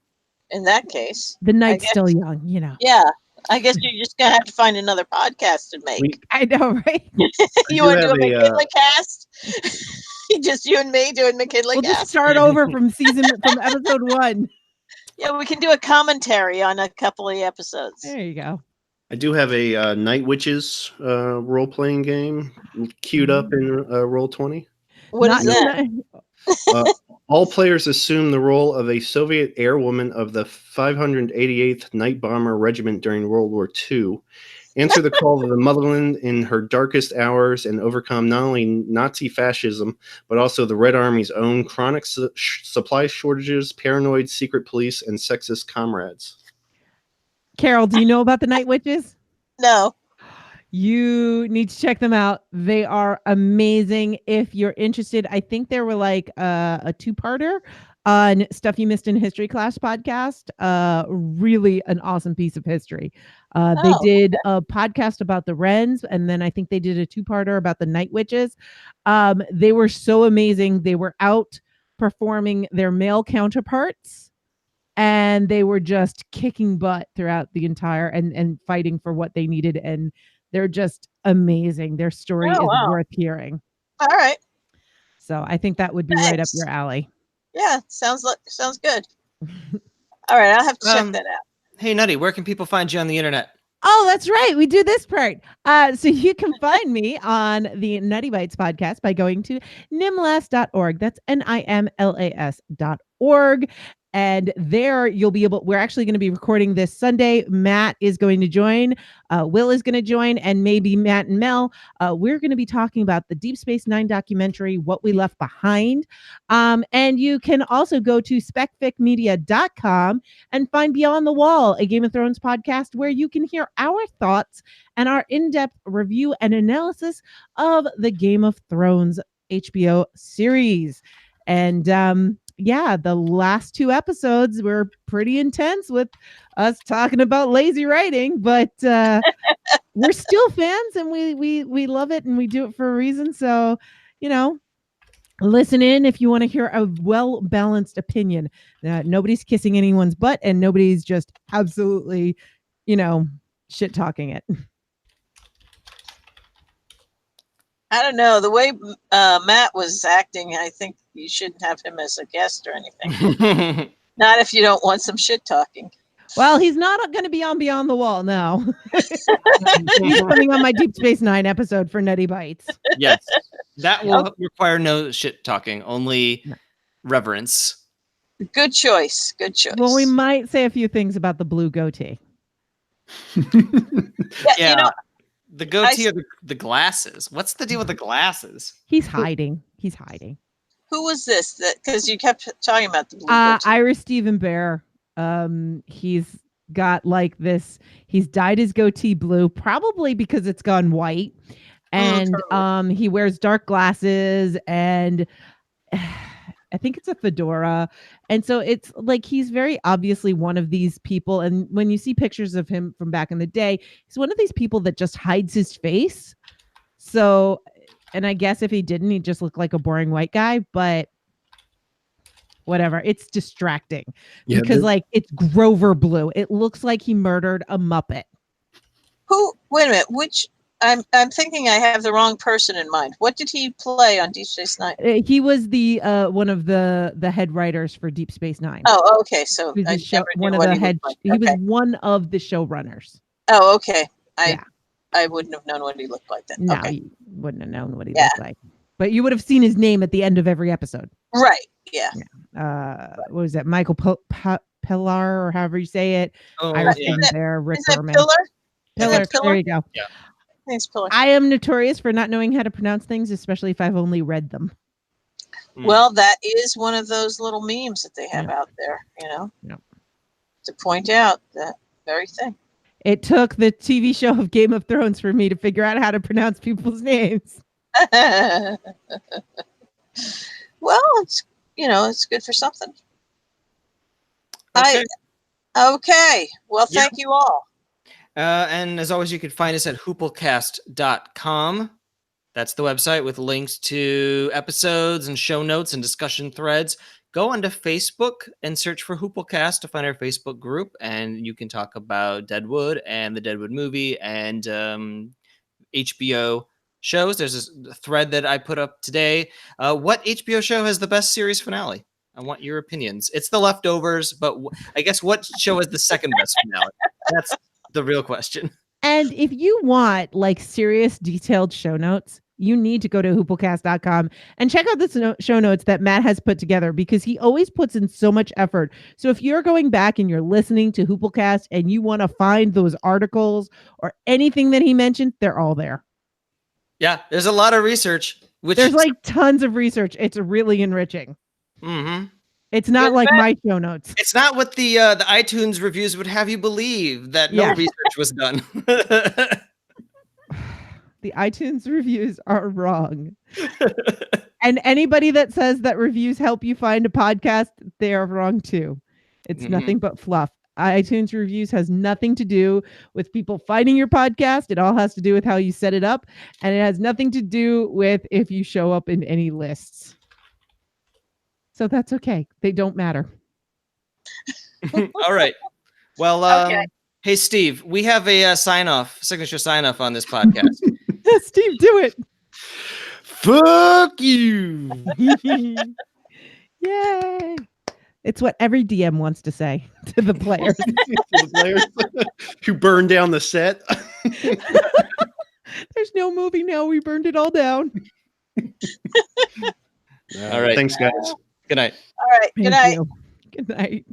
in that case, The night's guess- still young, you know. yeah, I guess you're just gonna have to find another podcast to make. We- I know, right? You want to do a have a, McKinley cast? Just you and me doing McKinley We'll cast. just start over from episode 1. Yeah, we can do a commentary on a couple of episodes. There you go. I do have a Night Witches role playing game queued up in Roll20. What is that? All players assume the role of a Soviet airwoman of the 588th Night Bomber Regiment during World War II. Answer the call of the motherland in her darkest hours and overcome not only Nazi fascism, but also the Red Army's own chronic supply shortages, paranoid secret police, and sexist comrades. Carol, do you know about the Night Witches? No. You need to check them out. They are amazing. If you're interested, I think there were like a 2-parter on Stuff You Missed in History Class podcast. Really an awesome piece of history. They did a podcast about the Wrens, and then I think they did a 2-parter about the Night Witches. They were so amazing. They were out performing their male counterparts, and they were just kicking butt throughout the entire and fighting for what they needed. And they're just amazing. Their story is worth hearing. All right. So I think that would be right up your alley. Yeah, sounds good. All right, I'll have to check that out. Hey, Nutty, where can people find you on the internet? Oh, that's right. We do this part. So you can find me on the Nutty Bites podcast by going to nimlas.org. That's NIMLAS.org. And there you'll be able, we're actually going to be recording this Sunday. Matt is going to join. Will is going to join, and maybe Matt and Mel. We're going to be talking about the Deep Space Nine documentary, What We Left Behind. And you can also go to specficmedia.com and find Beyond the Wall, a Game of Thrones podcast where you can hear our thoughts and our in-depth review and analysis of the Game of Thrones HBO series. And yeah, the last 2 episodes were pretty intense with us talking about lazy writing, but we're still fans, and we love it, and we do it for a reason. So, you know, listen in if you want to hear a well-balanced opinion. Nobody's kissing anyone's butt, and nobody's just absolutely, you know, shit talking it. I don't know. The way Matt was acting, I think you shouldn't have him as a guest or anything. Not if you don't want some shit talking. Well, he's not going to be on Beyond the Wall, no. He's coming on my Deep Space Nine episode for Nutty Bites. Yes. That will require no shit talking, only reverence. Good choice. Good choice. Well, we might say a few things about the blue goatee. Yeah. You know, the goatee or the glasses? What's the deal with the glasses? He's hiding. He's hiding. Who was this? Because you kept talking about the blue goatee. Ira Stephen Bear. He's got like this. He's dyed his goatee blue, probably because it's gone white. And he wears dark glasses, and I think it's a fedora. And so it's like he's very obviously one of these people. And when you see pictures of him from back in the day, he's one of these people that just hides his face. So, and I guess if he didn't, he'd just look like a boring white guy, but whatever. It's distracting because like it's Grover blue. It looks like he murdered a Muppet. Wait a minute. I'm thinking I have the wrong person in mind. What did he play on Deep Space Nine? He was the one of the head writers for Deep Space Nine. Oh, okay. So he was one of the head. He was one of the showrunners. Oh, okay. I wouldn't have known what he looked like then. No, okay. you wouldn't have known what he looked like. But you would have seen his name at the end of every episode. Right. Yeah. What was that? Michael Pillar, or however you say it. Oh, Iris yeah. there, Rick Is it Berman. Pillar? Pillar. There you go. Yeah. Thanks, Pillar. I am notorious for not knowing how to pronounce things, especially if I've only read them. Well, that is one of those little memes that they have out there, you know, to point out that very thing. It took the TV show of Game of Thrones for me to figure out how to pronounce people's names. Well, it's it's good for something. Okay. Okay. Well, Yeah. thank you all. And as always, you can find us at hooplecast.com. That's the website with links to episodes and show notes and discussion threads. Go onto Facebook and search for Hooplecast to find our Facebook group, and you can talk about Deadwood and the Deadwood movie and HBO shows. There's a thread that I put up today. What HBO show has the best series finale? I want your opinions. It's The Leftovers, but I guess what show has the second best finale? That's the real question. And if you want like serious detailed show notes, you need to go to hooplecast.com and check out the show notes that Matt has put together, because he always puts in so much effort. So if you're going back and you're listening to Hooplecast and you want to find those articles or anything that he mentioned, they're all there. Yeah, there's a lot of research. There's like tons of research. It's really enriching. Mm-hmm. It's not like my show notes. It's not what the iTunes reviews would have you believe, that no research was done. The iTunes reviews are wrong. And anybody that says that reviews help you find a podcast, they are wrong too. It's nothing but fluff. iTunes reviews has nothing to do with people finding your podcast. It all has to do with how you set it up. And it has nothing to do with if you show up in any lists. So that's okay. They don't matter. All right. Well, hey, Steve, we have a signature sign off on this podcast. Steve, do it. Fuck you. Yay. It's what every DM wants to say to the players. To the players who burned down the set. There's no movie now. We burned it all down. All right. Thanks, guys. Good night. All right. Good night. Good night.